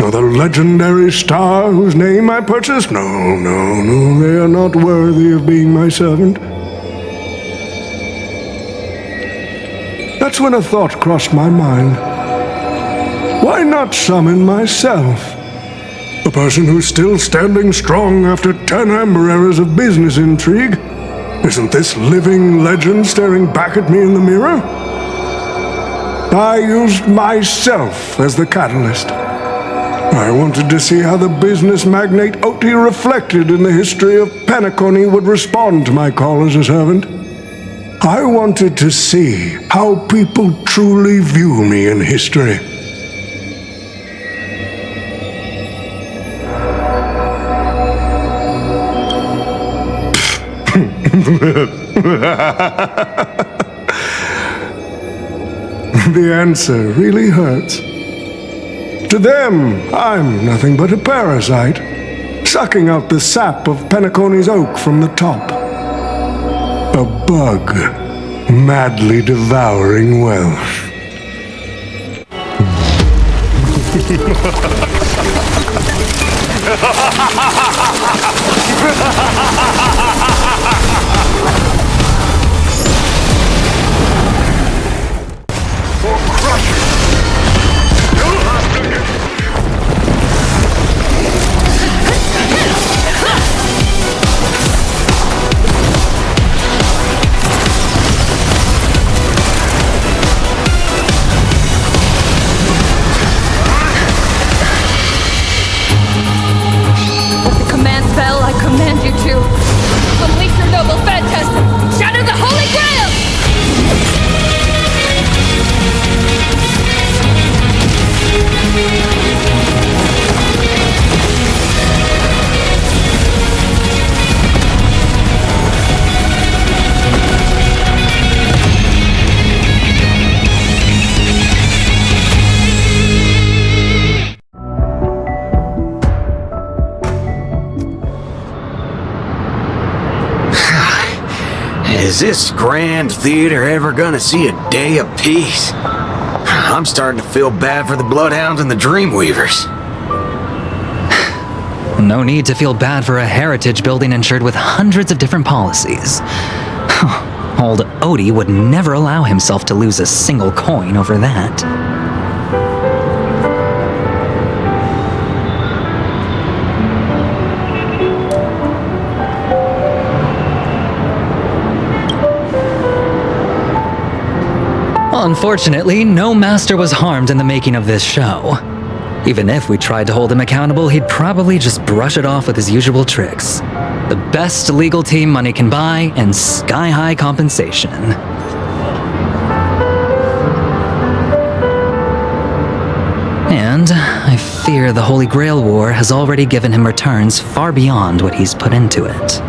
Or the legendary star whose name I purchased? No, they are not worthy of being my servant. That's when a thought crossed my mind. Why not summon myself? A person who's still standing strong after 10 amber eras of business intrigue? Isn't this living legend staring back at me in the mirror? I used myself as the catalyst. I wanted to see how the business magnate Oti reflected in the history of Penacony would respond to my call as a servant. I wanted to see how people truly view me in history. The answer really hurts. To them, I'm nothing but a parasite, sucking out the sap of Penacony's oak from the top. A bug, madly devouring wealth. Is this grand theater ever gonna see a day of peace? I'm starting to feel bad for the Bloodhounds and the Dreamweavers. No need to feel bad for a heritage building insured with hundreds of different policies. Old Odie would never allow himself to lose a single coin over that. Unfortunately, no master was harmed in the making of this show. Even if we tried to hold him accountable, he'd probably just brush it off with his usual tricks. The best legal team money can buy, and sky-high compensation. And I fear the Holy Grail War has already given him returns far beyond what he's put into it.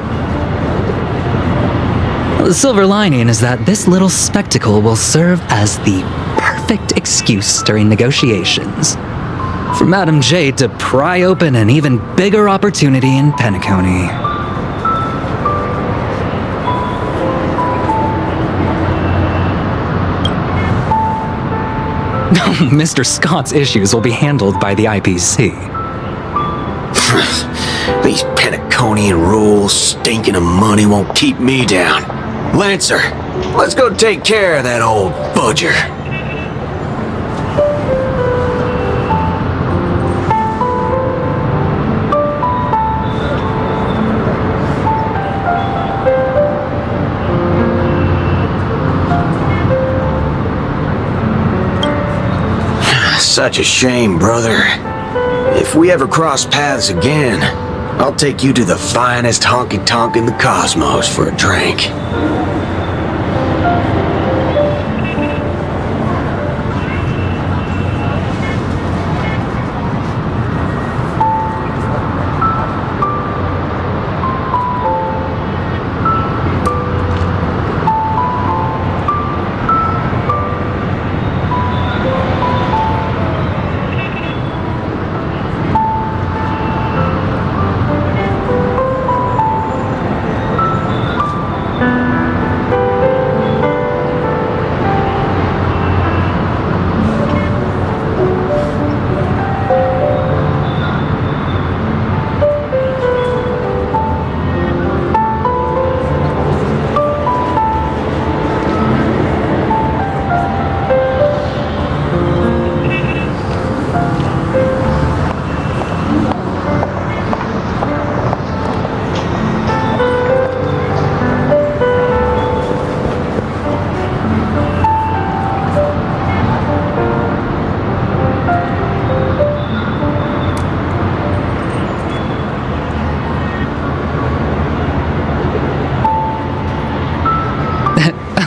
The silver lining is that this little spectacle will serve as the perfect excuse during negotiations for Madame Jade to pry open an even bigger opportunity in Penacony. Mr. Scott's issues will be handled by the IPC. These Penaconian rules, stinking of money, won't keep me down. Lancer, let's go take care of that old budger. Such a shame, brother. If we ever cross paths again, I'll take you to the finest honky-tonk in the cosmos for a drink.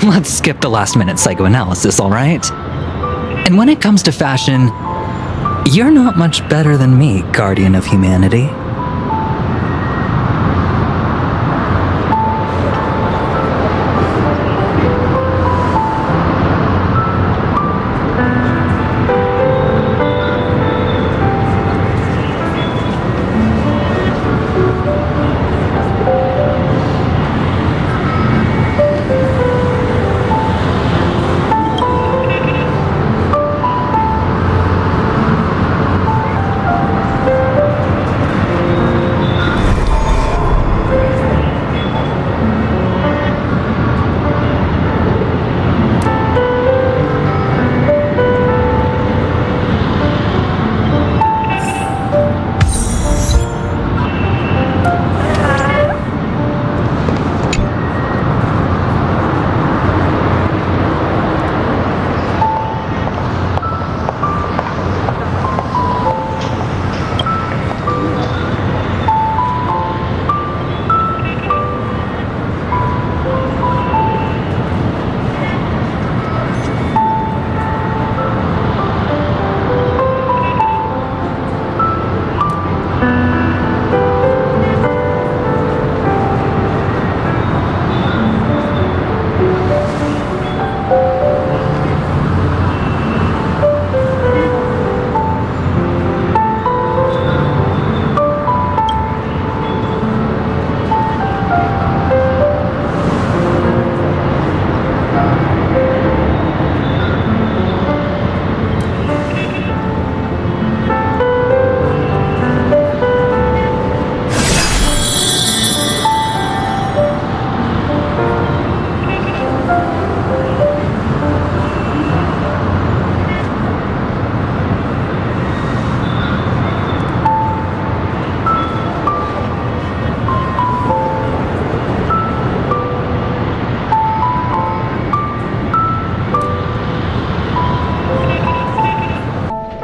let's skip the last-minute psychoanalysis, all right? And when it comes to fashion, you're not much better than me, guardian of humanity.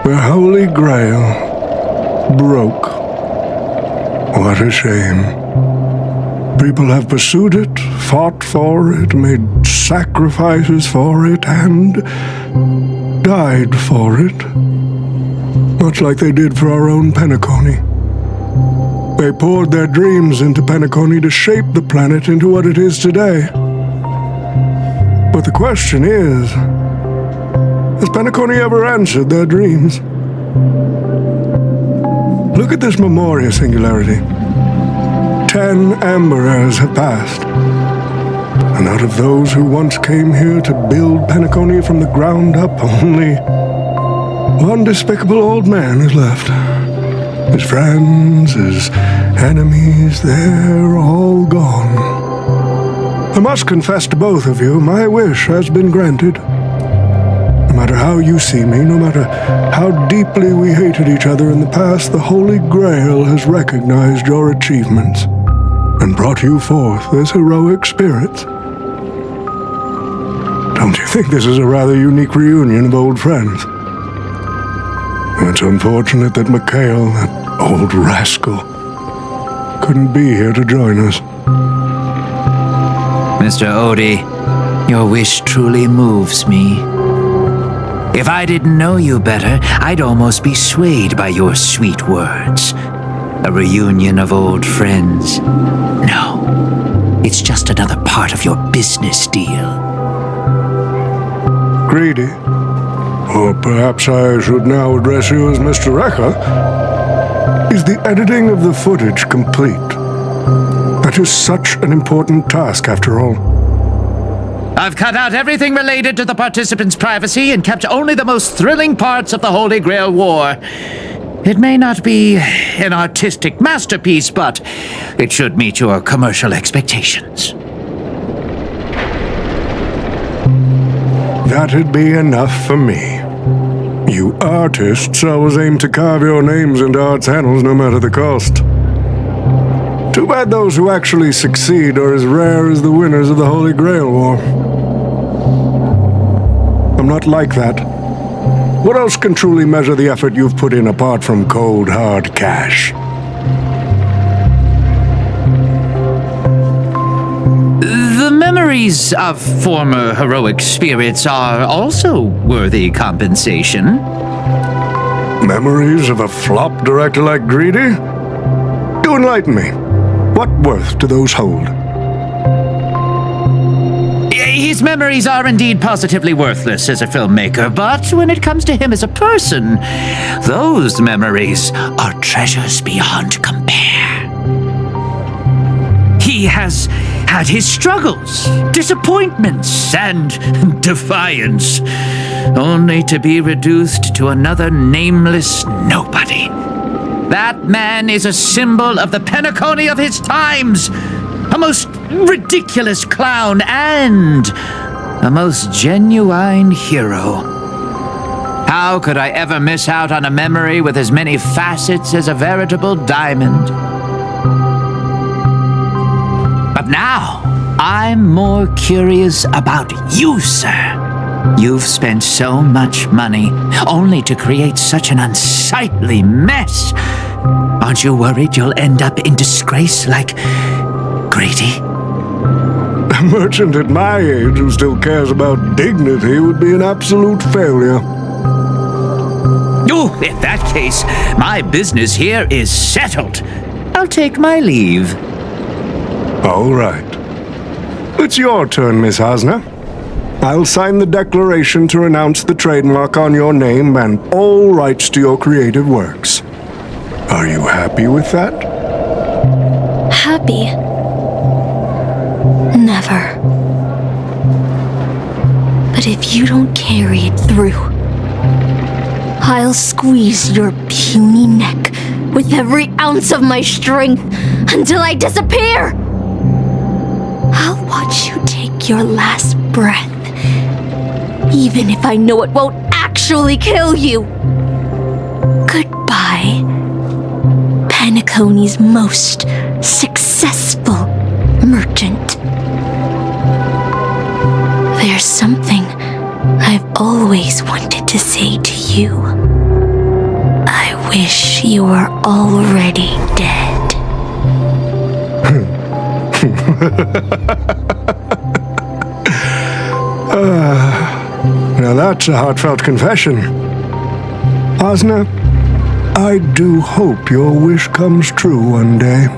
The Holy Grail broke. What a shame. People have pursued it, fought for it, made sacrifices for it, and died for it. Much like they did for our own Penacony. They poured their dreams into Penacony to shape the planet into what it is today. But the question is, has Penacony ever answered their dreams? Look at this Memoria singularity. 10 amber eras have passed. And out of those who once came here to build Penacony from the ground up, only one despicable old man is left. His friends, his enemies, they're all gone. I must confess to both of you, my wish has been granted. No matter how you see me, no matter how deeply we hated each other in the past, the Holy Grail has recognized your achievements and brought you forth as heroic spirits. Don't you think this is a rather unique reunion of old friends? It's unfortunate that Mikhail, that old rascal, couldn't be here to join us. Mr. Odie, your wish truly moves me. If I didn't know you better, I'd almost be swayed by your sweet words. A reunion of old friends. No, it's just another part of your business deal. Greedy? Or perhaps I should now address you as Mr. Rekha. Is the editing of the footage complete? That is such an important task, after all. I've cut out everything related to the participants' privacy and kept only the most thrilling parts of the Holy Grail War. It may not be an artistic masterpiece, but it should meet your commercial expectations. That'd be enough for me. You artists always aim to carve your names into art's annals no matter the cost. Too bad those who actually succeed are as rare as the winners of the Holy Grail War. I'm not like that. What else can truly measure the effort you've put in apart from cold, hard cash? The memory Memories of former heroic spirits are also worthy compensation. Memories of a flop director like Greedy? Do enlighten me. What worth do those hold? His memories are indeed positively worthless as a filmmaker, but when it comes to him as a person, those memories are treasures beyond compare. He has had his struggles, disappointments, and defiance, only to be reduced to another nameless nobody. That man is a symbol of the Penacony of his times, a most ridiculous clown and a most genuine hero. How could I ever miss out on a memory with as many facets as a veritable diamond? But now, I'm more curious about you, sir. You've spent so much money only to create such an unsightly mess. Aren't you worried you'll end up in disgrace like Greedy? A merchant at my age who still cares about dignity would be an absolute failure. Oh, in that case, my business here is settled. I'll take my leave. All right. It's your turn, Miss Hasna. I'll sign the declaration to renounce the trademark on your name and all rights to your creative works. Are you happy with that? Happy? Never. But if you don't carry it through, I'll squeeze your puny neck with every ounce of my strength until I disappear. I'll watch you take your last breath, even if I know it won't actually kill you. Goodbye, Penacony's most successful merchant. There's something I've always wanted to say to you. I wish you were already dead. Now that's a heartfelt confession. Hasna, I do hope your wish comes true one day.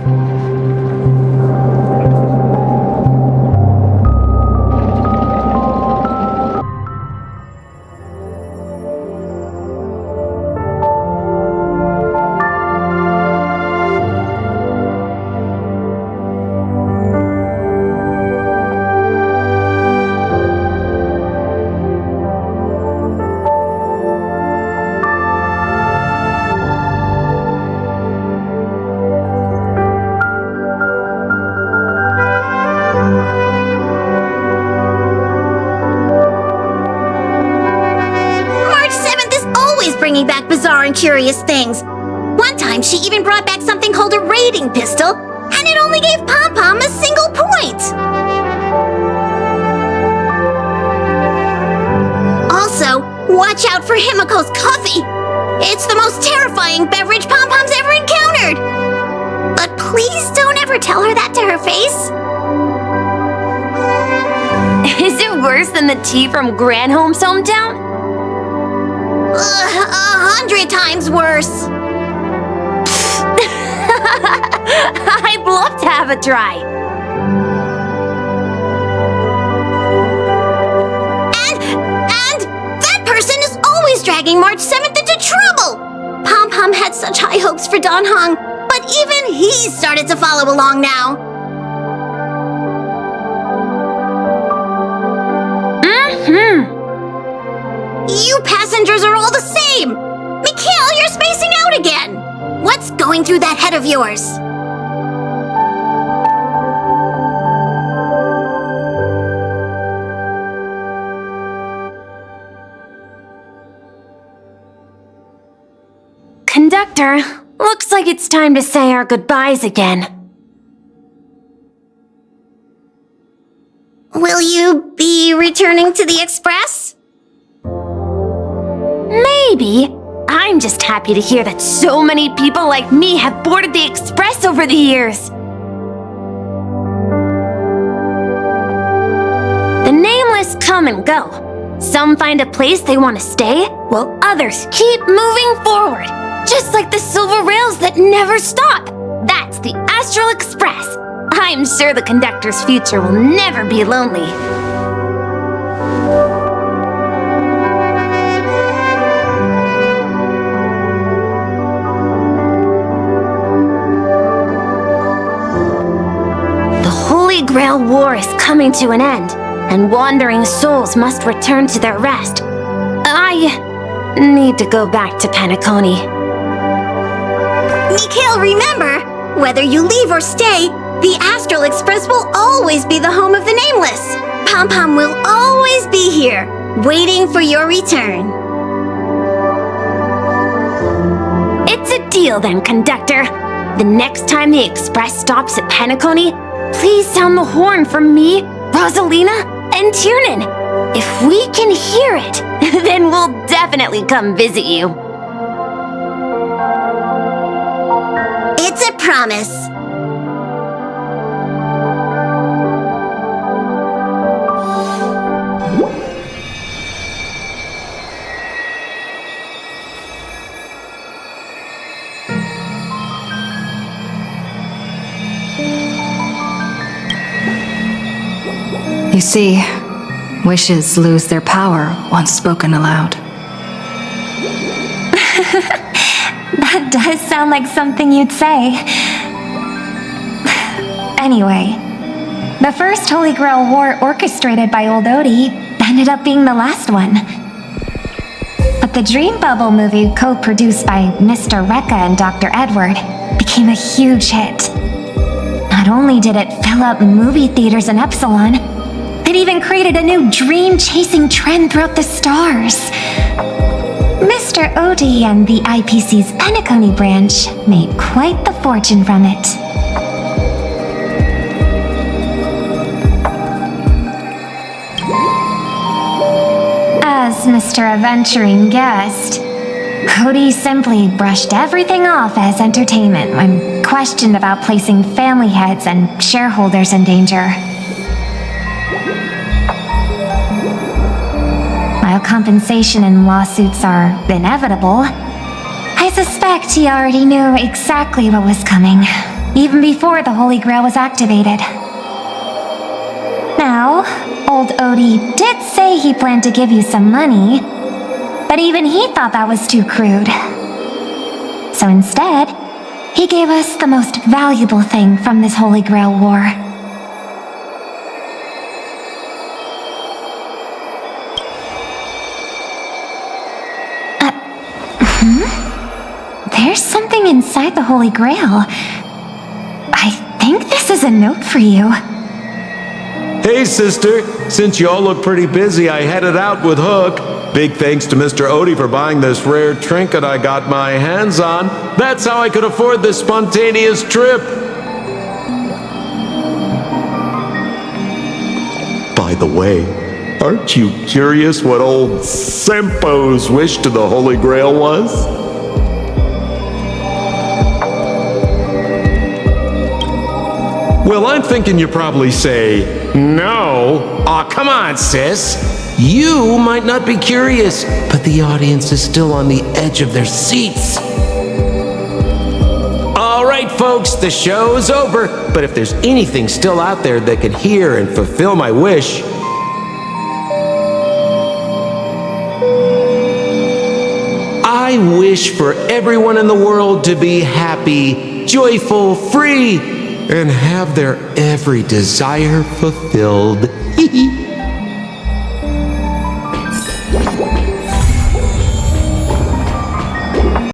Curious things. One time she even brought back something called a raiding pistol, and it only gave Pom Pom a single point. Also, watch out for Himiko's coffee. It's the most terrifying beverage Pom Pom's ever encountered. But please don't ever tell her that to her face. Is it worse than the tea from Granholm's hometown? 100 times worse. I'd love to have a try. And that person is always dragging March 7th into trouble. Pom Pom had such high hopes for Don Hong, but even he started to follow along now. You passengers are all the same! Mikhail, you're spacing out again! What's going through that head of yours? Conductor, looks like it's time to say our goodbyes again. Will you be returning to the Express? Maybe. I'm just happy to hear that so many people like me have boarded the Express over the years. come and go. Some find a place they want to stay, while others keep moving forward. Just like the silver rails that never stop. That's the Astral Express. I'm sure the conductor's future will never be lonely. The Holy Grail War is coming to an end, and wandering souls must return to their rest. I need to go back to Penacony. Mikhail, remember, whether you leave or stay, the Astral Express will always be the home of the Nameless. Pom-Pom will always be here, waiting for your return. It's a deal then, conductor. The next time the express stops at Penacony, please sound the horn for me, Rosalina, and Tiernan. If we can hear it, then we'll definitely come visit you. It's a promise. You see, wishes lose their power once spoken aloud. That does sound like something you'd say. Anyway, the first Holy Grail War orchestrated by Old Odie ended up being the last one. But the Dream Bubble movie, co-produced by Mr. Rekka and Dr. Edward, became a huge hit. Not only did it fill up movie theaters in Epsilon, it even created a new dream-chasing trend throughout the stars. Mr. Odie and the IPC's Penacony branch made quite the fortune from it. As Mr. Adventuring guessed, Odie simply brushed everything off as entertainment when questioned about placing family heads and shareholders in danger. While compensation and lawsuits are inevitable, I suspect he already knew exactly what was coming, even before the Holy Grail was activated. Now, old Odie did say he planned to give you some money, but even he thought that was too crude. So instead, he gave us the most valuable thing from this Holy Grail War. There's something inside the Holy Grail. I think this is a note for you. Hey, sister. Since you all look pretty busy, I headed out with Hook. Big thanks to Mr. Odie for buying this rare trinket I got my hands on. That's how I could afford this spontaneous trip. By the way, aren't you curious what old Sempo's wish to the Holy Grail was? Well, I'm thinking you probably say, no. Aw, come on, sis. You might not be curious, but the audience is still on the edge of their seats. All right, folks, the show's over. But if there's anything still out there that could hear and fulfill my wish, I wish for everyone in the world to be happy, joyful, free, and have their every desire fulfilled.